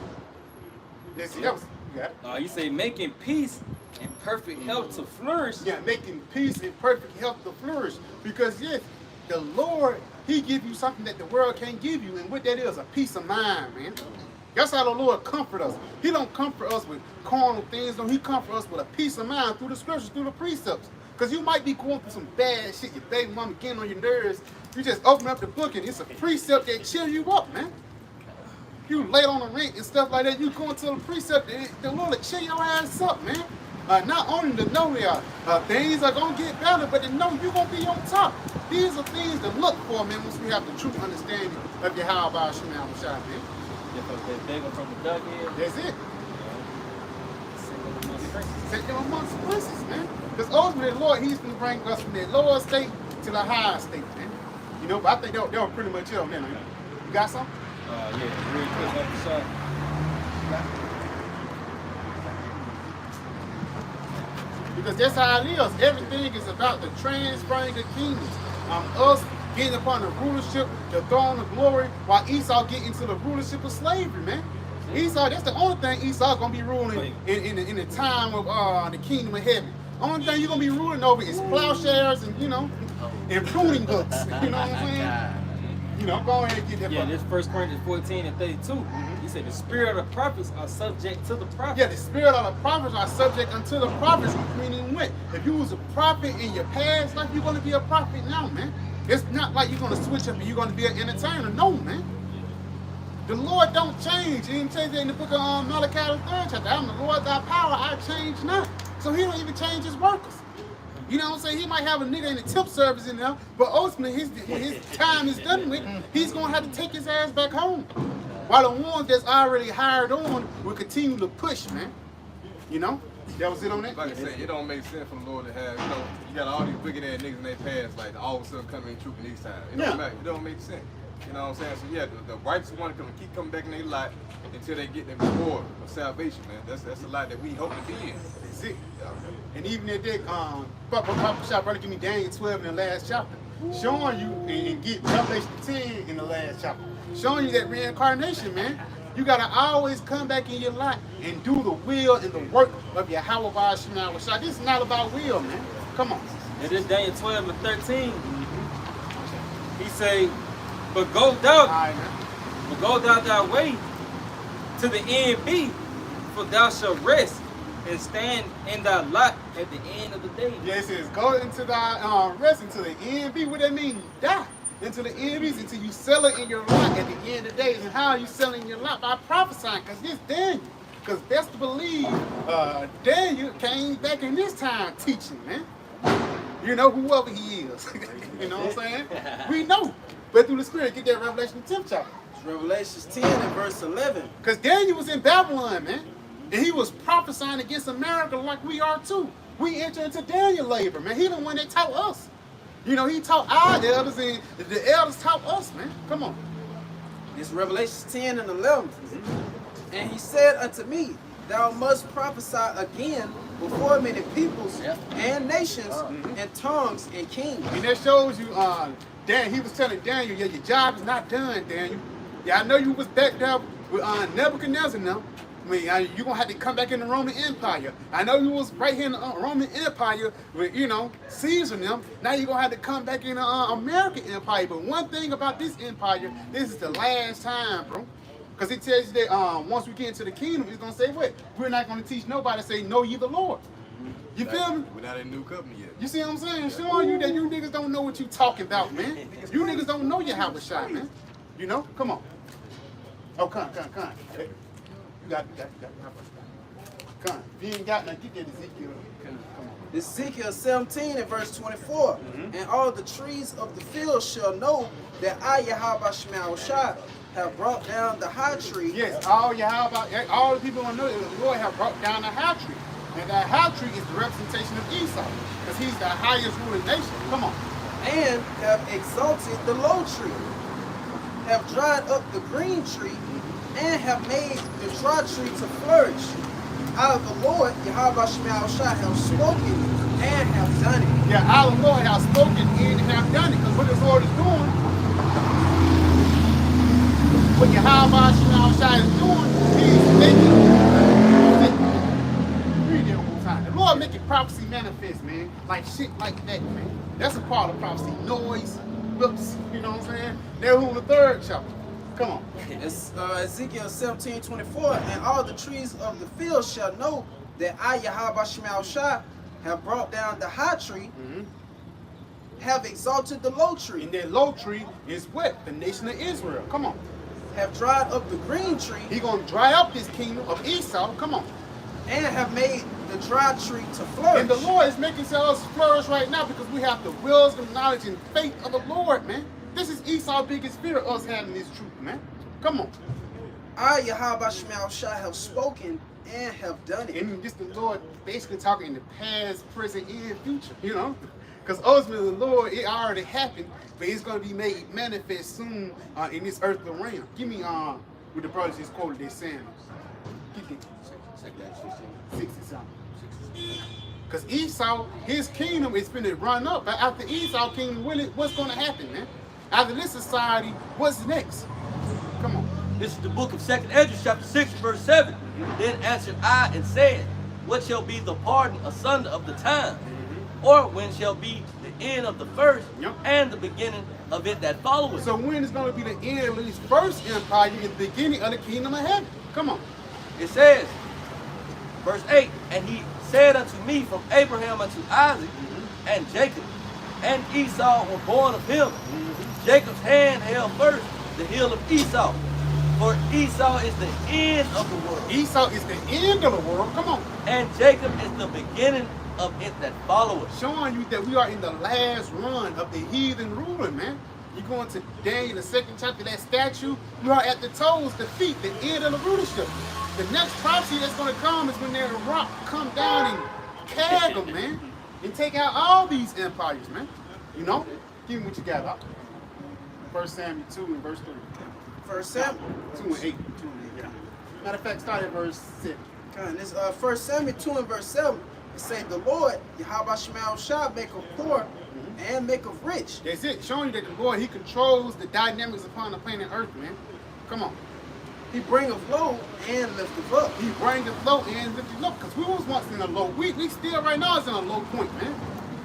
Let's see. You say making peace and perfect health to flourish. Yeah, making peace and perfect health to flourish. Because yes, the Lord, he give you something that the world can't give you. And what that is, a peace of mind, man. That's how the Lord comfort us. He don't comfort us with carnal things. No, he comfort us with a peace of mind through the scriptures, through the precepts. Because you might be going through some bad shit, your baby mama getting on your nerves. You just open up the book and it's a precept that cheer you up, man. You late on the rent and stuff like that, you going to the precept, the Lord will cheer your ass up, man. Not only to know things are going to get better, but to know you're going to be on top. These are things to look for, man, once we have the true understanding of YAHAWASHI, man. They begging from the dug here. That's it. Set them amongst princes, man. Because ultimately, the Lord, He's going to bring us from that lower state to the higher state, man. You know, but I think they were pretty much it on that. You got something? Yeah, real quick off the shot. Because that's how it is. Everything is about the transferring of kingdoms. Us getting upon the rulership, the throne of glory, while Esau getting to the rulership of slavery, man. Esau, that's the only thing Esau gonna be ruling in the time of the kingdom of heaven. Only thing you're gonna be ruling over is plowshares and and pruning hooks. You know what I'm saying? Go ahead and get that. Yeah, this 1 Corinthians 14 and 32. He said the spirit of the prophets are subject to the prophets. Yeah, the spirit of the prophets are subject unto the prophets, meaning what? If you was a prophet in your past life, you're going to be a prophet now, man. It's not like you're going to switch up and you're going to be an entertainer. No, man. The Lord don't change. He didn't say that in the book of Malachi, the 3rd chapter. I'm the Lord thy power, I change not. So he don't even change his workers. You know what I'm saying? He might have a nigga in the tip service in there, but ultimately when his time is done with, he's going to have to take his ass back home. While the ones that's already hired on will continue to push, man. That was it on that? Like I said, it don't make sense for the Lord to have, you got all these wicked ass niggas in their past, like all of a sudden coming in trooping these times. It don't make sense. You know what I'm saying? So yeah, the righteous one keep coming back in their lot until they get their reward of salvation, man. That's a lot that we hope to be in. That's it. And even if they, brother, give me Daniel 12 in the last chapter, showing you and get Revelation 10 in the last chapter, showing you that reincarnation, man. You gotta always come back in your lot and do the will and the work of YAHAWASHI. This is not about will, man. Come on. And this Daniel 12 and 13, he say, but go thou thy way to the end be, for thou shalt rest and stand in thy lot at the end of the day. Yeah, it says, go into thy rest until the end be. What that mean? Die. Until the end be, until you sell it in your lot at the end of the days. And how are you selling your lot? By prophesying, because this Daniel. Because best to believe, Daniel came back in this time teaching, man. Whoever he is. You know what I'm saying? We know. But through the Spirit, get that Revelation 10th chapter. It's Revelation 10 and verse 11. Because Daniel was in Babylon, man. And he was prophesying against America like we are too. We enter into Daniel labor, man. He the one that taught us. He taught our elders, and the elders taught us, man. Come on. It's Revelation 10 and 11. And he said unto me, thou must prophesy again before many peoples and nations and tongues and kings. And that shows you, he was telling Daniel, your job is not done, Daniel. Yeah, I know you was back there with Nebuchadnezzar now. You're going to have to come back in the Roman Empire. I know you was right here in the Roman Empire with, Caesar and them. Now you're going to have to come back in the American Empire. But one thing about this empire, this is the last time, bro. Because it tells you that once we get into the kingdom, it's going to say what? We're not going to teach nobody to say, know ye the Lord. You feel me? We're not in new covenant yet. You see what I'm saying? Showing you that you niggas don't know what you talking about, man. You niggas don't know YAHAWASHI, man. Come on. Oh, come. You got it. Come. If you ain't got nothing, get that Ezekiel. Come on. Ezekiel 17 and verse 24. And all the trees of the field shall know that I, YAHAWASHI, have brought down the high tree. Yes, all the people want to know that the Lord have brought down the high tree. And that high tree is the representation of Esau. Because he's the highest ruling nation. Come on. And have exalted the low tree. Have dried up the green tree. And have made the dry tree to flourish. Out of the Lord, YAHAWASHI have spoken and have done it. Yeah, our Lord has spoken and have done it. Because what the Lord is doing, what YAHAWASHI is doing, he's making, read it one more time. The Lord making prophecy manifest, man. Like shit like that, man. That's a part of prophecy. Noise, looks, you know what I'm saying? They're on the 3rd chapter. Come on. It's Ezekiel 17:24, and all the trees of the field shall know that I, YAHAWASHI, have brought down the high tree, have exalted the low tree, And that low tree is what? The nation of Israel. Come on. have dried up the green tree, He gonna dry up this kingdom of Esau. Come on. and have made the dry tree to flourish. And the Lord is making us flourish right now because we have the wisdom, knowledge, and faith of the Lord, man. This is Esau's biggest fear, us having this truth, man. Come on. I, YAHAWASHI, have spoken and have done it. And just the Lord basically talking in the past, present, and future, you know? Because ultimately the Lord, it already happened, but it's going to be made manifest soon in this earthly realm. Give me with the brothers just quoted their Samuel. 60 something. Because Esau, his kingdom is going to run up. But after Esau kingdom, what's going to happen, man? After this society, what's next? Come on. This is the book of 2nd Ezra, chapter 6, verse 7. Then answered I and said, what shall be the pardon asunder of the time? Or when shall be the end of the first and the beginning of it that followeth? So when is going to be the end of this first empire and the beginning of the kingdom of heaven? Come on. It says, verse 8, and he said unto me, from Abraham unto Isaac and Jacob and Esau were born of him. Jacob's hand held first the heel of Esau, for Esau is the end of the world. Esau is the end of the world. Come on. And Jacob is the beginning of it that followeth. Showing you that we are in the last run of the heathen ruler, man. You go into Daniel, the 2nd chapter, that statue, you are at the toes, the feet, the end of the rulership. The next prophecy that's going to come is when their rock come down and cag them, man, and take out all these empires, man. You know? Give me what you got, up. 1 Samuel 2 and verse 3. 1 Samuel 2 and 8. Yeah. Matter of fact, start at verse 6. Okay, this 1 Samuel 2 and verse 7. It say the Lord, YAHAWASHI, make of poor and make of rich. That's it. Showing you that the Lord, he controls the dynamics upon the planet Earth, man. Come on. He bringeth low and lifteth up. He bringeth low and lifteth up. Because we was once in a low. We still right now is in a low point, man.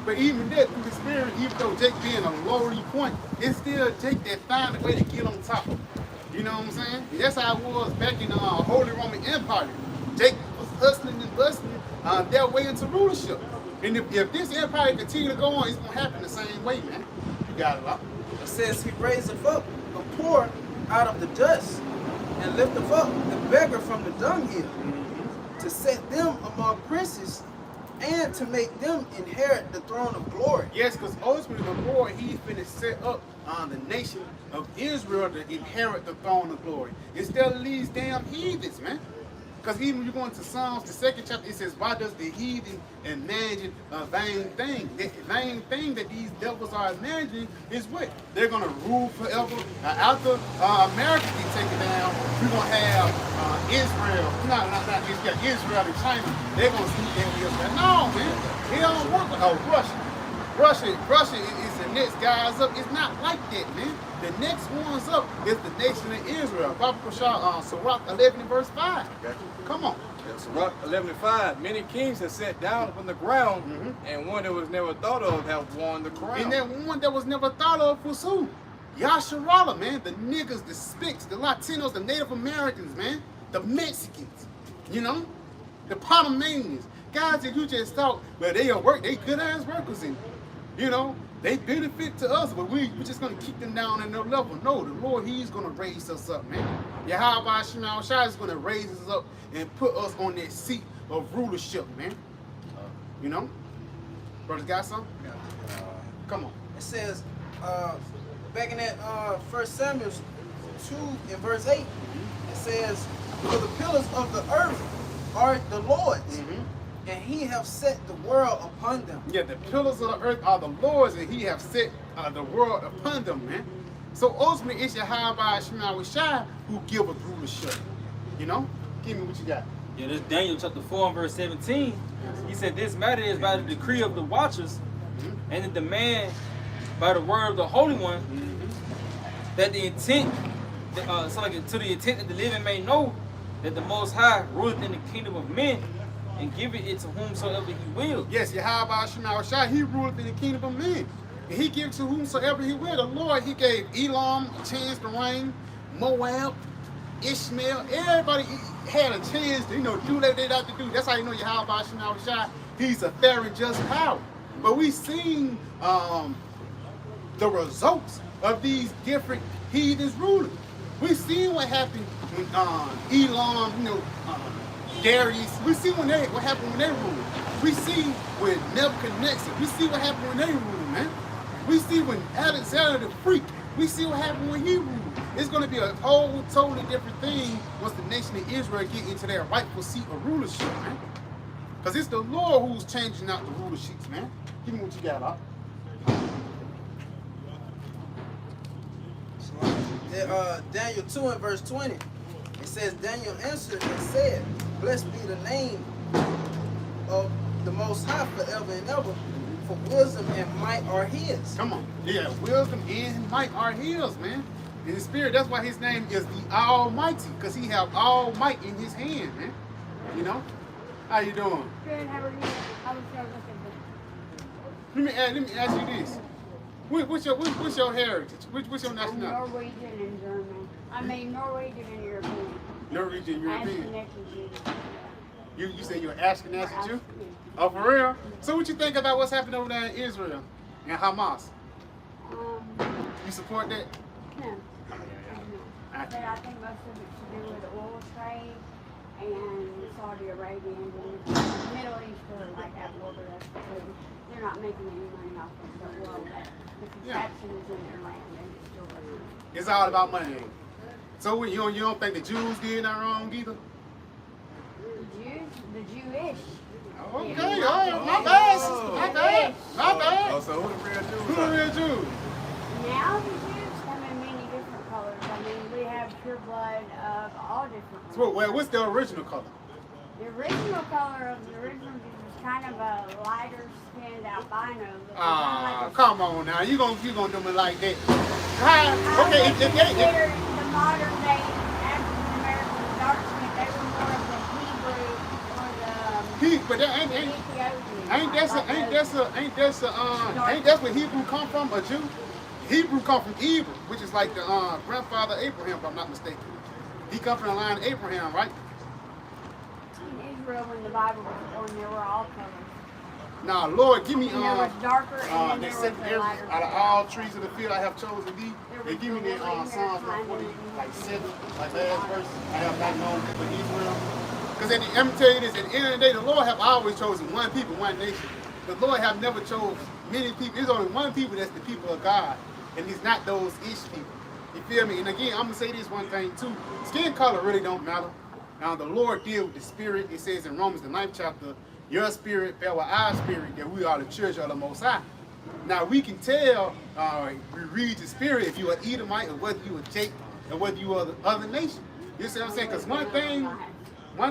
But even that, through the Spirit, even though Jake being a lowly point, it's still Jake that find a way to get on top. You know what I'm saying? And that's how it was back in the Holy Roman Empire. Jake was hustling and bustling their way into rulership. And if this empire continue to go on, it's going to happen the same way, man. You got it, up. It says he raiseth up the poor out of the dust and lifteth up the beggar from the dunghill to set them among princes and to make them inherit the throne of glory. Yes, because ultimately the Lord, he's finna set up the nation of Israel to inherit the throne of glory. Instead of these damn heathens, man. Because even when you go into Psalms, the 2nd chapter, it says, why does the heathen imagine a vain thing? The vain thing that these devils are imagining is what? They're going to rule forever. After America gets taken down, we're going to have Israel. Not Israel, Israel and China. They're going to see them Israel. No, man. It don't work like Russia is the next guys up. It's not like that, man. The next one's up is the nation of Israel. Sirach 11 and verse 5. Okay. Come on. Sirach 11 and 5. Many kings have sat down upon the ground, and one that was never thought of have won the crown. And that one that was never thought of was who? Yasharala, man. The niggas, the Spics, the Latinos, the Native Americans, man. The Mexicans, you know? The Panamanians. Guys that you just thought, well, they good ass workers, and you know, they benefit to us, but we're just going to keep them down at no level. No, the Lord, he's going to raise us up, man. YAHAWASHI is going to raise us up and put us on that seat of rulership, man. You know? Brothers got something? Come on. It says, back in that 1 Samuel 2 and verse 8, it says, for the pillars of the earth are the Lord's, and he have set the world upon them. Yeah, the pillars of the earth are the Lord's, and he have set the world upon them, man. So ultimately, it's YAHAWASHI who give us rulership. You know? Give me what you got. Yeah, this Daniel chapter 4 and verse 17. He said, this matter is by the decree of the watchers and the demand by the word of the Holy One, that the intent, to the intent that the living may know that the Most High ruleth in the kingdom of men and giveth it to whomsoever he will. Yes, YAHAWASHI, he ruleth in the kingdom of men. And he gives to whomsoever he will. The Lord, he gave Elam a chance to reign, Moab, Ishmael, everybody. had a chance to, do what they have to do. That's how you know YAHAWASHI, he's a fair and just power. But we seen the results of these different heathens ruling. We seen what happened when Elam, Darius. We see what happened when they ruled. We see with Nebuchadnezzar. We see what happened when they ruled, man. We see when Alexander the Freak. We see what happened when he ruled. It's going to be a whole totally different thing once the nation of Israel get into their rightful seat of rulership, man. Because it's the Lord who's changing out the rulerships, man. Give me what you got, Daniel 2 and verse 20. It says, Daniel answered and said, blessed be the name of the Most High forever and ever, for wisdom and might are his. Come on. Yeah, wisdom and might are his, man. In the spirit, that's why his name is the Almighty, because he have all might in his hand, man. How you doing? Good, how are you? I was so looking Let me ask you this. What's your heritage? What's your I'm nationality? Norwegian and German. I mean, Norwegian and European. Norwegian, European. Ashkenazi Jew. You say you're an Ashkenazi Jew? Oh, for real? So what you think about what's happening over there in Israel and Hamas? You support that? No. But I think most of it's to do with oil trade and Saudi Arabia and the Middle East are like that war with us because they're not making any money off of the world. The contraption is in their land and it's still running. It's all about money. So you don't think the Jews did that wrong either? The Jewish. Okay, all right, my bad. Oh, so who the real Jews? Who the real Jews? Now the Jews come in many different colors. I mean, we have pure blood of all different colors. So, what's the original color? The original color of the original Jews was kind of a lighter skinned albino. Come on now. You gonna do me like that. Okay, if the modern day African American dark skin, they were more of the Hebrew or the but that ain't that's where Hebrew come from, a Jew? Hebrew come from Hebrew, which is like the grandfather Abraham, if I'm not mistaken. He come from the line of Abraham, right? in Israel when the Bible was born, there were all colors. Now, Lord, give me And there was darker and then they there said was a lighter. out of all trees of the field I have chosen thee. They give me that Psalms There 140, was like 7, like last verse. I have not known for Israel. Because let me tell you this, at the end of the day, the Lord have always chosen one people, one nation. The Lord have never chose many people. There's only one people that's the people of God. And he's not those ish people. You feel me? And again, I'm going to say this one thing too. Skin color really don't matter. Now, the Lord deal with the spirit. It says in Romans, the 9th chapter, your spirit fell with our spirit, that we are the church of the Most High. Now, we can tell, we read the spirit, if you're an Edomite or whether you are Jacob or whether you are the other nation. You see what I'm saying? Because one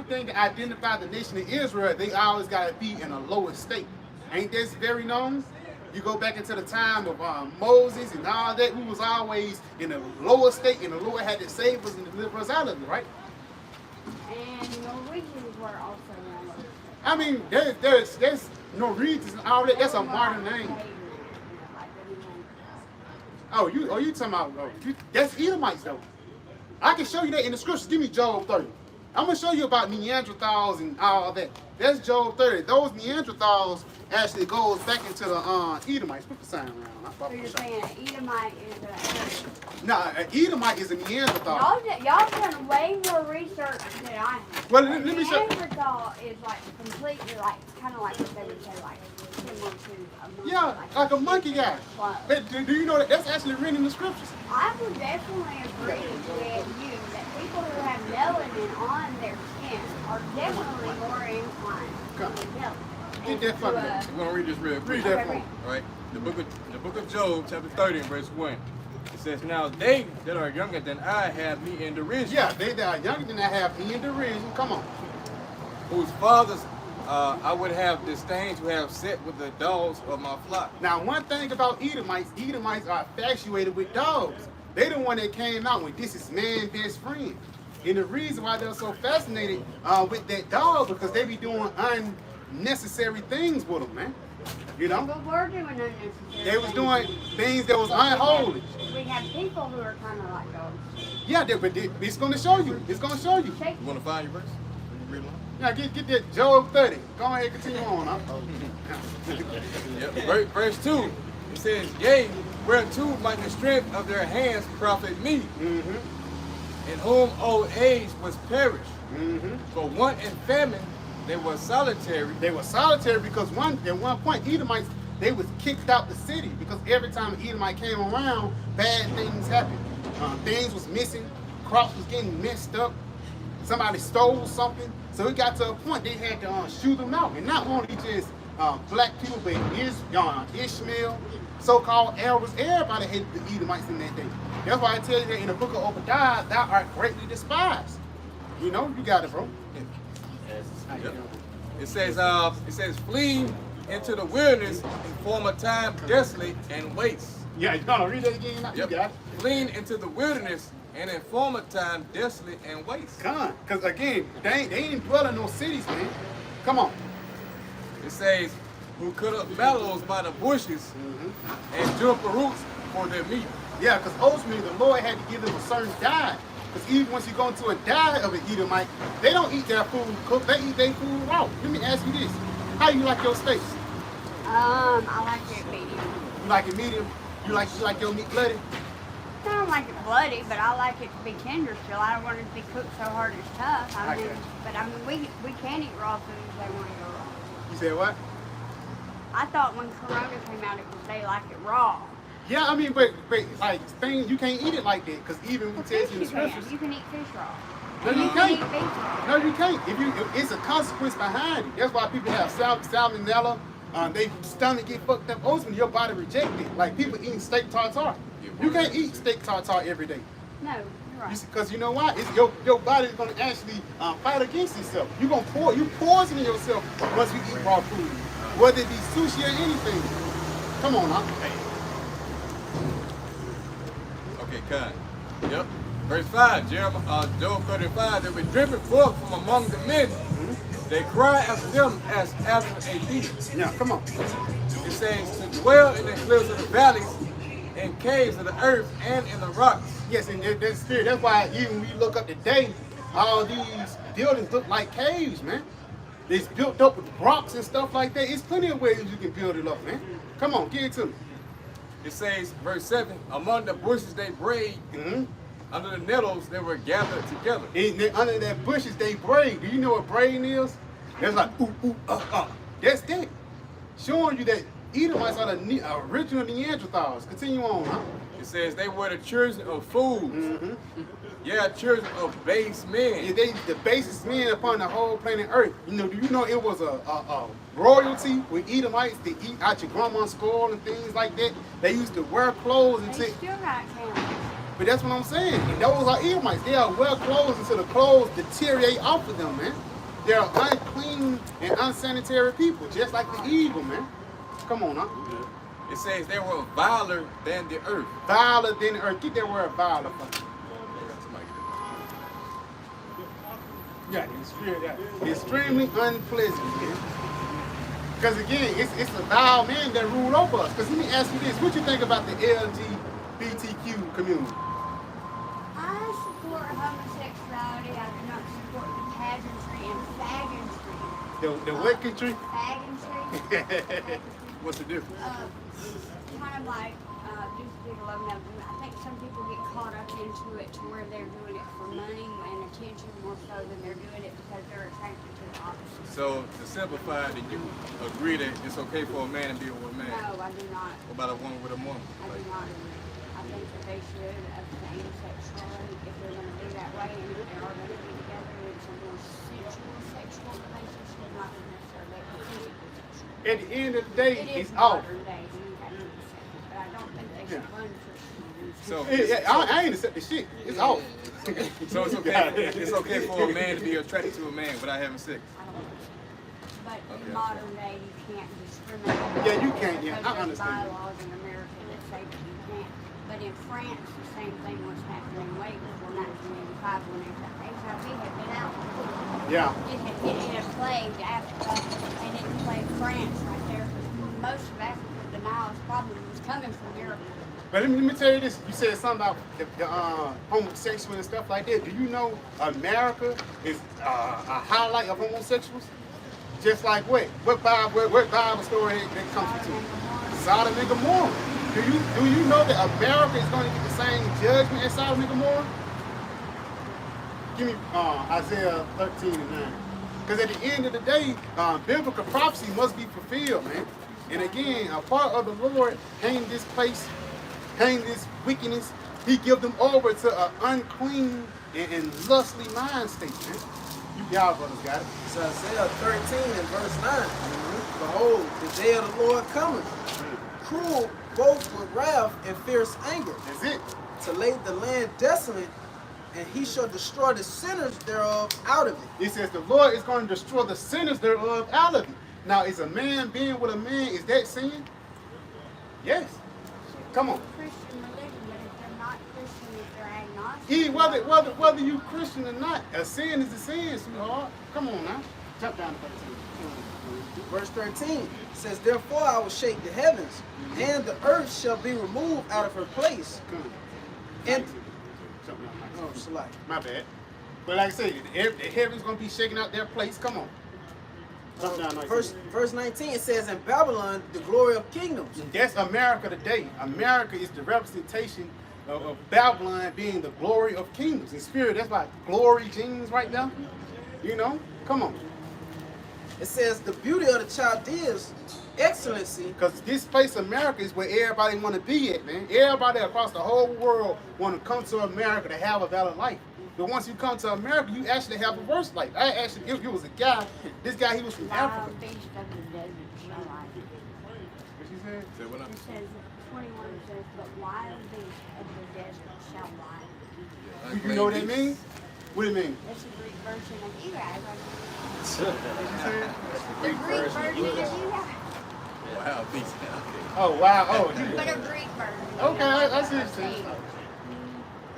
thing to identify the nation of Israel, they always got to be in a lower state. Ain't this very known? You go back into the time of Moses and all that, who was always in a lower state, and the Lord had to save us and deliver us out of it, right? And Norwegians were also known. I mean, there's Norwegians and all that. That's a modern name. Oh, you talking about? That's Edomites though. I can show you that in the scriptures. Give me Job 30. I'm gonna show you about Neanderthals and all that. That's Job 30. Those Neanderthals actually goes back into the Edomites. Put the sign around. So you're saying an Edomite is a... Nah, an Edomite is a Neanderthal. Y'all done way more research than I have. Well, let me show. Neanderthal is like completely like, kind of like what they would say like similar to a monkey. Yeah, like a monkey guy. Close. But do you know that that's actually written in the scriptures? I would definitely agree with you that people who have melanin on their skin are definitely more inclined to be melanin. Get that fucking. I'm gonna read this real quick. Read that for me. All right, the book of Job, chapter 30, and verse 1. It says, "Now they that are younger than I have me in derision." Yeah, they that are younger than I have me in derision. Come on. Whose fathers I would have disdained to have set with the dogs of my flock. Now, one thing about Edomites are infatuated with dogs. They the one that came out with this is man's best friend. And the reason why they're so fascinated with that dog because they be doing unnecessary things with them, man. You know? But we're doing unnecessary They was things. doing things that was unholy. We have people who are kind of like dogs. Yeah, but it's going to show you. It's going to show you. Take You want to find your verse? You read along? Now get that Job 30. Go ahead, continue on. Huh? Yep. Verse 2, it says, yea, whereto might the strength of their hands profit me, in whom old age was perished. For want and famine, they were solitary. They were solitary because at one point, Edomites, they was kicked out the city because every time an Edomite came around, bad things happened. Things was missing, crops was getting messed up, somebody stole something. So it got to a point they had to shoot them out. And not only just black people, but Ishmael, so-called Arabs, everybody hated the Edomites in that day. That's why I tell you that in the book of Obadiah, thou art greatly despised. You know, you got it, bro. Yep. It says, flee into the wilderness in former time desolate and waste. Yeah, you gotta read that again. You Yep. got it. Fleeing into the wilderness and in former time desolate and waste. Come on, because again, they ain't dwell in no cities, man. Come on. It says, who cut up mallows by the bushes and juniper roots for their meat. Yeah, because ultimately the Lord had to give them a certain diet. Because even once you go into a diet of an Edomite, they don't eat their food cooked, they eat their food raw. Let me ask you this. How you like your steaks? I like it medium. You like it medium? You like your meat bloody? I don't like it bloody, but I like it to be tender still. I don't want it to be cooked so hard it's tough. I mean, Okay. but I mean, we can eat raw food if they want to go raw. You said what? I thought when Corona came out, it was they like it raw. Yeah, I mean, but like things, you can't eat it like that. Because even when it Fish tells you in the you can. scriptures, You can eat fish raw. no, And you can can't. eat beef raw. No, you can't. It's a consequence behind it. That's why people have salmonella. They stomach get fucked up. Ultimately, your body rejects it. Like people eating steak tartare. You can't eat steak tartare every day. No, you're right. Because you know why? It's your body is going to actually fight against itself. You poison yourself once you eat raw food, whether it be sushi or anything. Come on, huh? Okay, cut. Yep. Verse 5, Job 35, they were driven forth from among the men. They cry after them as after a thief. Yeah, come on. It says, to dwell in the cliffs of the valleys, in caves of the earth, and in the rocks. Yes, and that's spirit. That's why even when we look up today, all these buildings look like caves, man. It's built up with rocks and stuff like that. It's plenty of ways you can build it up, man. Come on, give it to me. It says, verse 7, among the bushes they brayed, under the nettles they were gathered together. Under that bushes, they braid. Do you know what braiding is? It's like, ooh, ooh, That's that. Showing you that Edomites are the original Neanderthals. Continue on, huh? It says they were the children of fools. Yeah, children of base men. Yeah, they the basest men upon the whole planet Earth. You know, do you know it was a royalty with Edomites to eat out your grandma's skull and things like that? They used to wear clothes They until. still got cannibals. But that's what I'm saying. And those are Edomites. They are wear clothes until the clothes deteriorate off of them, man. They're unclean and unsanitary people, just like the evil, man. Come on, huh? It says they were viler than the earth. Viler than the earth. Get that word viler from me. Yeah, extremely unpleasant, man. Because again, it's the vile men that rule over us. Because let me ask you this, what you think about the LGBTQ community? I support homosexuality. I do not support the pageantry and faggantry. The what country? Faggantry. What's the difference? Kind of like just people loving them. I think some people get caught up into it to where they're doing it for money and attention more so than they're doing it because they're attracted to the opposite. So to simplify, do you agree that it's okay for a man to be with a man? No, I do not. What about a woman with a woman? I do not agree. I think that they should abstain sexually if they're going to be that way and if they are going to be together. It's a more sensual sexual relationship, not necessarily a physical sexual. At the end of the day, It is it's off. modern day, and you have to accept it, but I don't think they should run Christians. So, I ain't accept the shit. It's off. so it's okay. It's okay for a man to be attracted to a man without having sex. I don't think so. But in modern day, you can't discriminate. Yeah, you can't, yeah, I Because there's understand. bylaws in America that say that you can't. But in France, the same thing was happening way before 1985 when HIV had been out. Yeah. It had plagued Africa, and it plagued France right there for most of Africa, the Nile's problem was coming from Europe. But let me tell you this. You said something about the homosexual and stuff like that. Do you know America is a highlight of homosexuals? Just like what? What Bible story that comes to? Sodom and Gomorrah. Do you know that America is going to get the same judgment as Sodom and Gomorrah? Give me Isaiah 13:9. Because at the end of the day, biblical prophecy must be fulfilled, man. And again, a part of the Lord hang this place, hang this wickedness. He give them over to an unclean and lustly mind state, man. Y'all brothers got it. So Isaiah 13 and verse 9. Behold, the day of the Lord cometh, cruel both with wrath and fierce anger, That's it. to lay the land desolate, and he shall destroy the sinners thereof out of it. It says the Lord is going to destroy the sinners thereof out of it. Now, is a man being with a man, is that sin? Yes. Come on. Christian religion, but if they're not Christian, if they're agnostic. Whether you Christian or not, a sin is a sin, sweetheart. Come on now. Jump down to 13. Verse 13 says, therefore I will shake the heavens, and the earth shall be removed out of her place. Come on. And Jump down, oh, Salaki. my bad. But like I said, the heaven's going to be shaking out their place. Come on. Jump down, Verse 19, it says, in Babylon, the glory of kingdoms. That's America today. America is the representation of Babylon being the glory of kingdoms. In spirit, that's like glory jeans right now. You know? Come on. It says, the beauty of the Chaldeans, excellency. Because this place, America, is where everybody want to be at, man. Everybody across the whole world want to come to America to have a better life. But once you come to America, you actually have a worse life. I actually, if you was a guy, this guy, he was from Africa. Wild beast of the desert shall I. What she said? Say what It says, 21 says, but wild beast of the desert shall lie. You know what that means? What do it mean? That's the Greek version of you guys. What she said? The Greek version of you guys. Wow, beast. Okay. Oh, wow. Oh, you, But a Greek version. okay, I see what you're saying.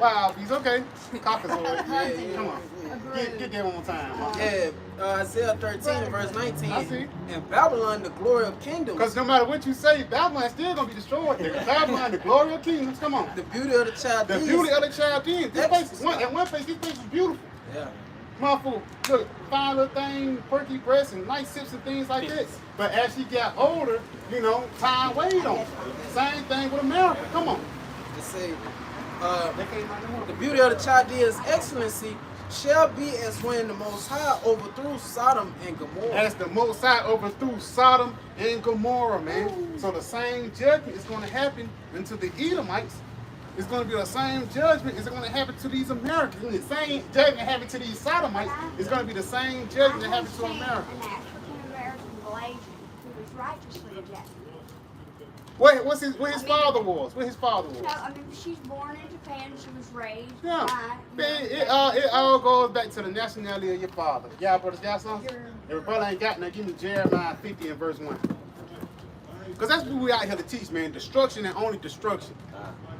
Wow, he's okay. Caucasoid. Come on. Get that one more time. Huh? Yeah, Isaiah 13 and verse 19. I see. In Babylon, the glory of kingdoms. Because no matter what you say, Babylon's still going to be destroyed. Babylon, the glory of kingdoms. Come on. The beauty of the The Chaldeans. beauty of the Chaldeans. This place, at one place, this place is beautiful. Yeah. Motherfucker, look, fine little thing, perky breasts and nice sips and things like that. But as she got older, you know, time weighed on her. Same thing with America. Come on. It say, They came out of the beauty of the Chaldeans' excellency shall be as when the Most High overthrew Sodom and Gomorrah. As the Most High overthrew Sodom and Gomorrah, man. So the same judgment is going to happen unto the Edomites. It's going to be the same judgment is going to happen to these Americans. And the same judgment happened to these Sodomites is going to be the same judgment that happened to America. An African-American Malaysian who was righteously adjusted. Where his father was? Where his father was? No, I mean, she's born in Japan. She was raised Yeah. by. It all goes back to the nationality of your father. Y'all brothers got something? If brother ain't got nothing, give me Jeremiah 50 and verse 1. Because that's what we out here to teach, man. Destruction and only destruction.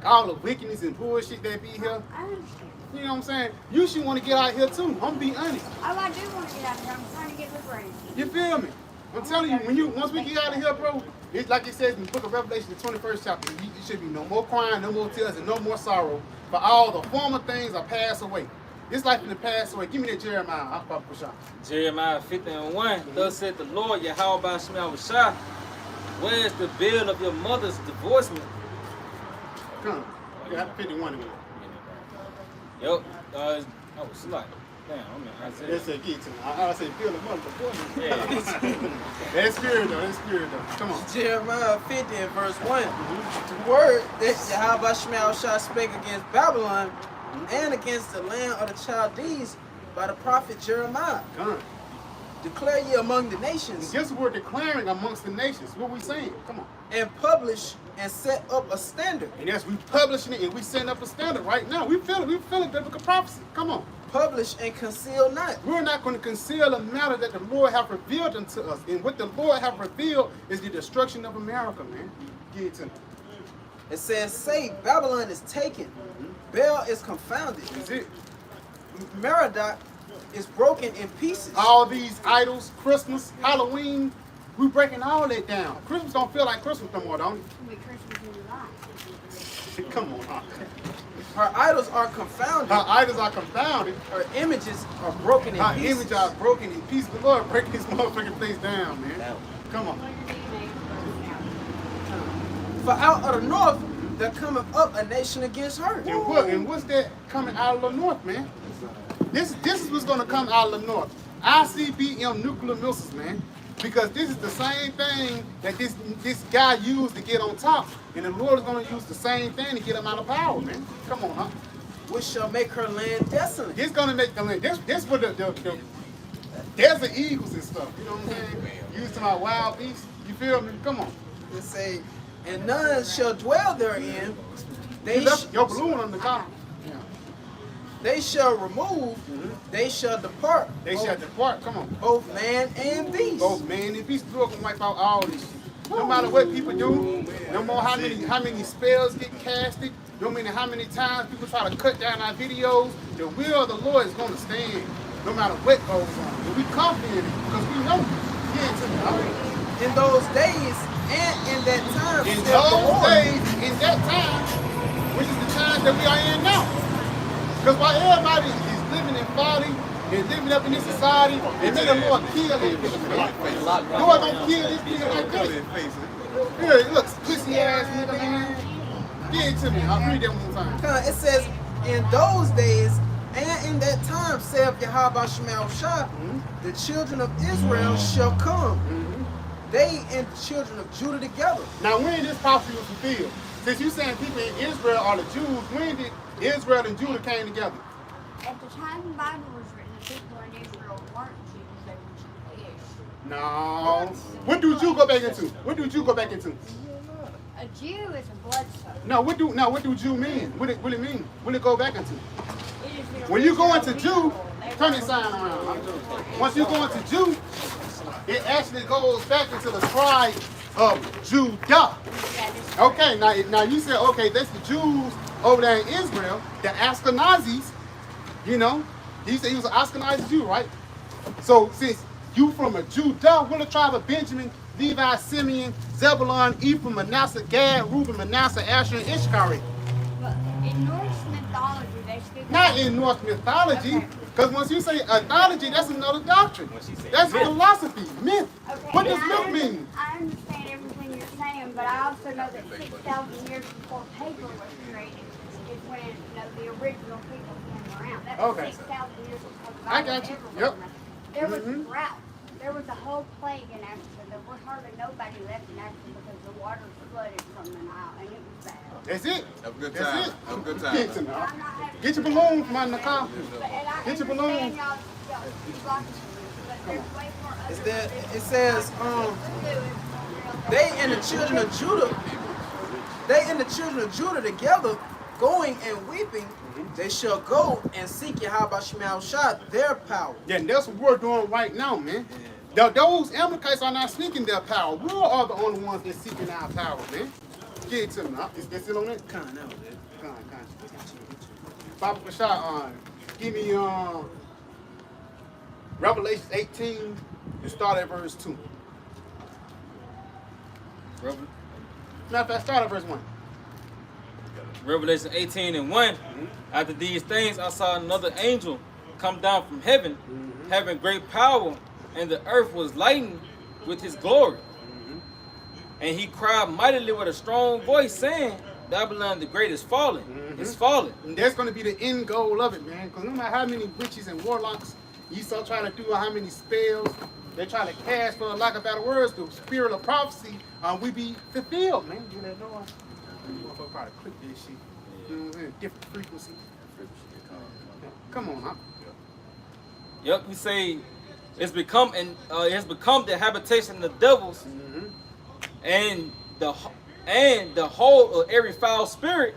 All the wickedness and bullshit that be here. I understand. You know what I'm saying? You should want to get out here too. I'm gonna be honest. Oh, I do want to get out of here. I'm trying to get liberated. You feel me? I'm telling you, once we get out of here, bro, it's like it says in the book of Revelation, the 21st chapter, it should be no more crying, no more tears, and no more sorrow. For all the former things are passed away. This life in the past away. Give me that Jeremiah. I'll probably push out. Jeremiah 50 and 1. Thus said the Lord, YAHAWASHI, where is the bill of your mother's divorcement? Come. You have 51 again. Yo, oh, it's like, damn, I mean, They say get to me. I say feel the money before me. Yeah. That's spirit though. Come on. Jeremiah 50 and verse 1. The word that YAHAWASHI spake against Babylon and against the land of the Chaldees by the prophet Jeremiah. Come on. Declare ye among the nations, Guess what we're declaring amongst the nations? What we saying? Come on. and publish and set up a standard. And as we publishing it and we setting up a standard right now, we feel biblical prophecy. Come on. Publish and conceal not. We're not going to conceal the matter that the Lord have revealed unto us. And what the Lord have revealed is the destruction of America, man. Give it to me. It says, say, Babylon is taken. Baal is confounded. That's it. Merodach is broken in pieces. All these idols, Christmas, Halloween, We breaking all that down. Christmas don't feel like Christmas no more, don't it? It'll be Christmas in your life. Come on, huh? Her idols are confounded. Her idols are confounded. Her images are broken in Her pieces. images are broken in pieces. The Lord break this motherfucking place down, man. Come on. Well, your DNA is broken out. For out of the north there cometh up a nation against her. And what's that coming out of the north, man? This is what's gonna come out of the north. ICBM nuclear missiles, man. Because this is the same thing that this guy used to get on top. And the Lord is gonna use the same thing to get him out of power, man. Come on, huh? Which shall make her land desolate. It's gonna make the land. This for the desert eagles and stuff. You know what I'm saying? Used to my wild beasts. You feel me? Come on. It say, and none shall dwell therein. You left your balloon on the car. They shall remove, they shall depart. They shall depart. Come on. Both man and beast. Both man and beast. The Lord gonna wipe out all this shit. No matter what people do, no more how many spells get casted, no matter how many times people try to cut down our videos, the will of the Lord is gonna stand. No matter what goes on. And we confident in it because we know. In those days and in that time. In saith the those Lord. days, in that time, which is the time that we are in now. Because while everybody is living in folly and living up in this society, they make the Lord kill these people. The Lord don't kill these people like this. Here, it looks pussy ass nigga, man. Give it to me. I'll read that one time. It says, in those days and in that time, saith YAHAWASHI, the children of Israel shall come. They and the children of Judah together. Now, when this prophecy was fulfilled, since you saying people in Israel are the Jews, when did Israel and Judah came together? At the time the Bible was written, the people in Israel weren't Jews, they were Jewish. No. What do Jew go back into? What do Jew go back into? A Jew is a bloodsucker. No, what do Jew mean? What it mean? What it go back into? It is the When you go into original Jew, people. They turn were your sign original around. people. Once you go into Jew, it actually goes back into the tribe of Judah. That is Okay, now you said, okay, that's the Jews over there in Israel, the Ashkenazis, you know. He said he was an Ashkenazi Jew, right? So since you from a Judah, what the tribe of Benjamin, Levi, Simeon, Zebulun, Ephraim, Manasseh, Gad, Reuben, Manasseh, Asher, and Issachar. But in Norse mythology, they speak Not in Norse mythology, because once you say mythology, that's another doctrine. That's philosophy, myth. Okay, What does and myth mean? I understand everything you're saying, but I also know that 6,000 years before paper was created is when the original people came around. That was Okay. 6,000 years before the I Bible got you. ever Yep. was made. There was a drought. There was a whole plague in Africa. There was hardly nobody left in Africa because the waters flooded from the Nile, and it was bad. That's it. Have a good That's time. it. Have a good Get, time. to I'm now. not having Get your balloon from under the car. But, and I Get your understand balloon. y'all you got to, but there's way more other It says, they and the children of Judah, they and the children of Judah together, going and weeping, they shall go and seek YAHAWASHI, their power. Yeah, and that's what we're doing right now, man. Those Amalekites are not seeking their power. We are the only ones that's seeking our power, man. Get it to me. Is it on it? Kind of, man. Baba Bashar, give me Revelation 18 and start at verse 2. Matter of fact, start at verse 1. Revelation 18 and 1. After these things, I saw another angel come down from heaven, having great power, and the earth was lightened with his glory. And he cried mightily with a strong voice, saying, Babylon the Great is fallen. It's fallen. And that's going to be the end goal of it, man. Because no matter how many witches and warlocks Esau trying to do, or how many spells they try to cast, for lack of better words, the spirit of prophecy, we be fulfilled, man. You know, motherfucker probably click this shit. You know what I'm saying? Different frequency. Come on, huh? Yep, he say it has become the habitation of the devils, and the hole of every foul spirit,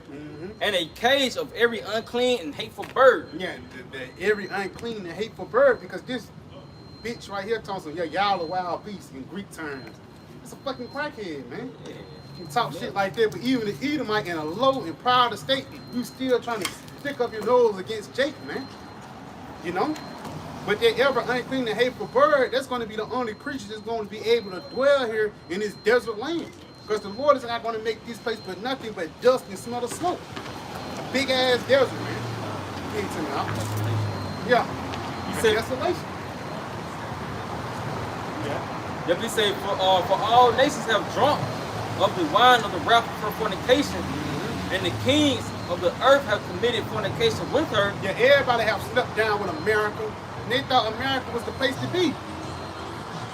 and a cage of every unclean and hateful bird. Yeah, every unclean and hateful bird, because this bitch right here talks some y'all wild beast in Greek terms. It's a fucking crackhead, man. You can talk shit like that, but even the Edomite in a low and proud estate, you still trying to stick up your nose against Jake, man. You know? But that ever unclean and hateful bird, that's going to be the only creature that's going to be able to dwell here in this desert land. Because the Lord is not going to make this place but nothing but dust and smell of smoke. Big ass desert, man. Give it to me, huh? Yeah. You said Desolation. Yeah. Yep, he said, for all nations have drunk of the wine of the wrath of her fornication, and the kings of the earth have committed fornication with her. Yeah, everybody have slept down with America, and they thought America was the place to be.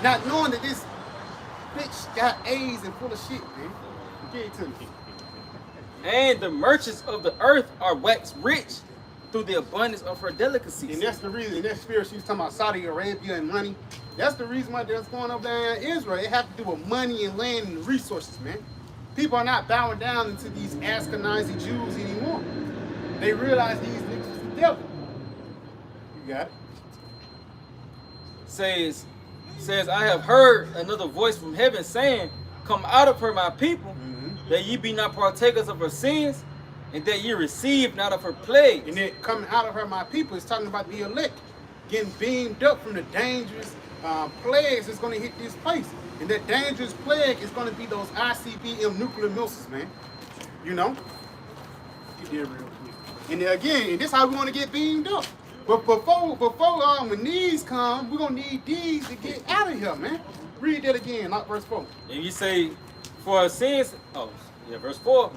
Not knowing that this bitch got AIDS and full of shit, man. Give it to me. And the merchants of the earth are waxed rich through the abundance of her delicacies. And that's the reason, in that spirit, she was talking about Saudi Arabia and money. That's the reason why that's going up there in Israel. It has to do with money and land and resources, man. People are not bowing down into these Ashkenazi Jews anymore. They realize these niggas is the devil. You got it? Says, I have heard another voice from heaven saying, come out of her, my people, that ye be not partakers of her sins, and that ye receive not of her plagues. And then coming out of her, my people, is talking about the elect getting beamed up from the dangerous plagues that's going to hit this place. And that dangerous plague is going to be those ICBM nuclear missiles, man. You know? Get there real quick. And then again, this is how we want to get beamed up. But before when these come, we're going to need these to get out of here, man. Read that again, not verse 4. And you say, for her sins, verse 4.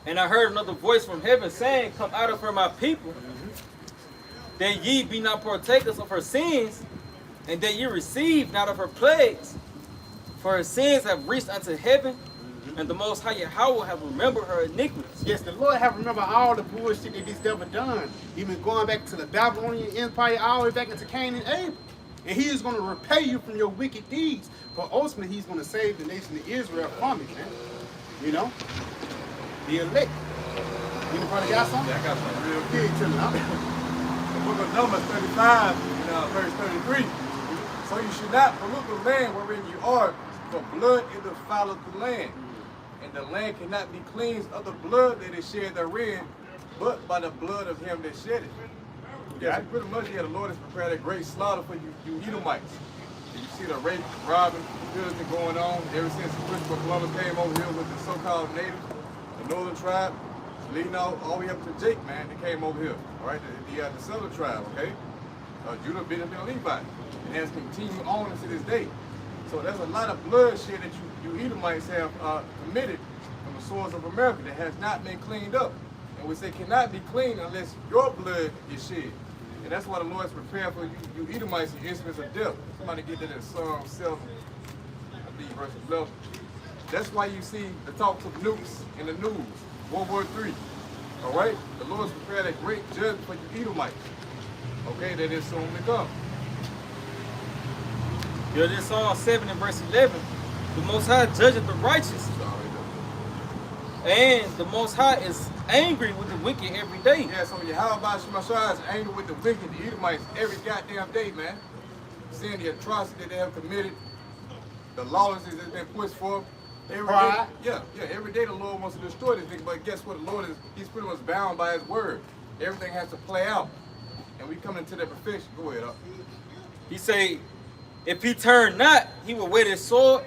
And I heard another voice from heaven saying, come out of her, my people, that ye be not partakers of her sins, and that ye receive not of her plagues. For her sins have reached unto heaven, and the Most High YAHAWAH have remembered her iniquities. Yes, the Lord have remembered all the bullshit that this devil done. Even going back to the Babylonian Empire, all the way back into Cain and Abel. And he is going to repay you from your wicked deeds. But ultimately, he's going to save the nation of Israel from it, man. You know? The elect. Anybody got something? Yeah, I got something real Give it to me, huh? The book of Numbers 35, verse 33. So you should not pollute the land wherein you are, for blood it defileth the land. And the land cannot be cleansed of the blood that is shed therein, but by the blood of him that shed it. Yeah, so pretty much, the Lord has prepared a great slaughter for you Edomites. And you see the rape, robbing, business going on ever since Christopher Columbus came over here with the so-called natives, the northern tribe, leading all the way up to Jake, man, that came over here. All right, the southern tribe, okay? Judah, Benjamin, and Levi. And has continued on to this day. So there's a lot of bloodshed that you Edomites have committed from the soils of America that has not been cleaned up. And we say cannot be cleaned unless your blood is shed. And that's why the Lord is prepared for you Edomites the instruments of death. Somebody get that in Psalm 7, I believe, verse 11. That's why you see the talks of nukes in the news, World War III. All right? The Lord's prepared a great judgment for you Edomites. Okay, that is soon to come. Here in Psalm 7 and verse 11, the Most High judgeth the righteous, and the Most High is angry with the wicked every day. Yeah, so YAHAWASHI is angry with the wicked, the Edomites, every goddamn day, man. Seeing the atrocity that they have committed, the lawlessness that's been pushed forth. Every day, every day the Lord wants to destroy this thing, but guess what? The Lord he's pretty much bound by his word. Everything has to play out. And we come into that perfection. Go ahead, up. He say, if he turn not, he will wet his sword,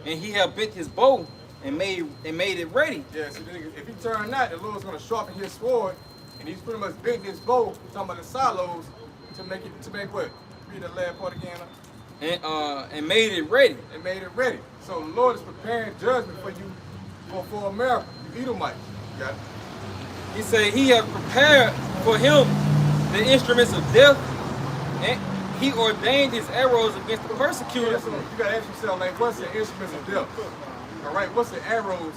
and he have bent his bow and made it ready. Yeah, so if he turn not, the Lord's gonna sharpen his sword, and he's pretty much bent his bow, talking about the silos, to make what? Read that last part again. And made it ready. And made it ready. So the Lord is preparing judgment for you, for America, you Edomites. You got it? He say he have prepared for him the instruments of death, and he ordained his arrows against the persecutors. So you gotta ask yourself, like, what's the instruments of death? All right, what's the arrows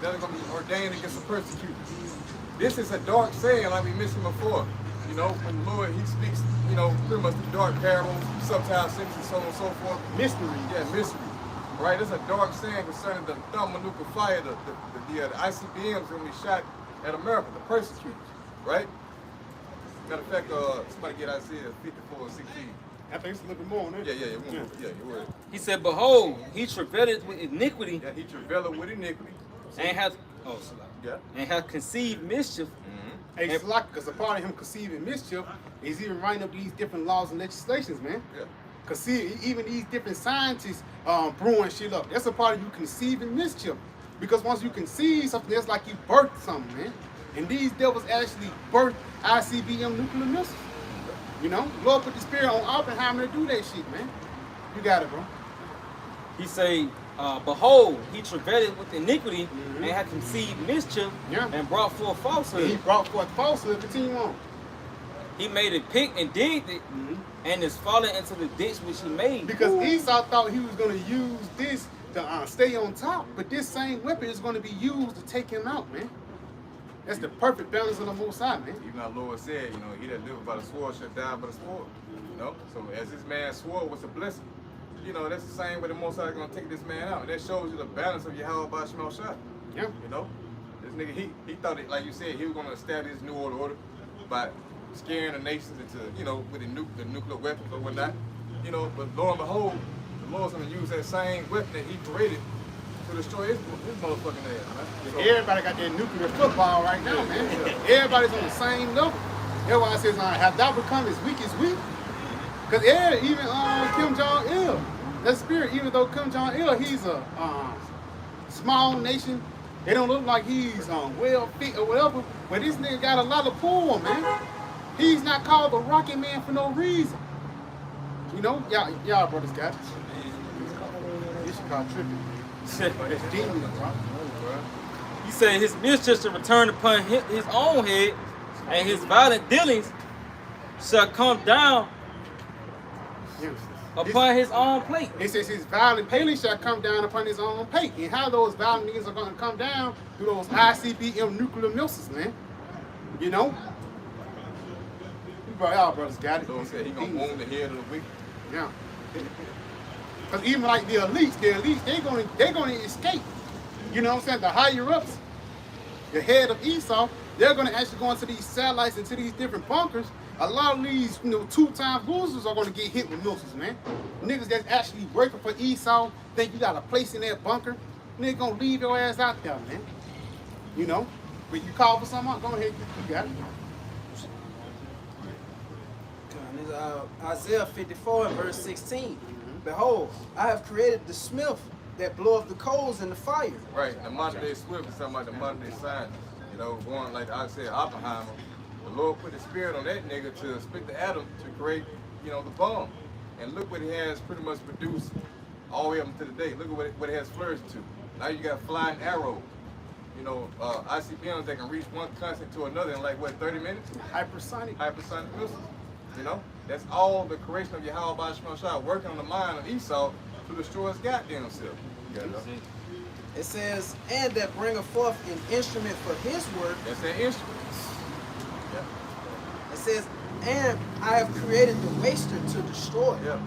that are gonna be ordained against the persecutors? This is a dark saying, like we mentioned before. You know, when the Lord, he speaks, you know, pretty much the dark parables, subtile sentences, so on and so forth. Mystery. Yeah, mystery. All right, there's a dark saying concerning the thermonuclear fire, the ICBMs gonna be shot at America, the persecutors, right? Matter of fact, somebody get Isaiah 54:16. I think it's a little bit more on that. Yeah, you're right. He said, behold, he travaileth with iniquity, Yeah, he travaileth with iniquity. and hath Yeah. and hath conceived mischief. Hey, it's like, because a part of him conceiving mischief He's even writing up these different laws and legislations, man. Yeah. Cause see, even these different scientists brewing shit up. That's a part of you conceiving mischief. Because once you conceive something, that's like you birthed something, man. And these devils actually birthed ICBM nuclear missiles. You know, Lord put the spirit on Oppenheimer to do that shit, man. You got it, bro. He say, behold, he travailed with iniquity and had conceived mischief and brought forth falsehood. He brought forth falsehood. Continue on. He made a pit and digged it, and is fallen into the ditch which he made. Because Esau thought he was going to use this to stay on top, but this same weapon is going to be used to take him out, man. That's the perfect balance of the Most High, man. Even our Lord said, you know, he that liveth by the sword shall die by the sword. You know, so as this man's sword was a blessing, you know, that's the same way the Most High is going to take this man out. And that shows you the balance of YAHAWASHI. Yeah. You know, this nigga, he thought it, like you said, he was going to establish his new world order by scaring the nations into, you know, with the nuclear weapons or whatnot. You know, but lo and behold, the Lord's going to use that same weapon that he created to destroy his motherfucking ass, man. So, everybody got that nuclear football right now, man. Everybody's on the same level. That's why I says, have thou become as weak as we? Because even Kim Jong-il, that spirit, even though Kim Jong-il, he's a small nation, they don't look like he's well fit or whatever, but this nigga got a lot of pull, man. He's not called the Rocket Man for no reason. You know, y'all brothers got it. This shit called tripping. It's demons, bro. He said his mischief shall return upon his own head, and his violent dealings shall come down upon his own plate. It says his violent dealings shall come down upon his own plate. And how those violent dealings are going to come down through those ICBM nuclear missiles, man. You know? Y'all brothers got it. the Lord said he going to wound the head of the wicked. Yeah. Because even like the elites, they're gonna escape. You know what I'm saying? The higher ups, the head of Esau, they're gonna actually go into these satellites, into these different bunkers. A lot of these, you know, two-time losers are gonna get hit with missiles, man. Niggas that's actually working for Esau think you got a place in that bunker. Nigga gonna leave your ass out there, man. You know? But you call for something, go ahead, you got it. Isaiah 54 and verse 16. Behold, I have created the smith that bloweth the coals in the fire. Right, the modern day Swift is talking about the modern day scientist. You know, going like I said, Oppenheimer. The Lord put the spirit on that nigga to split the atom to create, you know, the bomb. And look what he has pretty much produced all the way up until today. Look at what it has flourished to. Now you got flying arrows. You know, ICBMs that can reach one continent to another in like, what, 30 minutes? Hypersonic. Hypersonic missiles. You know, that's all the creation of YAHAWASHI working on the mind of Esau to destroy his goddamn self. It says, and that bringeth forth an instrument for his work. That's that instrument. Yeah. It says, and I have created the waster to destroy. Yeah.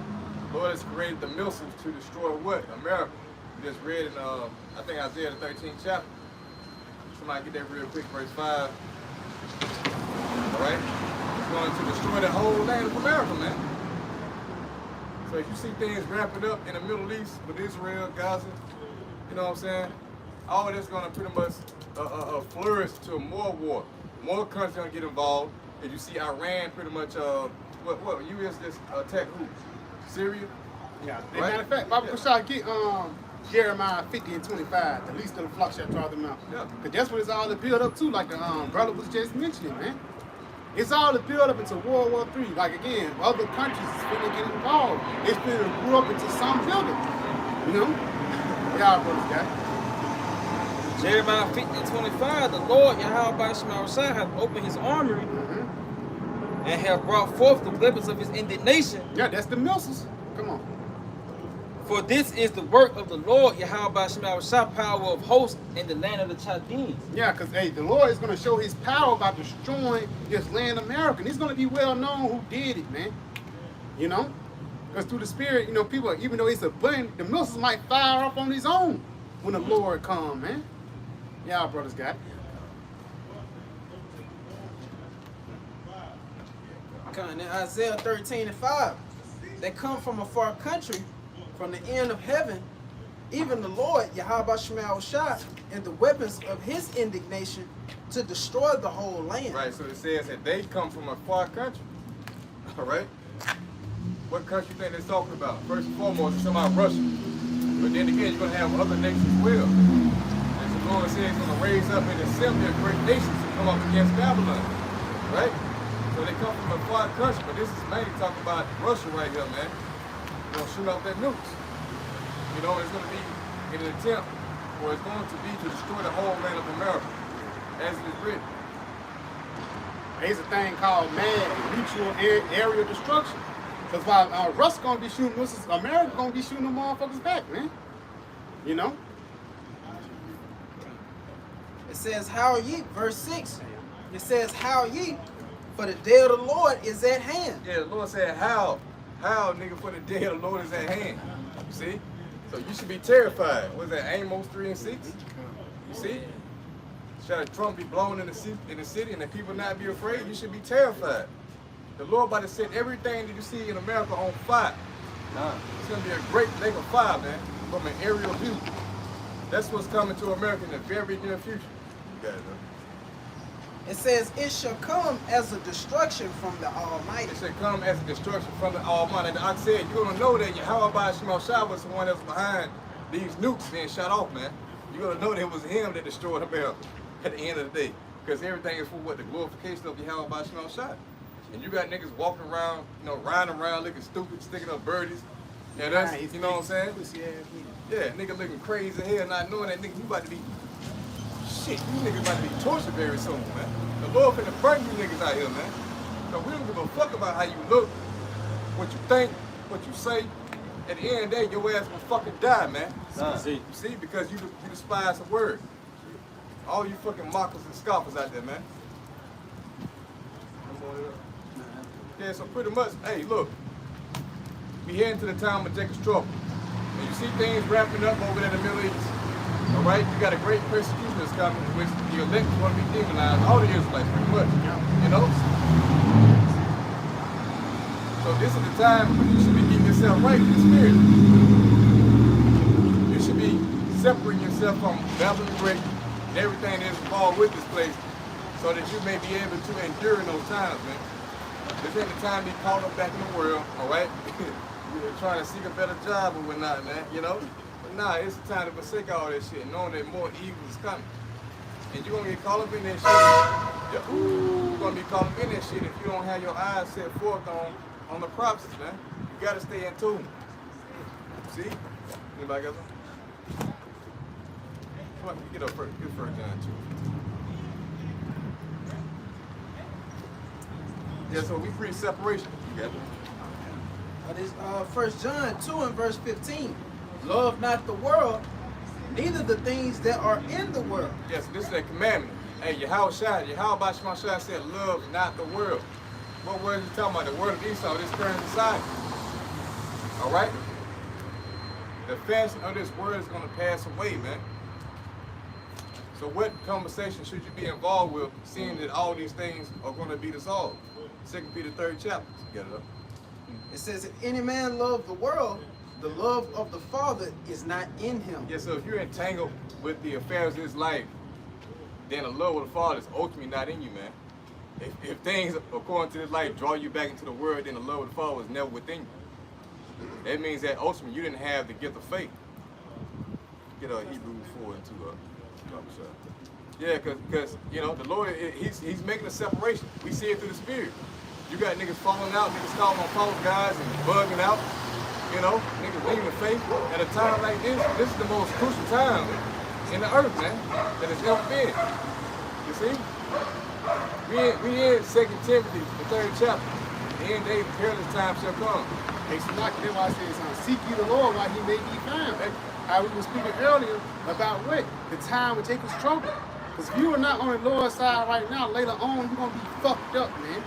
Lord has created the missiles to destroy what? America. We just read in, I think Isaiah the 13th chapter. Somebody get that real quick, verse 5. All right? It's going to destroy the whole land of America, man. So if you see things wrapping up in the Middle East with Israel, Gaza, you know what I'm saying? All of that's going to pretty much flourish to more war. More countries going to get involved. If you see Iran pretty much, what U.S. just attack who? Syria? Yeah. Right? Matter of fact, Baba Kushal get Jeremiah 50 and 25. The least of the flock shall draw them out. Yeah. Because that's what it's all to build up to, like the brother was just mentioning, man. It's all to build up into World War III. Like again, other countries is finna get involved. It's finna grow up into some building. You know? Y'all brothers got it. Jeremiah 50 and 25, the Lord YAHAWASHI hath opened his armory and have brought forth the weapons of his indignation. Yeah, that's the missiles. Come on. For this is the work of the Lord YAHAWASHI, power of hosts in the land of the Chaldeans. Yeah, because hey, the Lord is going to show his power by destroying this land America. And it's going to be well known who did it, man. You know? Because through the spirit, you know, people, even though it's a button, the missiles might fire up on his own when the Lord come, man. Y'all brothers got it. In Isaiah 13 and 5, they come from a far country, from the end of heaven, even the Lord YAHAWASHI and the weapons of his indignation to destroy the whole land. Right, so it says that they come from a far country. All right? What country you think they're talking about? First and foremost, it's about Russia. But then again, you're going to have other nations as well. As the Lord says, he's going to raise up an assembly of great nations to come up against Babylon. Right? So they come from a far country, but this is mainly talking about Russia right here, man. They're going to shoot off their nukes. You know, it's going to be in an attempt, or it's going to be to destroy the whole land of America, as it is written. There's a thing called mad mutual area destruction. Because while Russ gonna be shooting us, America gonna be shooting them motherfuckers back, man. You know? It says, how are ye? Verse 6. It says, how are ye? For the day of the Lord is at hand. Yeah, the Lord said, how, nigga, for the day of the Lord is at hand. You see? So you should be terrified. What is that, Amos 3 and 6? You see? Shall a trump be blown in the city and the people not be afraid? You should be terrified. The Lord about to set everything that you see in America on fire. It's going to be a great lake of fire, man, from an aerial view. That's what's coming to America in the very near future. You guys know. It says, it shall come as a destruction from the Almighty. It shall come as a destruction from the Almighty. And I said, you're going to know that YAHAWASHI was the one that was behind these nukes being shot off, man. You're going to know that it was him that destroyed America at the end of the day. Because everything is for what? The glorification of YAHAWASHI. And you got niggas walking around, you know, riding around looking stupid, sticking up birdies. Yeah, that's, you know what I'm saying? Yeah, nigga looking crazy as hell, not knowing that nigga, you about to be, shit, you niggas about to be tortured very soon, man. The Lord finna burn you niggas out here, man. So we don't give a fuck about how you look, what you think, what you say. At the end of the day, your ass will fucking die, man. You see, because you despise the word. All you fucking mockers and scoffers out there, man. Yeah, so pretty much, hey, look, we heading to the time of Jacob's trouble. And you see things wrapping up over there in the Middle East. All right, you got a great persecution that's coming, which the elect is going to be demonized, all the Israelites, pretty much. You know? So this is the time when you should be getting yourself right in the spirit. You should be separating yourself from Babylon Great and everything that is involved with this place, so that you may be able to endure in those times, man. This ain't the time to be caught up back in the world, all right? You're trying to seek a better job or whatnot, man, you know? But nah, it's the time to forsake all that shit, knowing that more evil is coming. And you're gonna get caught up in that shit. You're gonna be caught up in that shit if you don't have your eyes set forth on the prophecies, man. You gotta stay in tune. See? Anybody got something? Come on, get up first. Get first John 2. Yeah, so we preach separation. You got it? This 1 John 2 and verse 15. Love not the world, neither the things that are in the world. Yes, this is a commandment. Hey, YAHAWASHI said, love not the world. What word is he talking about? The word of Esau, this current society. All right? The fashion of this word is going to pass away, man. So what conversation should you be involved with, seeing that all these things are going to be dissolved? 2 Peter 3rd chapter. Get it up. It says, if any man love the world, the love of the Father is not in him. Yeah, so if you're entangled with the affairs of this life, then the love of the Father is ultimately not in you, man. If things according to this life draw you back into the world, then the love of the Father was never within you. That means that ultimately you didn't have the gift of faith. Get Hebrews 4 and 2 up. Yeah, because you know the Lord, he's making a separation. We see it through the Spirit. You got niggas falling out, niggas calling on false guys and bugging out. You know, niggas leaving faith at a time like this. This is the most crucial time in the earth, man, that it's ever been. You see? We in 2 Timothy, the 3rd chapter. The end day, perilous time shall come. That's why I said, seek ye the Lord while he may be found. How we were speaking earlier about what? The time would take us trouble. Because if you are not on the Lord's side right now, later on, you're going to be fucked up, man.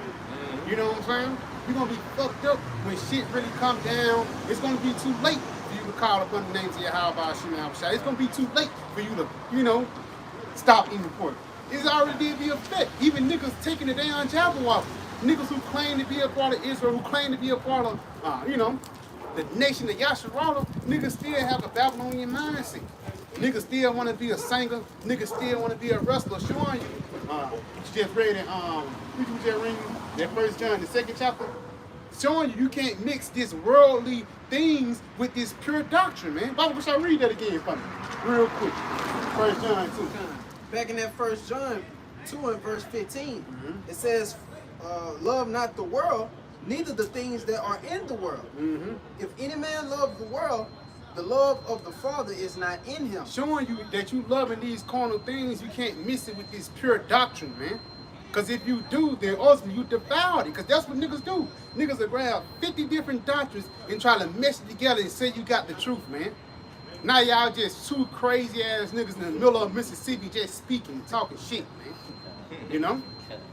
You know what I'm saying? You're going to be fucked up when shit really come down. It's going to be too late for you to call upon the names of YAHAWASHI. It's going to be too late for you to, you know, stop eating pork. It's already did be a effect. Even niggas taking the damn YAHAWAH. Niggas who claim to be a part of Israel, who claim to be a part of, you know, the nation of Yasharala, niggas still have a Babylonian mindset. Niggas still want to be a singer. Niggas still want to be a wrestler. Showing you. You just read it. What you just read? That 1 John, the 2nd chapter. showing you can't mix this worldly things with this pure doctrine, man. Bible, shall I read that again for me, real quick? 1 John 2. Back in that 1 John 2 and verse 15, it says, love not the world, neither the things that are in the world. If any man love the world, the love of the Father is not in him. Showing you that you loving these carnal things, you can't mix it with this pure doctrine, man. Because if you do, then ultimately you defile it. Because that's what niggas do. Niggas will grab 50 different doctrines and try to mesh it together and say you got the truth, man. Now y'all just two crazy ass niggas in the middle of Mississippi just speaking, talking shit, man. You know?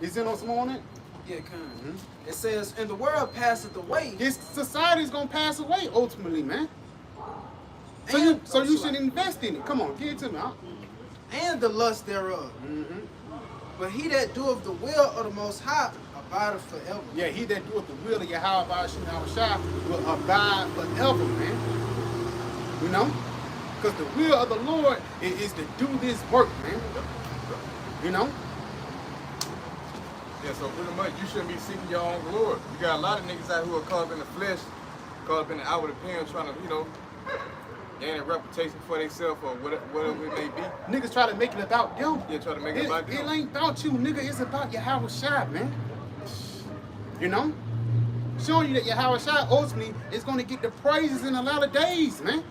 Is it on some on it? Yeah, kind. It says, and the world passeth away. This society's gonna pass away ultimately, man. So you should invest in it. Come on, give it to me. Huh? And the lust thereof. But he that doeth the will of the Most High abideth forever. Yeah, he that doeth the will of YAHAWASHI will abide forever, man. You know? Because the will of the Lord is to do this work, man. You know? Yeah, so pretty much you shouldn't be seeking your own glory. You got a lot of niggas out who are caught up in the flesh, caught up in the outward appearance, trying to, you know, gain a reputation for themselves or whatever it may be. Niggas try to make it about them. Yeah, try to make it about them. It ain't about you, nigga. It's about YAHAWASHI, man. You know? Showing you that YAHAWASHI ultimately is going to get the praises in a lot of days, man.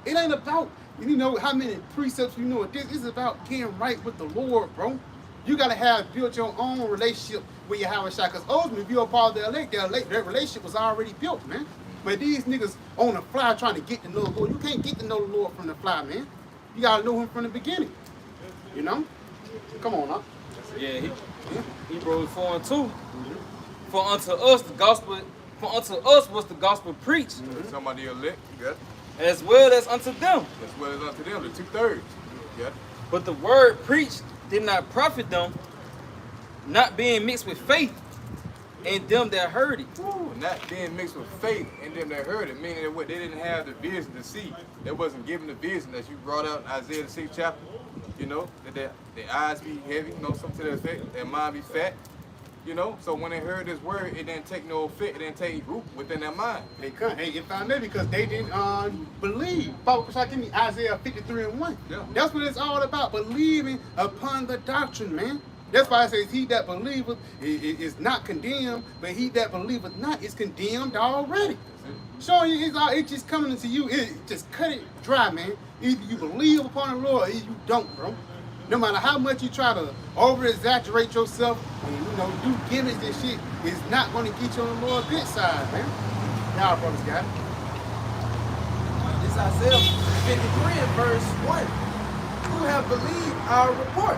It ain't about, you know, how many precepts you know. It's about getting right with the Lord, bro. You got to have built your own relationship with YAHAWASHI. Because ultimately, if you're a part of the elect, their relationship was already built, man. But these niggas on the fly trying to get to know the Lord. You can't get to know the Lord from the fly, man. You got to know him from the beginning. You know? Come on, huh? Yeah, Hebrews 4 and 2. For unto us was the gospel preached, Somebody elect, you got it. as well as unto them. As well as unto them, the 2/3. Yeah. But the word preached did not profit them, not being mixed with faith in them that heard it. Woo, not being mixed with faith in them that heard it, meaning that what they didn't have the vision to see. They wasn't given the vision that you brought out in Isaiah the 6th chapter. You know, that their eyes be heavy, you know, something to that effect, their mind be fat. You know, so when they heard this word, it didn't take no effect, it didn't take root within their mind. They couldn't. Hey, if I may, because they didn't believe. Bible, give me Isaiah 53 and 1. Yeah. That's what it's all about, believing upon the doctrine, man. That's why it says, he that believeth is not condemned, but he that believeth not is condemned already. Showing you it's just coming into you, it just cut it dry, man. Either you believe upon the Lord or you don't, bro. No matter how much you try to over-exaggerate yourself and, you know, do gimmicks and shit, it's not going to get you on the Lord's good side, man. Y'all brothers got it. This Isaiah 53 and verse 1. Who have believed our report?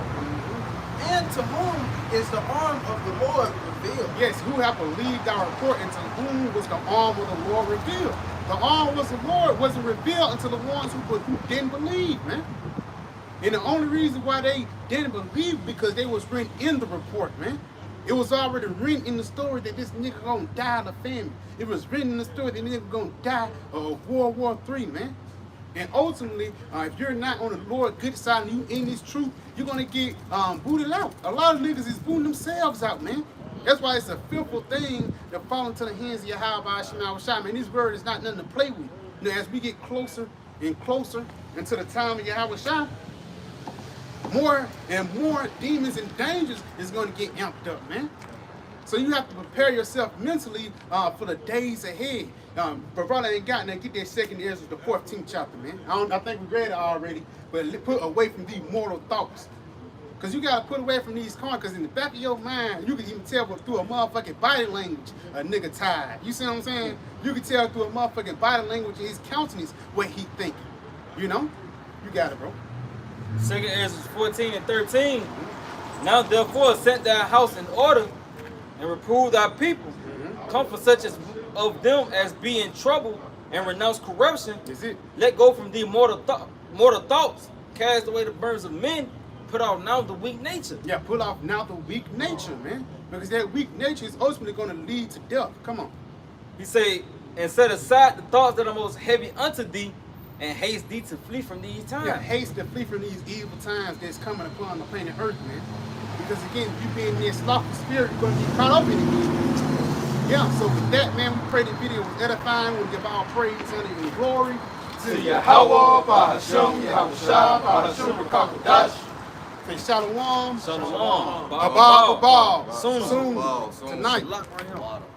And to whom is the arm of the Lord revealed? Yes, who have believed our report, and to whom was the arm of the Lord revealed? The arm was the Lord wasn't revealed unto the ones who didn't believe, man. And the only reason why they didn't believe because they was written in the report, man. It was already written in the story that this nigga gonna die of the famine. It was written in the story that nigga gonna die of World War III, man. And ultimately, if you're not on the Lord's good side and you in this truth, you're gonna get booted out. A lot of niggas is booting themselves out, man. That's why it's a fearful thing to fall into the hands of YAHAWASHI, man. This word is not nothing to play with. You know, as we get closer and closer into the time of YAHAWASHI, more and more demons and dangers is going to get amped up, man. So you have to prepare yourself mentally for the days ahead. But brother ain't got nothing. Get that 2 Ezra, the 14th chapter, man. I think we read it already, but put away from these mortal thoughts. Because you got to put away from these carnal, because in the back of your mind, you can even tell through a motherfucking body language a nigga tired. You see what I'm saying? You can tell through a motherfucking body language in his countenance what he thinking. You know? You got it, bro. 2 Ezra 14 and 13. Now therefore set thy house in order and reprove thy people. Comfort such as of them as be in trouble and renounce corruption. Is it? Let go from thee mortal thoughts. Cast away the burdens of men. Put off now the weak nature. Yeah, pull off now the weak nature, man. Because that weak nature is ultimately going to lead to death. Come on. He say, and set aside the thoughts that are most heavy unto thee, and haste thee to flee from these times. Yeah, haste to flee from these evil times that's coming upon the planet Earth, man. Because again, if you be in this slothful spirit, you're going to get caught up in it. Yeah, so with that, man, we pray the video was edifying. We give all praise, honor, and glory to YAHAWAH, BAHASHAM, YAHAWASHI, BAHASHAM, QADASH. Say Shalom. Shalom. Abba. Soon. Tonight. Lock right here.